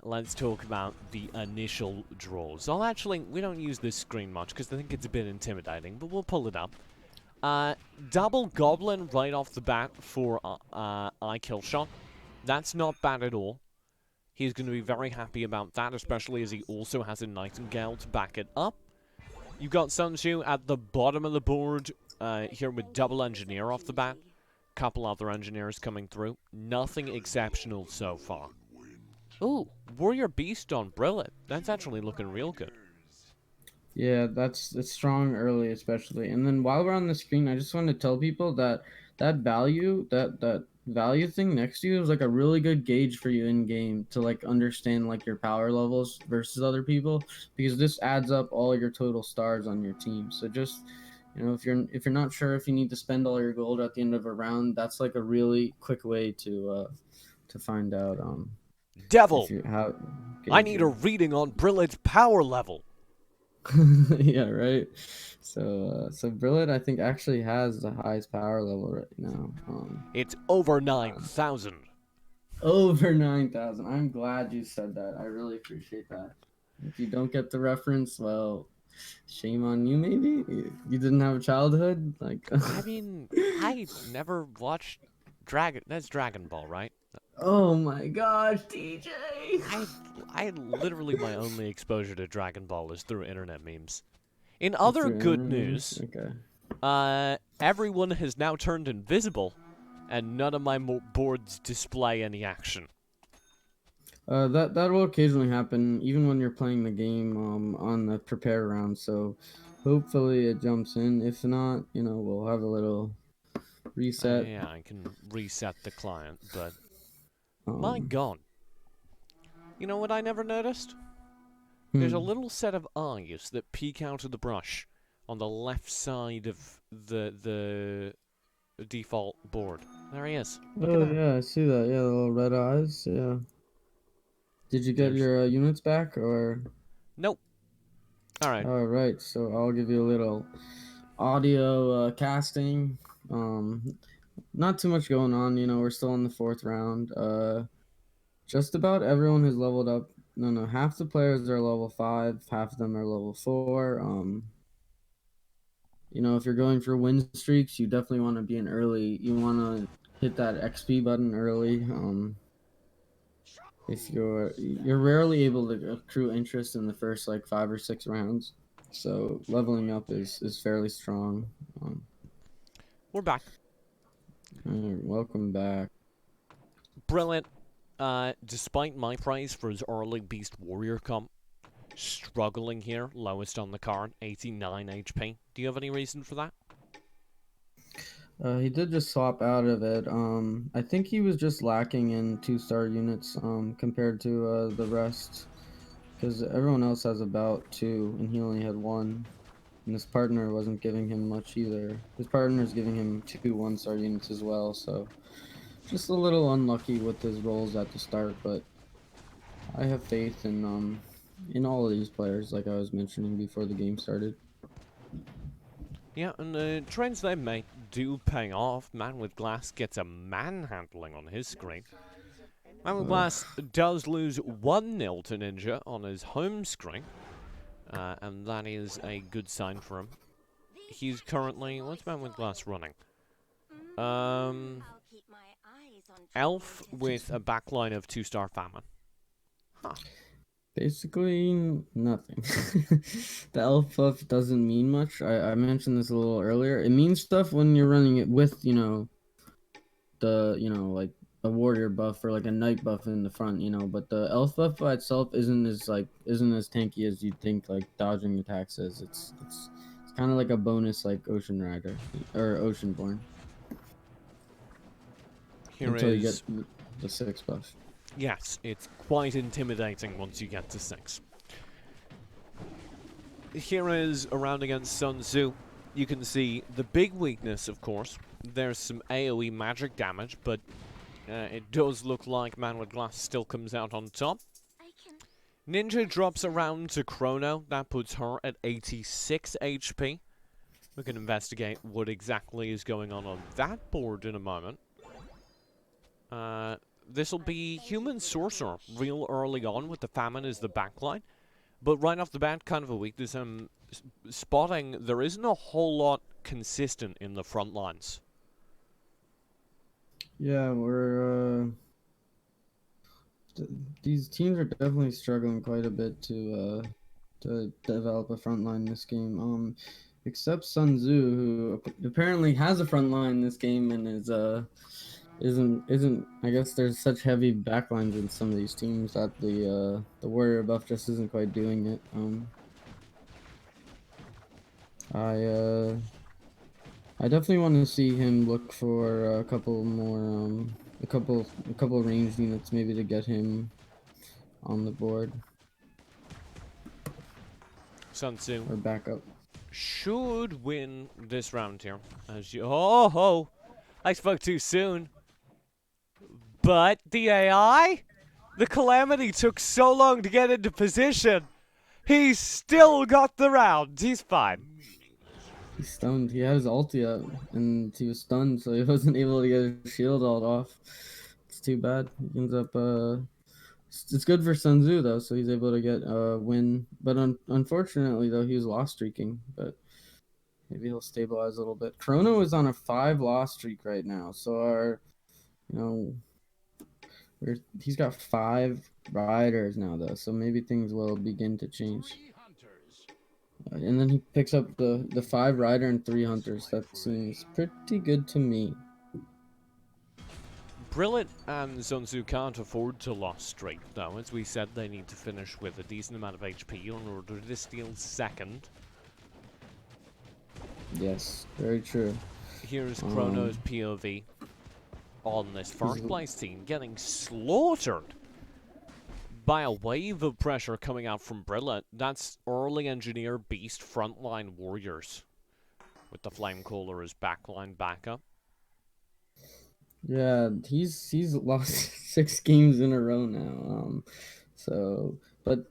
B: Let's talk about the initial draws. We don't use this screen much because I think it's a bit intimidating, but we'll pull it up. Double Goblin right off the bat for iKillShot. That's not bad at all. He's going to be very happy about that, especially as he also has a Nightingale to back it up. You've got Sunshu at the bottom of the board here with Double Engineer off the bat. Couple other engineers coming through. Nothing exceptional so far. Ooh, Warrior Beast on Brillet. That's actually looking real good.
C: Yeah, it's strong early, especially. And then while we're on the screen, I just want to tell people that value thing next to you is like a really good gauge for you in game to like understand like your power levels versus other people, because this adds up all your total stars on your team. So just, you know, if you're not sure if you need to spend all your gold at the end of a round, that's like a really quick way to find out
B: Devil,
C: how
B: I need a reading on Brillet's power level.
C: yeah, right. So Brillet, I think, actually has the highest power level right now.
B: It's over 9,000.
C: Over 9,000. I'm glad you said that. I really appreciate that. If you don't get the reference, well, shame on you. Maybe you didn't have a childhood. Like,
B: I mean, I never watched That's Dragon Ball, right?
C: oh my gosh, DJ!
B: I literally my only exposure to Dragon Ball is through internet memes. In other good news,
C: okay.
B: Everyone has now turned invisible, and none of my boards display any action.
C: That will occasionally happen, even when you're playing the game on the prepare round. So Hopefully it jumps in. If not, we'll have a little reset.
B: Yeah, I can reset the client, but my
C: Um,
B: god. You know what I never noticed? There's a
C: hmm.
B: little set of eyes that peek out of the brush on the left side of the default board. There he is. Look at
C: Oh
B: that.
C: yeah, I see that. Yeah, the little red eyes. Yeah. Did you get
B: There's
C: your units back or?
B: nope. All right.
C: All right, so I'll give you a little audio casting. Not too much going on. We're still in the fourth round. Just about everyone has leveled up. No, half the players are level 5, half of them are level 4. If you're going for win streaks, you definitely want to be in early. You want to hit that XP button early. If you're rarely able to accrue interest in the first like 5 or 6 rounds, so leveling up is fairly strong.
B: We're back.
C: Welcome back.
B: Brilliant. Despite my praise for his early Beast Warrior comp, struggling here, lowest on the card, 89 HP. Do you have any reason for that?
C: He did just swap out of it. I think he was just lacking in 2-star units compared to the rest, because everyone else has about 2 and he only had 1. And his partner wasn't giving him much either. His partner's giving him 2 1-star units as well, so just a little unlucky with his rolls at the start, but I have faith in all of these players, like I was mentioning before the game started.
B: Yeah, and the trends they make do pay off. Man with Glass gets a manhandling on his screen. Man with Glass does lose 1-0 to Ninja on his home screen, and that is a good sign for him. He's currently... what's Man with Glass running?
D: I'll keep my eyes on
B: Elf
D: trouble
B: with a backline of 2-star Famine. Huh.
C: Basically, nothing. The elf buff doesn't mean much. I mentioned this a little earlier. It means stuff when you're running it with, like a warrior buff or like a knight buff in the front, but the elf buff by itself isn't as tanky as you'd think like dodging attacks is. It's kind of like a bonus like Ocean Rider or Oceanborn
B: Here
C: until you get
B: is...
C: the 6 buff.
B: yes, it's quite intimidating once you get to 6. Here is a round against Sun Tzu. You can see the big weakness, of course. There's some AoE magic damage, but it does look like Man with Glass still comes out on top.
D: I can
B: Ninja drops around to Chrono. That puts her at 86 HP. We can investigate what exactly is going on that board in a moment. This'll be Human Sorcerer real early on with the Famine as the backline. But right off the bat, kind of a weakness. I'm spotting there isn't a whole lot consistent in the front lines.
C: Yeah, these teams are definitely struggling quite a bit to develop a front line this game. Except Sun Tzu, who apparently has a front line this game and isn't. I guess there's such heavy backlines in some of these teams that the warrior buff just isn't quite doing it. I definitely want to see him look for a couple more a couple ranged units maybe to get him on the board
B: Sun Tzu
C: or back up.
B: should win this round here. As you... oh, ho! I spoke too soon. But the AI? The Calamity took so long to get into position. He's still got the round. He's fine.
C: He's stunned. He had his ulti up and he was stunned, so he wasn't able to get his shield all off. It's too bad. He ends up it's good for Sun Tzu though, so he's able to get a win. But unfortunately though, he was loss streaking. But maybe he'll stabilize a little bit. Chrono is on a 5 loss streak right now, so our, he's got 5 riders now though, so maybe things will begin to change. And then he picks up the 5 rider and 3 hunters. That seems pretty good to me.
B: Brilliant and Sun Tzu can't afford to loss streak, though. As we said, they need to finish with a decent amount of HP in order to steal second.
C: Yes, very true.
B: Here's Chrono's POV on this first place team getting slaughtered by a wave of pressure coming out from Brillet. That's early engineer beast frontline warriors with the Flamecaller as backline backup.
C: Yeah, he's lost 6 games in a row now. So, but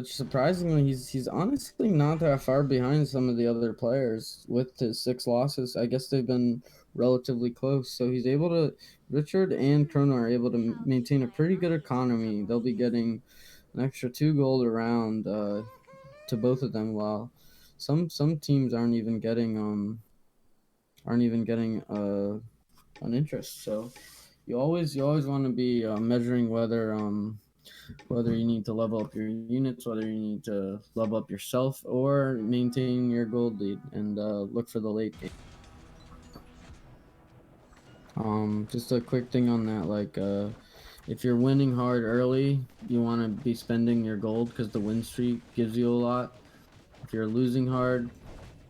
C: surprisingly, he's honestly not that far behind some of the other players with his 6 losses. I guess they've been relatively close. So he's able to. Richard and Chrono are able to maintain a pretty good economy. They'll be getting an extra 2 gold around to both of them. While some teams aren't even getting an interest. So you always want to be measuring whether you need to level up your units, whether you need to level up yourself, or maintain your gold lead and look for the late game. Just a quick thing on that, like if you're winning hard early, you want to be spending your gold because the win streak gives you a lot. If you're losing hard,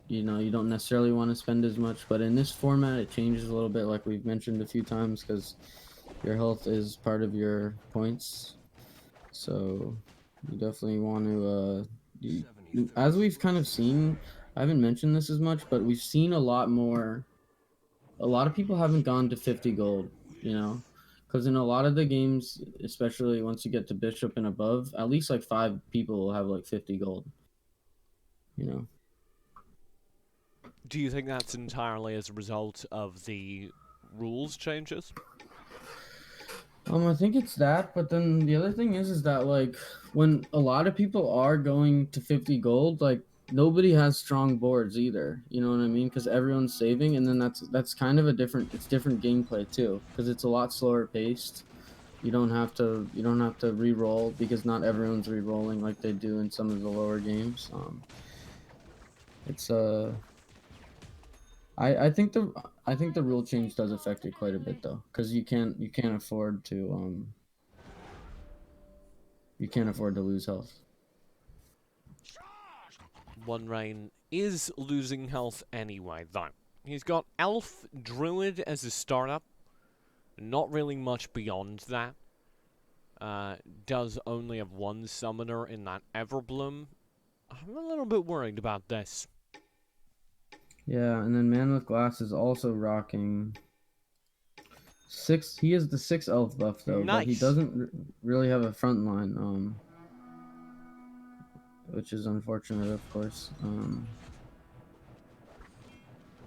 C: you don't necessarily want to spend as much, but in this format it changes a little bit, like we've mentioned a few times, because your health is part of your points. So you definitely want to as we've kind of seen, I haven't mentioned this as much, but we've seen a lot of people haven't gone to 50 gold, because in a lot of the games, especially once you get to bishop and above, at least like 5 people will have like 50 gold.
B: Do you think that's entirely as a result of the rules changes?
C: I think it's that, but then the other thing is that like when a lot of people are going to 50 gold, like nobody has strong boards either. You know what I mean? Because everyone's saving, and then that's kind of it's different gameplay too, because it's a lot slower paced. You don't have to re-roll because not everyone's re-rolling like they do in some of the lower games. It's I think the rule change does affect it quite a bit though, because you can't afford to lose health.
B: OneRain is losing health anyway, though. He's got Elf Druid as a startup. Not really much beyond that. Does only have one summoner in that Everbloom. I'm a little bit worried about this.
C: Yeah, and then Man with Glass is also rocking 6. He has the 6 elf buff though,
B: Nice.
C: but he doesn't really have a front line, which is unfortunate, of course.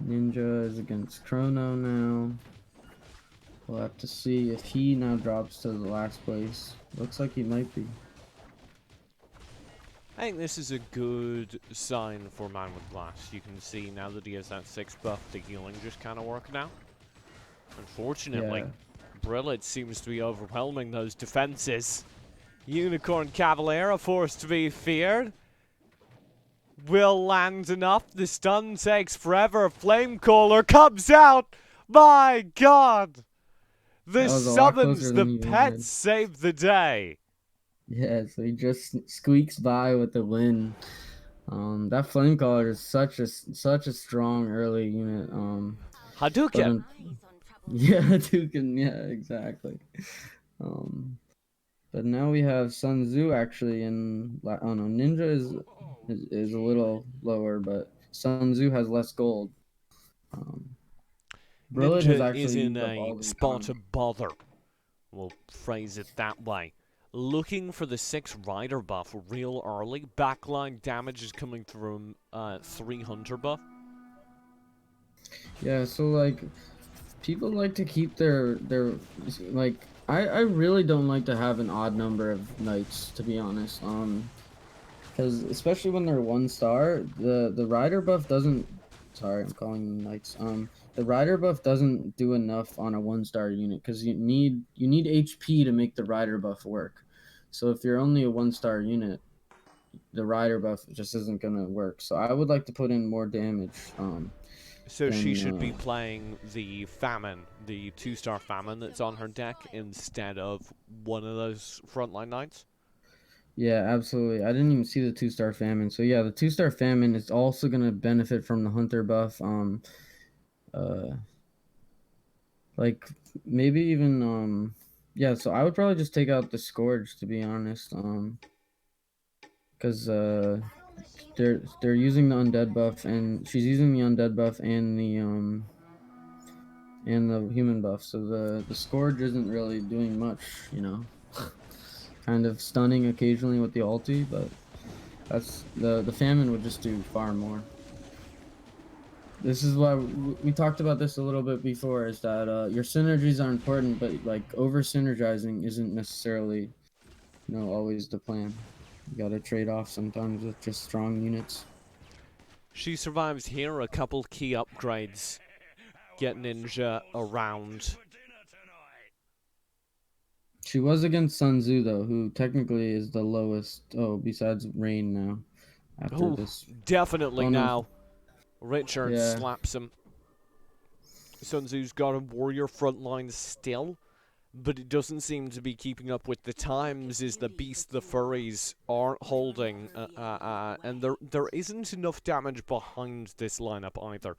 C: Ninja is against Chrono now. We'll have to see if he now drops to the last place. Looks like he might be.
B: I think this is a good sign for Man with Glass. You can see now that he has that 6 buff, the healing just kind of working out. Unfortunately,
C: Yeah.
B: Brillet seems to be overwhelming those defenses. Unicorn Cavalier, a force to be feared. Will land enough. The stun takes forever. Flamecaller comes out. My God! The
C: That was a lot
B: summons,
C: closer
B: the
C: than you wanted.
B: pets save the day.
C: Yeah, so he just squeaks by with the win. That Flamecaller is such a strong early unit.
B: Hadouken.
C: Yeah, Hadouken, yeah, exactly. But now we have Sun Tzu actually in. Oh no, Ninja is a little lower, but Sun Tzu has less gold. Brillet has
B: Ninja
C: actually
B: is in
C: used up
B: a
C: all the
B: spot
C: economy.
B: of bother. We'll phrase it that way. Looking for the 6 rider buff real early. Backline damage is coming through 3 hunter buff.
C: Yeah, so like people like to keep their like I really don't like to have an odd number of knights, to be honest. Because especially when they're 1-star, the rider buff doesn't. Sorry, I'm calling them knights. The rider buff doesn't do enough on a 1-star unit because you need HP to make the rider buff work. So if you're only a 1-star unit, the rider buff just isn't gonna work. So I would like to put in more damage.
B: So she should be playing the Famine, the 2-star Famine that's on her deck instead of one of those frontline knights?
C: Yeah, absolutely. I didn't even see the 2-star famine. So yeah, the 2-star famine is also gonna benefit from the hunter buff. Uh, like maybe even yeah. So I would probably just take out the scourge to be honest. Because they're using the undead buff and she's using the undead buff and the human buff. So the scourge isn't really doing much, you know. Kind of stunning occasionally with the ulti, but that's the famine would just do far more. This is why we talked about this a little bit before. Is that your synergies are important, but like over synergizing isn't necessarily, always the plan. You got to trade off sometimes with just strong units.
B: She survives here. A couple key upgrades get Ninja around.
C: She was against Sun Tzu though, who technically is the lowest. Oh, besides Rain now. After
B: Oh,
C: this.
B: definitely
C: Oh no.
B: now. Richard
C: Yeah.
B: slaps him. Sun Tzu's got a warrior frontline still, but it doesn't seem to be keeping up with the times as the beast the furries aren't holding, and there isn't enough damage behind this lineup either.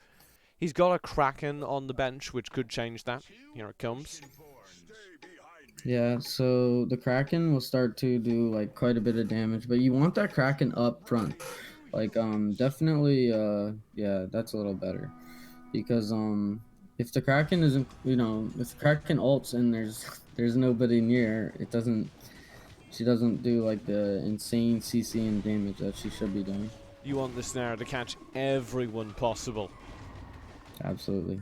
B: He's got a Kraken on the bench, which could change that. Here it comes.
C: Yeah, so the Kraken will start to do like quite a bit of damage, but you want that Kraken up front. Like definitely yeah, that's a little better. Because if the Kraken isn't, if the Kraken ults and there's nobody near, she doesn't do like the insane CC and damage that she should be doing.
B: You want the snare to catch everyone possible.
C: Absolutely.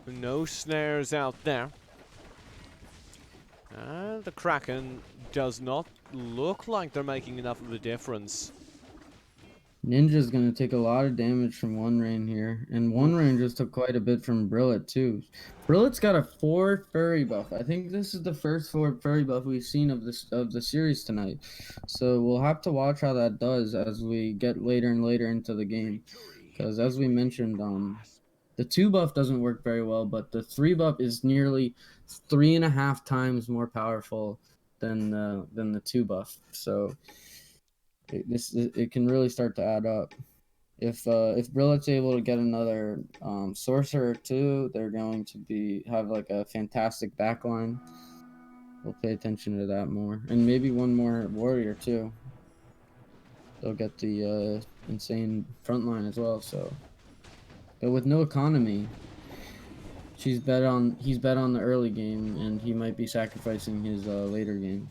B: No snares out there. The Kraken does not look like they're making enough of a difference.
C: Ninja's gonna take a lot of damage from One Rain here, and One Rain just took quite a bit from Brillet too. Brillet's got a 4 furry buff. I think this is the first 4 furry buff we've seen of the series tonight. So we'll have to watch how that does as we get later and later into the game. Because as we mentioned, the 2 buff doesn't work very well, but the 3 buff is nearly 3.5 times more powerful than the 2 buff. So it can really start to add up. If Brillet's able to get another sorcerer or 2, they're going to have like a fantastic backline. We'll pay attention to that more, and maybe one more warrior too. They'll get the insane frontline as well. So, but with no economy, he's bet on the early game, and he might be sacrificing his later game.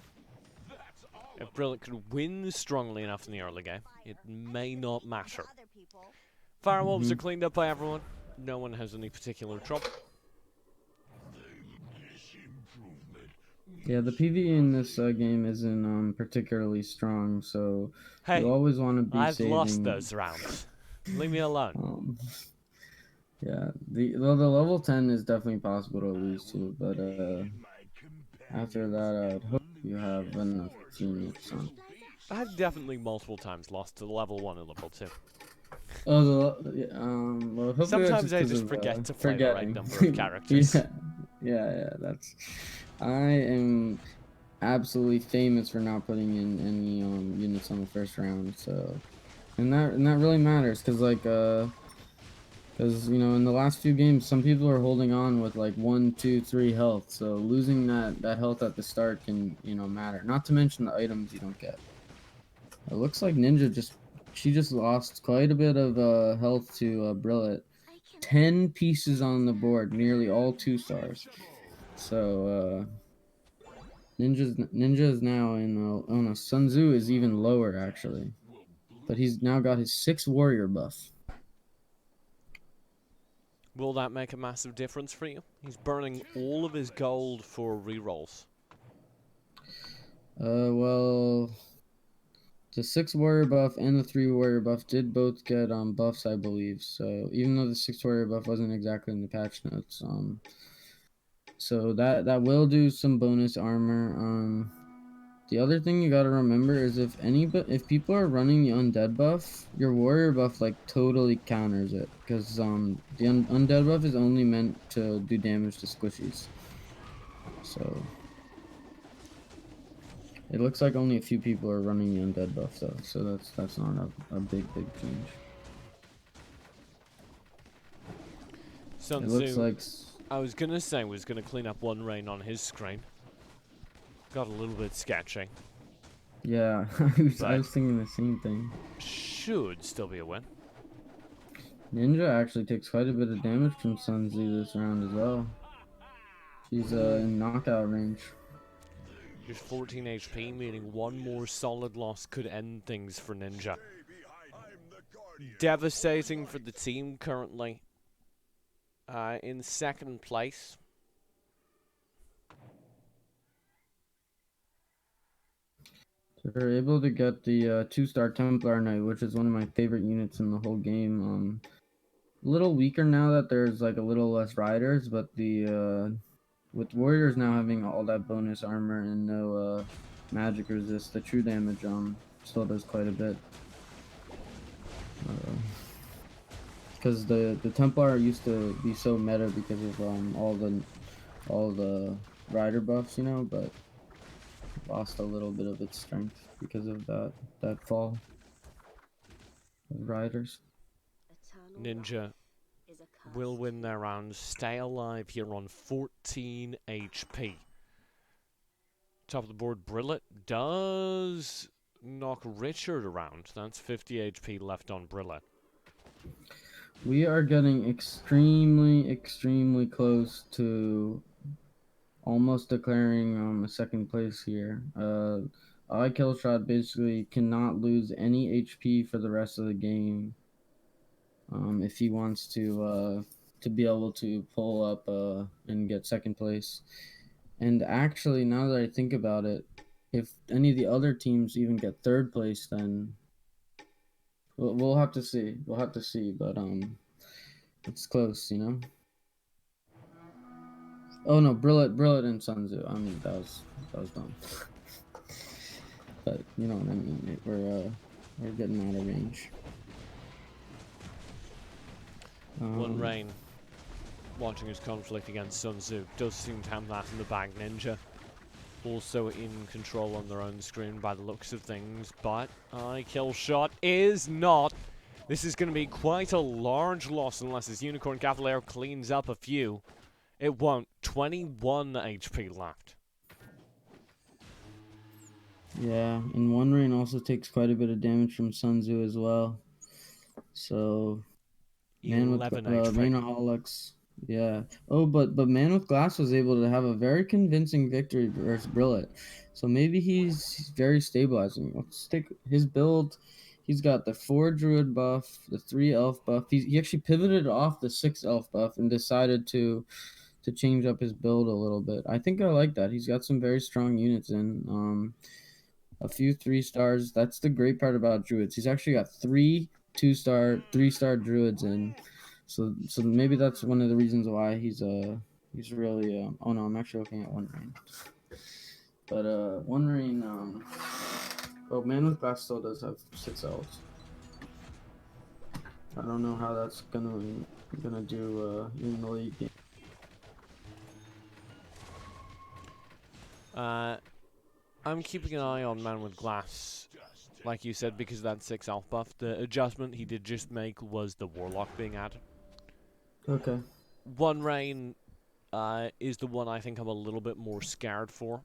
B: If Brilliant could win strongly enough in the early game, it may not matter. Firewolves are cleaned up by everyone. No one has any particular trouble.
C: Yeah, the PvE in this game isn't particularly strong, so
B: Hey,
C: you always want to be
B: I've
C: saving.
B: lost those rounds. Leave me alone.
C: Yeah, the level 10 is definitely possible to lose to, but after that, I'd hope you have enough teammates on.
B: I've definitely multiple times lost to level 1 and level 2.
C: Oh, well, hopefully
B: Sometimes I
C: that's
B: just
C: of,
B: forget to play the right
C: forgetting.
B: number of characters.
C: yeah, that's. I am absolutely famous for not putting in any units on the first round, so, and that really matters, cause because in the last few games, some people are holding on with like 1, 2, 3 health, so losing that health at the start can matter. Not to mention the items you don't get. It looks like Ninja just lost quite a bit of health to Brillet. 10 pieces on the board, nearly all 2 stars. So Ninja is now in oh no, Sun Tzu is even lower actually, but he's now got his 6 warrior buff.
B: Will that make a massive difference for you? He's burning all of his gold for rerolls.
C: Well, the 6 warrior buff and the 3 warrior buff did both get buffs, I believe. So even though the 6 warrior buff wasn't exactly in the patch notes, so that will do some bonus armor. The other thing you gotta remember is if people are running the undead buff, your warrior buff like totally counters it, because the undead buff is only meant to do damage to squishies. So It looks like only a few people are running the undead buff though, so that's not a big change.
B: Sun
C: It looks
B: Tzu,
C: like
B: I was gonna say, was gonna clean up One Rain on his screen. Got a little bit sketchy.
C: yeah, I was thinking the same thing.
B: Should still be a win.
C: Ninja actually takes quite a bit of damage from Sun Tzu this round as well. She's in knockout range.
B: Just 14 HP, meaning one more solid loss could end things for Ninja. Devastating for the team currently. In second place.
C: So they're able to get the 2-star Templar Knight, which is one of my favorite units in the whole game. A little weaker now that there's like a little less riders, but the with warriors now having all that bonus armor and no magic resist, the true damage still does quite a bit. Because the Templar used to be so meta because of all the rider buffs, you know, but lost a little bit of its strength because of that fall of riders.
B: Ninja will win their round, stay alive here on 14 HP. Top of the board, Brillet does knock Richard around. That's 50 HP left on Brillet.
C: We are getting extremely close to almost declaring a second place here. I Killshot basically cannot lose any HP for the rest of the game. If he wants to be able to pull up and get second place. And actually, now that I think about it, if any of the other teams even get third place, then we'll have to see. We'll have to see, but it's close, you know. Oh no, Brillet and Sun Tzu. I mean, that was dumb. But you know what I mean. We're getting out of range.
B: One Rain, watching his conflict against Sun Tzu, does seem to have that in the bag. Ninja also in control on their own screen by the looks of things, but Killshot is not. This is going to be quite a large loss unless his Unicorn Cavalier cleans up a few. It won't. 21 HP left.
C: Yeah, and One Rain also takes quite a bit of damage from Sun Tzu as well. So, Man with Rainaholics, yeah. Oh, but Man with Glass was able to have a very convincing victory versus Brillet. So maybe he's very stabilizing. Let's take his build. He's got the 4 Druid buff, the 3 Elf buff. He actually pivoted off the 6 Elf buff and decided to change up his build a little bit. I think I like that. He's got some very strong units in. A few 3-stars. That's the great part about Druids. He's actually got 3 2-star, 3-star Druids in. So maybe that's one of the reasons why he's really oh no, I'm actually looking at One Rain. But One Rain well, Man with Glass still does have 6 elves. I don't know how that's gonna do in the league game.
B: I'm keeping an eye on Man with Glass, like you said, because of that 6 elf buff. The adjustment he did just make was the Warlock being added.
C: Okay.
B: One Rain is the one I think I'm a little bit more scared for.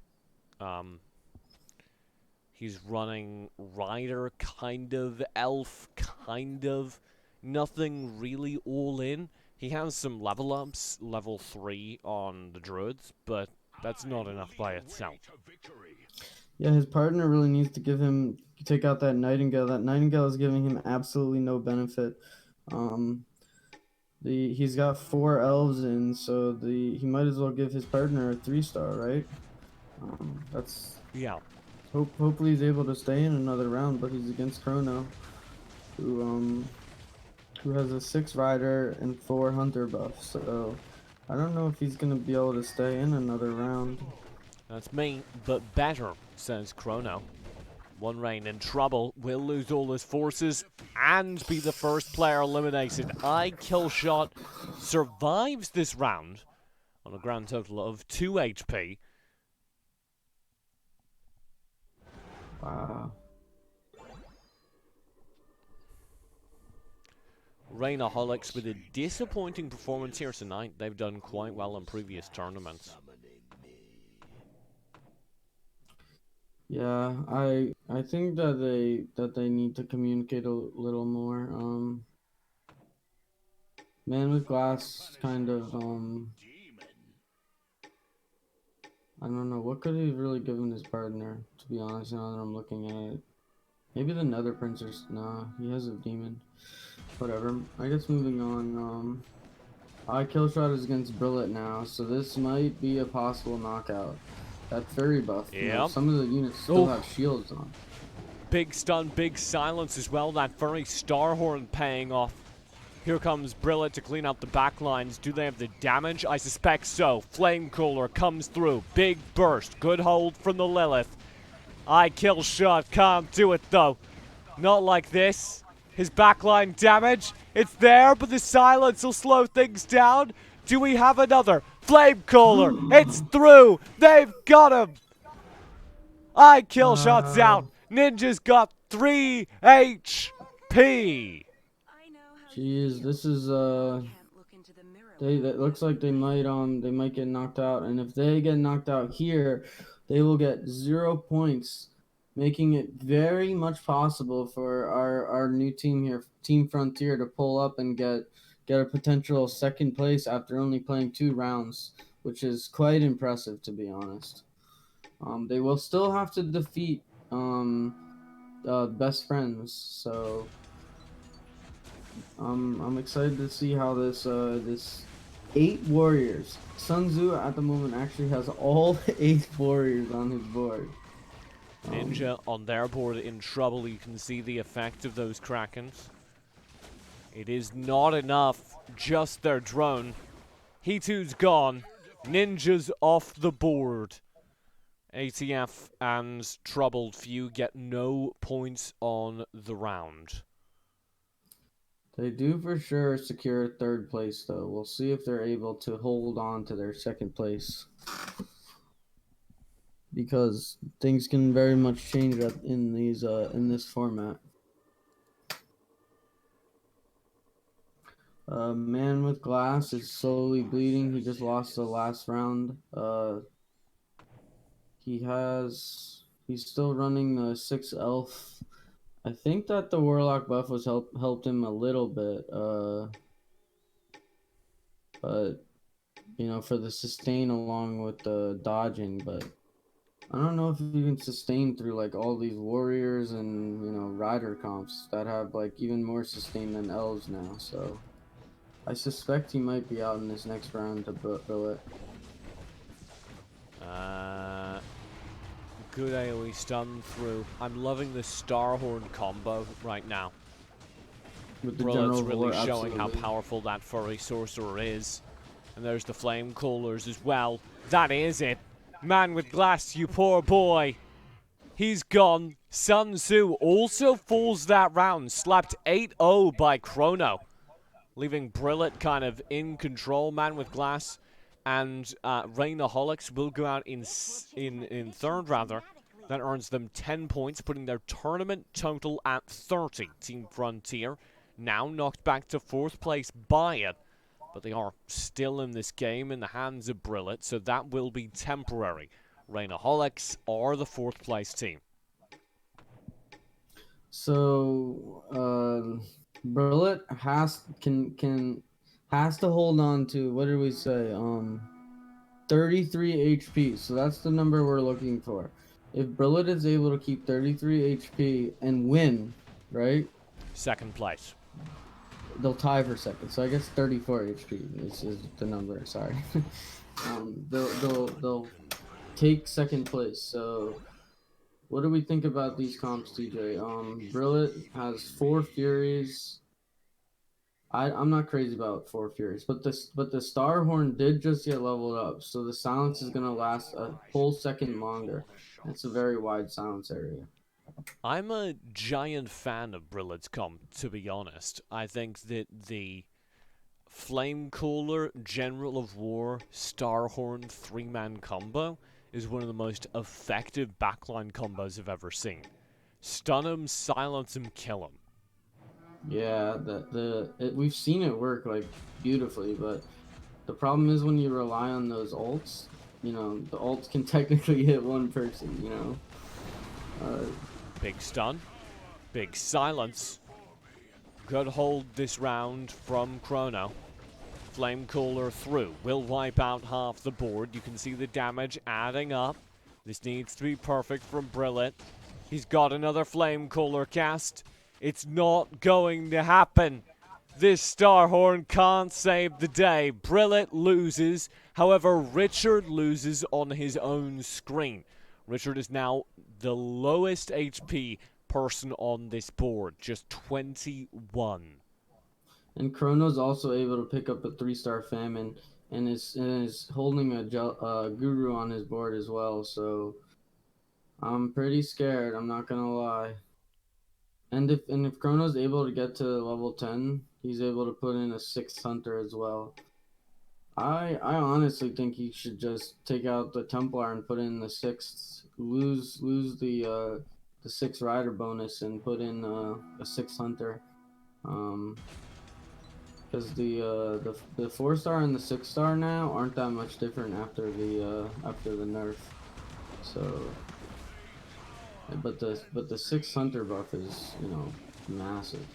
B: He's running Rider, kind of, Elf, kind of. Nothing really all in. He has some level ups, level 3 on the Druids, but that's not enough by itself.
C: Yeah, his partner really needs to take out that Nightingale. That Nightingale is giving him absolutely no benefit. He's got 4 elves in, so he might as well give his partner a 3-star, right?
B: Yeah.
C: Hopefully he's able to stay in another round, but he's against Chrono, who has a 6 rider and 4 hunter buffs. So I don't know if he's gonna be able to stay in another round.
B: That's me, but better, says Chrono. One Rain in trouble, will lose all his forces and be the first player eliminated. Killshot survives this round on a grand total of 2 HP.
C: Wow.
B: Rainaholics with a disappointing performance here tonight. They've done quite well in previous tournaments.
C: Yeah, I think that they need to communicate a little more. Man with Glass kind of I don't know what could he really given his partner, to be honest, now that I'm looking at it. Maybe the Nether Princess. Nah, he has a demon. Whatever. I guess moving on. I kill shot is against Brillet now, so this might be a possible knockout. That fairy buff. You know,
B: Yep.
C: some of the units still have shields on.
B: Big stun, big silence as well. That furry Starhorn paying off. Here comes Brillet to clean up the back lines. Do they have the damage? I suspect so. Flame Cooler comes through. Big burst. Good hold from the Lilith. I kill shot. Can't do it though. Not like this. His backline damage. It's there, but the silence will slow things down. Do we have another? Flame Cooler. It's through. They've got him. I kill shots out. Ninja's got 3 HP.
C: Jeez, this is it looks like they might get knocked out, and if they get knocked out here, they will get 0 points, making it very much possible for our new team here, Team Frontier, to pull up and get a potential second place after only playing 2 rounds, which is quite impressive, to be honest. They will still have to defeat Best Friends, so I'm excited to see how this 8 warriors. Sun Tzu at the moment actually has all 8 warriors on his board.
B: Ninja on their board in trouble. You can see the effect of those Krakens. It is not enough, just their drone. He2's gone. Ninja's off the board. ATF and Troubled Few get no points on the round.
C: They do for sure secure 3rd place, though. We'll see if they're able to hold on to their 2nd place, because things can very much change up in these in this format. Man with Glass is slowly bleeding. He just lost the last round. He's still running the 6 elf. I think that the Warlock buff was helped him a little bit, but you know, for the sustain along with the dodging. But I don't know if you can sustain through like all these warriors and, you know, rider comps that have like even more sustain than elves now. So I suspect he might be out in this next round to Billet.
B: Good AoE stun through. I'm loving the Starhorn combo right now.
C: With the
B: Brillet's
C: general
B: really
C: war,
B: showing how
C: absolutely.
B: powerful that furry sorcerer is. And there's the flame coolers as well. That is it. Man with Glass, you poor boy. He's gone. Sun Tzu also falls that round. Slapped 8-0 by Chrono. Leaving Brillet kind of in control. Man with Glass and Rainaholics will go out in 3rd, rather. That earns them 10 points, putting their tournament total at 30. Team Frontier now knocked back to 4th place by it, but they are still in this game in the hands of Brillet, so that will be temporary. Rainaholics are the 4th place team.
C: So Brillet has to hold on to, what did we say? 33 HP. So that's the number we're looking for. If Brillet is able to keep 33 HP and win, right?
B: 2nd place.
C: They'll tie for 2nd. So I guess 34 HP is the number. Sorry. They'll take 2nd place. So what do we think about these comps, TJ? Brillet has 4 Furies. I'm not crazy about 4 Furies, but the Starhorn did just get leveled up, so the silence is gonna last a whole second longer. It's a very wide silence area.
B: I'm a giant fan of Brillet's comp, to be honest. I think that the Flame Cooler, General of War, Starhorn 3-man combo is one of the most effective backline combos I've ever seen. Stun him, silence him, kill him.
C: Yeah, we've seen it work like beautifully, but the problem is when you rely on those ults, you know, the ults can technically hit one person, you know.
B: Big stun, big silence. Good hold this round from Chrono. Flame Cooler through. Will wipe out half the board. You can see the damage adding up. This needs to be perfect from Brillet. He's got another Flame Cooler cast. It's not going to happen. This Starhorn can't save the day. Brillet loses. However, Richard loses on his own screen. Richard is now the lowest HP person on this board. Just 21.
C: And Chrono's also able to pick up a 3-star Famine and is holding a Guru on his board as well. So I'm pretty scared. I'm not gonna lie. And if Chrono's able to get to level 10, he's able to put in a 6th Hunter as well. I honestly think he should just take out the Templar and put in the 6th, lose the 6th Rider bonus and put in a 6th Hunter. Because the 4-star and the 6-star now aren't that much different after the nerf. So, but the 6th Hunter buff is, you know, massive.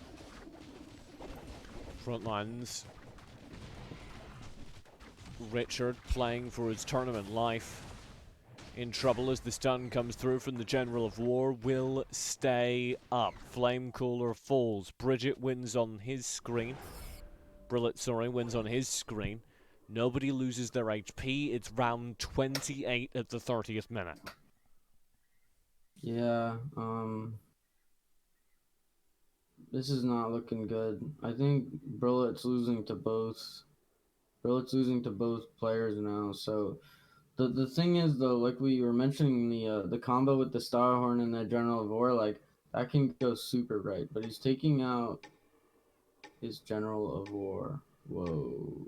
B: Front lines. Richard playing for his tournament life. In trouble as the stun comes through from the General of War. Will stay up. Flame Cooler falls. Bridget wins on his screen. Brillet, sorry, wins on his screen. Nobody loses their HP. It's round 28 at the 30th minute.
C: Yeah, this is not looking good. I think Brillet's losing to both. Brillet's losing to both players now. So the thing is though, like we were mentioning, the combo with the Starhorn and the General of War, like that can go super right. But he's taking out his General of War. Whoa.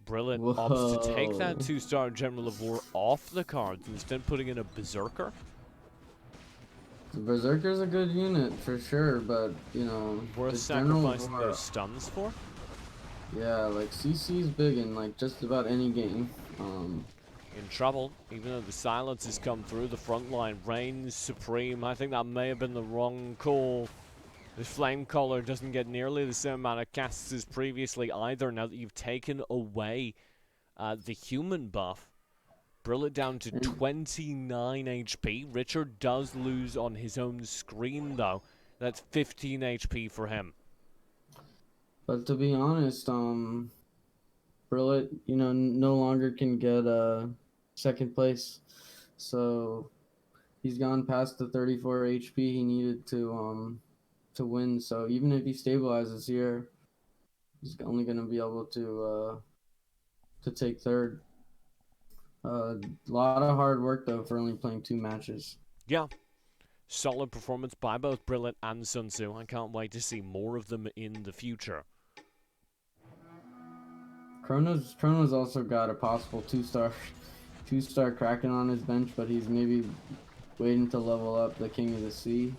B: Brillet opts to take that 2-star General of War off the cards, instead putting in a Berserker.
C: The Berserker's a good unit for sure, but you know,
B: Worth sacrificing those stuns for?
C: Yeah, like CC's big in like just about any game.
B: In trouble, even though the silence has come through, the front line reigns supreme. I think that may have been the wrong call. The Flame Caller doesn't get nearly the same amount of casts as previously either, now that you've taken away the human buff. Brillet down to 29 HP. Richard does lose on his own screen though. That's 15 HP for him.
C: But to be honest, Brillet, you know, no longer can get second place. So he's gone past the 34 HP he needed to win. So even if he stabilizes here, he's only going to be able to take third. A lot of hard work though for only playing 2 matches.
B: Yeah. Solid performance by both Brillet and Sun Tzu. I can't wait to see more of them in the future.
C: Chrono's also got a possible 2-star Kraken on his bench, but he's maybe waiting to level up the King of the Sea.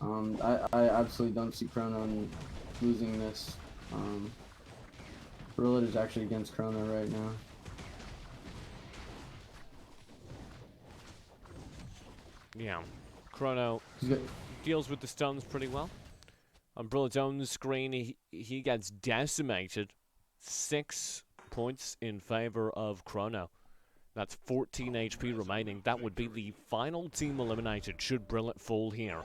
C: I absolutely don't see Chrono losing this. Brillet is actually against Chrono right now.
B: Yeah. Chrono deals with the stuns pretty well. On Brillet's own screen, he gets decimated. 6 points in favor of Chrono. That's 14 HP remaining. That would be the final team eliminated should Brillet fall here.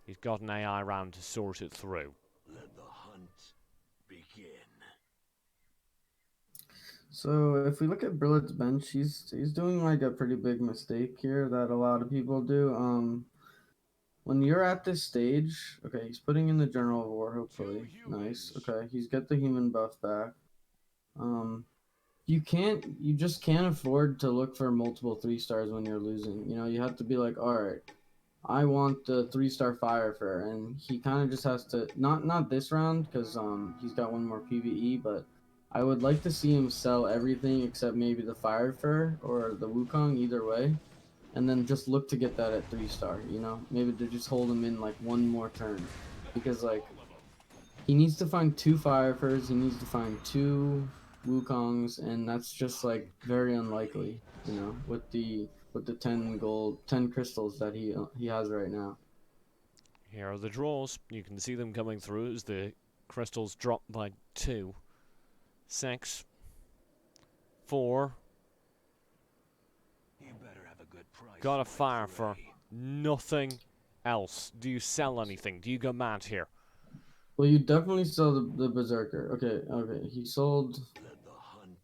B: He's got an AI round to sort it through.
E: Let the hunt begin.
C: So if we look at Brillet's bench, he's doing like a pretty big mistake here that a lot of people do. When you're at this stage, okay, he's putting in the General of War, hopefully. Nice. Okay, he's got the human buff back. You just can't afford to look for multiple 3-stars when you're losing. You know, you have to be like, all right, I want the 3-star Firefare, and he kind of just has to not this round because he's got one more PVE, but I would like to see him sell everything except maybe the Fire Fur or the Wukong, either way, and then just look to get that at 3-star. You know, maybe to just hold him in like one more turn, because like he needs to find 2 Fire Furs, he needs to find 2 Wukongs, and that's just like very unlikely. You know, with the 10 crystals that he has right now.
B: Here are the draws. You can see them coming through as the crystals drop by 2. 6. 4.
E: You better have a good price.
B: Got a
E: right
B: Fire Fur.
E: away.
B: Nothing else. Do you sell anything? Do you go mad here?
C: Well, you definitely sell the Berserker. Okay, he sold.
E: Let the hunt.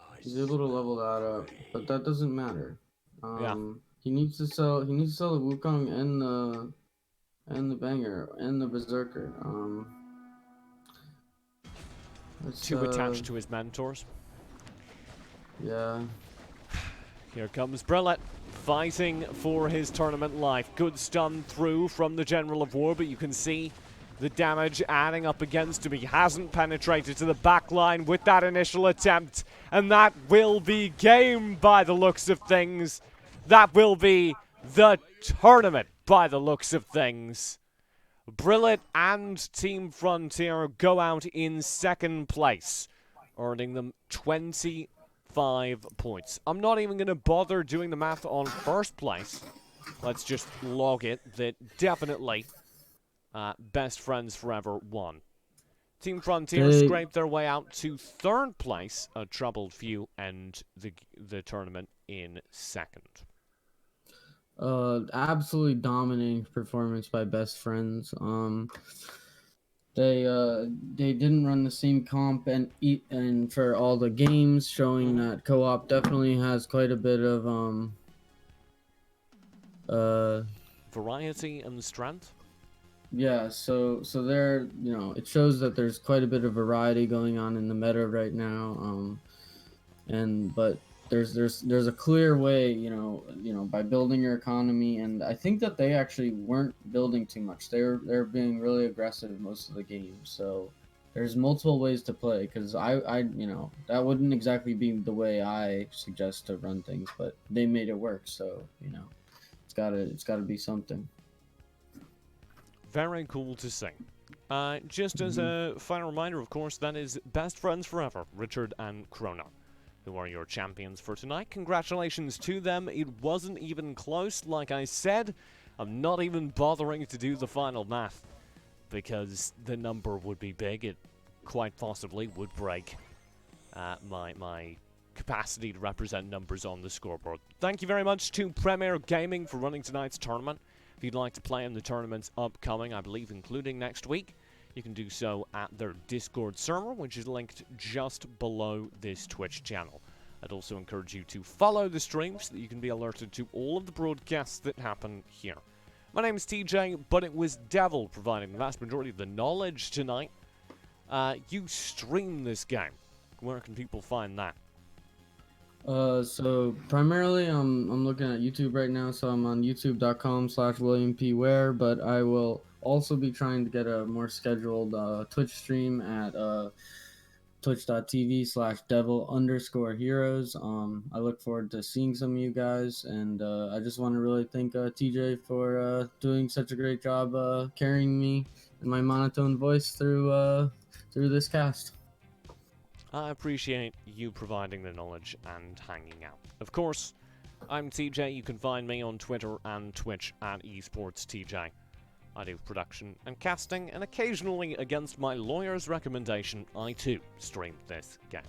E: I
C: He's able to level that up, but that doesn't matter. He needs to sell. He needs to sell the Wukong and the Banger and the Berserker. Let's,
B: 2 attached to his mentors.
C: Yeah.
B: Here comes Brillet, fighting for his tournament life. Good stun through from the General of War, but you can see the damage adding up against him. He hasn't penetrated to the back line with that initial attempt, and that will be game by the looks of things. That will be the tournament by the looks of things. Brillet and Team Frontier go out in second place, earning them 25 points. I'm not even going to bother doing the math on first place. Let's just log it that definitely Best Friends Forever won. Team Frontier scraped their way out to third place. A Troubled Few end the tournament in second.
C: Absolutely dominating performance by Best Friends. They didn't run the same comp and for all the games, showing that co-op definitely has quite a bit of
B: variety and strength.
C: Yeah, so there, you know, it shows that there's quite a bit of variety going on in the meta right now. But there's a clear way, you know, by building your economy, and I think that they actually weren't building too much. They're being really aggressive most of the game. So there's multiple ways to play, because I you know, that wouldn't exactly be the way I suggest to run things, but they made it work. So, you know, it's gotta be something.
B: Very cool to see. Just as a final reminder, of course, that is Best Friends Forever, Richard and Chrono, who are your champions for tonight. Congratulations to them. It wasn't even close, like I said. I'm not even bothering to do the final math, because the number would be big. It quite possibly would break my capacity to represent numbers on the scoreboard. Thank you very much to Premier Gaming for running tonight's tournament. If you'd like to play in the tournaments upcoming, I believe including next week, you can do so at their Discord server, which is linked just below this Twitch channel. I'd also encourage you to follow the stream so that you can be alerted to all of the broadcasts that happen here. My name is TJ, but it was Devil providing the vast majority of the knowledge tonight. You stream this game. Where can people find that?
C: So primarily I'm looking at YouTube right now, so I'm on youtube.com/WilliamPWare, but I will also be trying to get a more scheduled Twitch stream at twitch.tv/devil_heroes. I look forward to seeing some of you guys, and I just want to really thank TJ for doing such a great job carrying me and my monotone voice through this cast.
B: I appreciate you providing the knowledge and hanging out. Of course, I'm TJ. You can find me on Twitter and Twitch at eSportsTJ. I do production and casting, and occasionally, against my lawyer's recommendation, I too stream this game.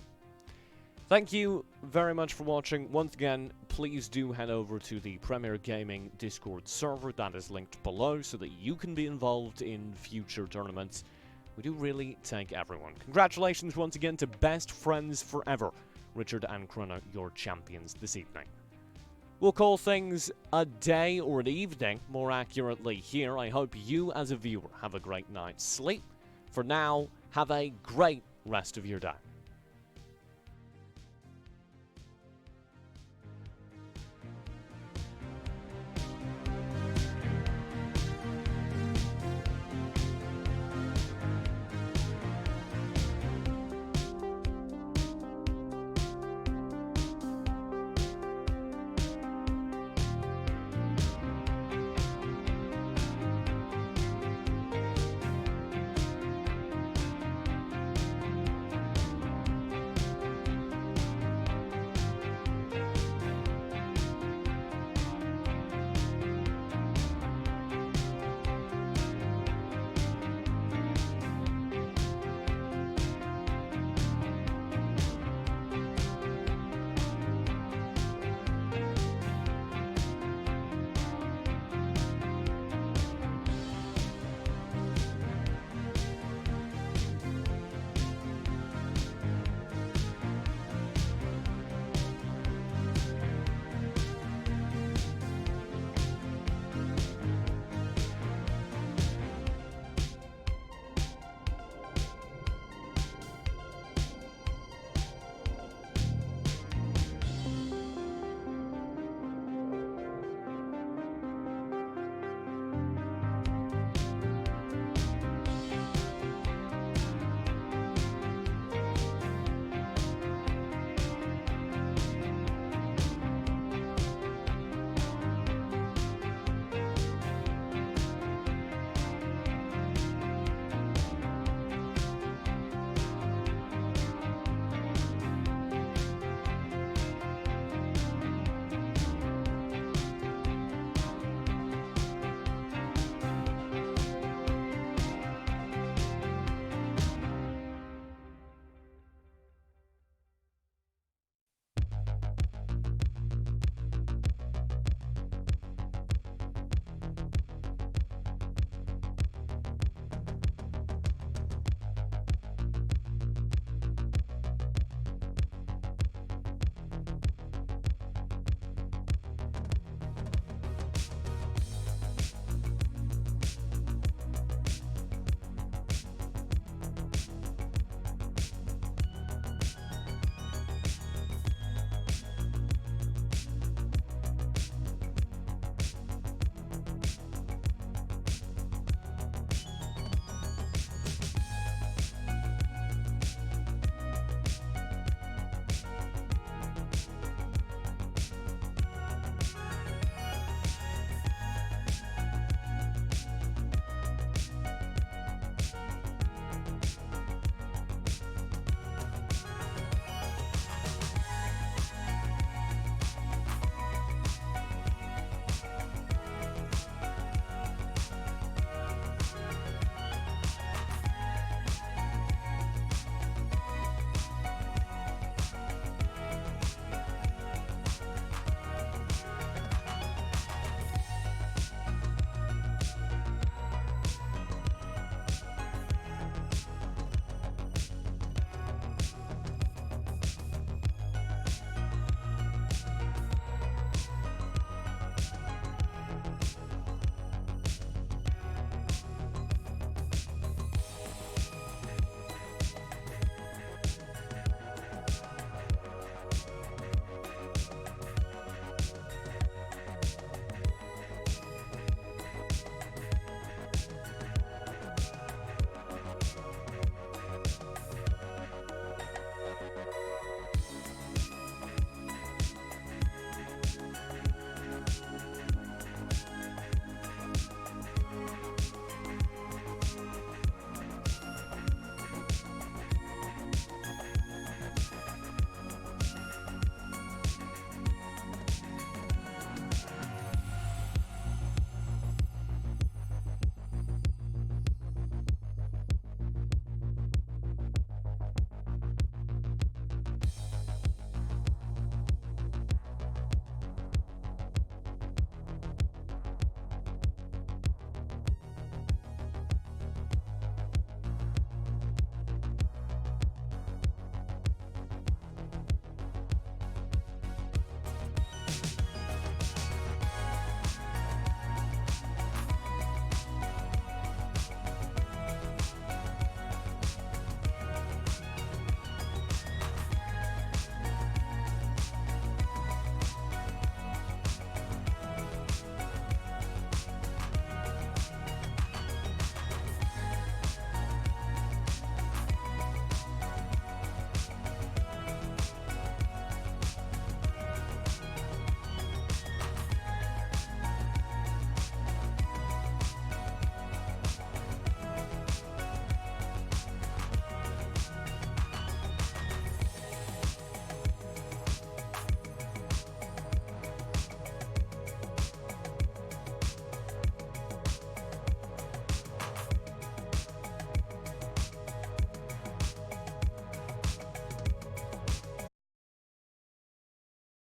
B: Thank you very much for watching. Once again, please do head over to the Premier Gaming Discord server that is linked below so that you can be involved in future tournaments. We do really take everyone. Congratulations once again to Best Friends Forever, Richard and Chrono, your champions this evening. We'll call things a day or an evening, more accurately here. I hope you, as a viewer, have a great night's sleep. For now, have a great rest of your day.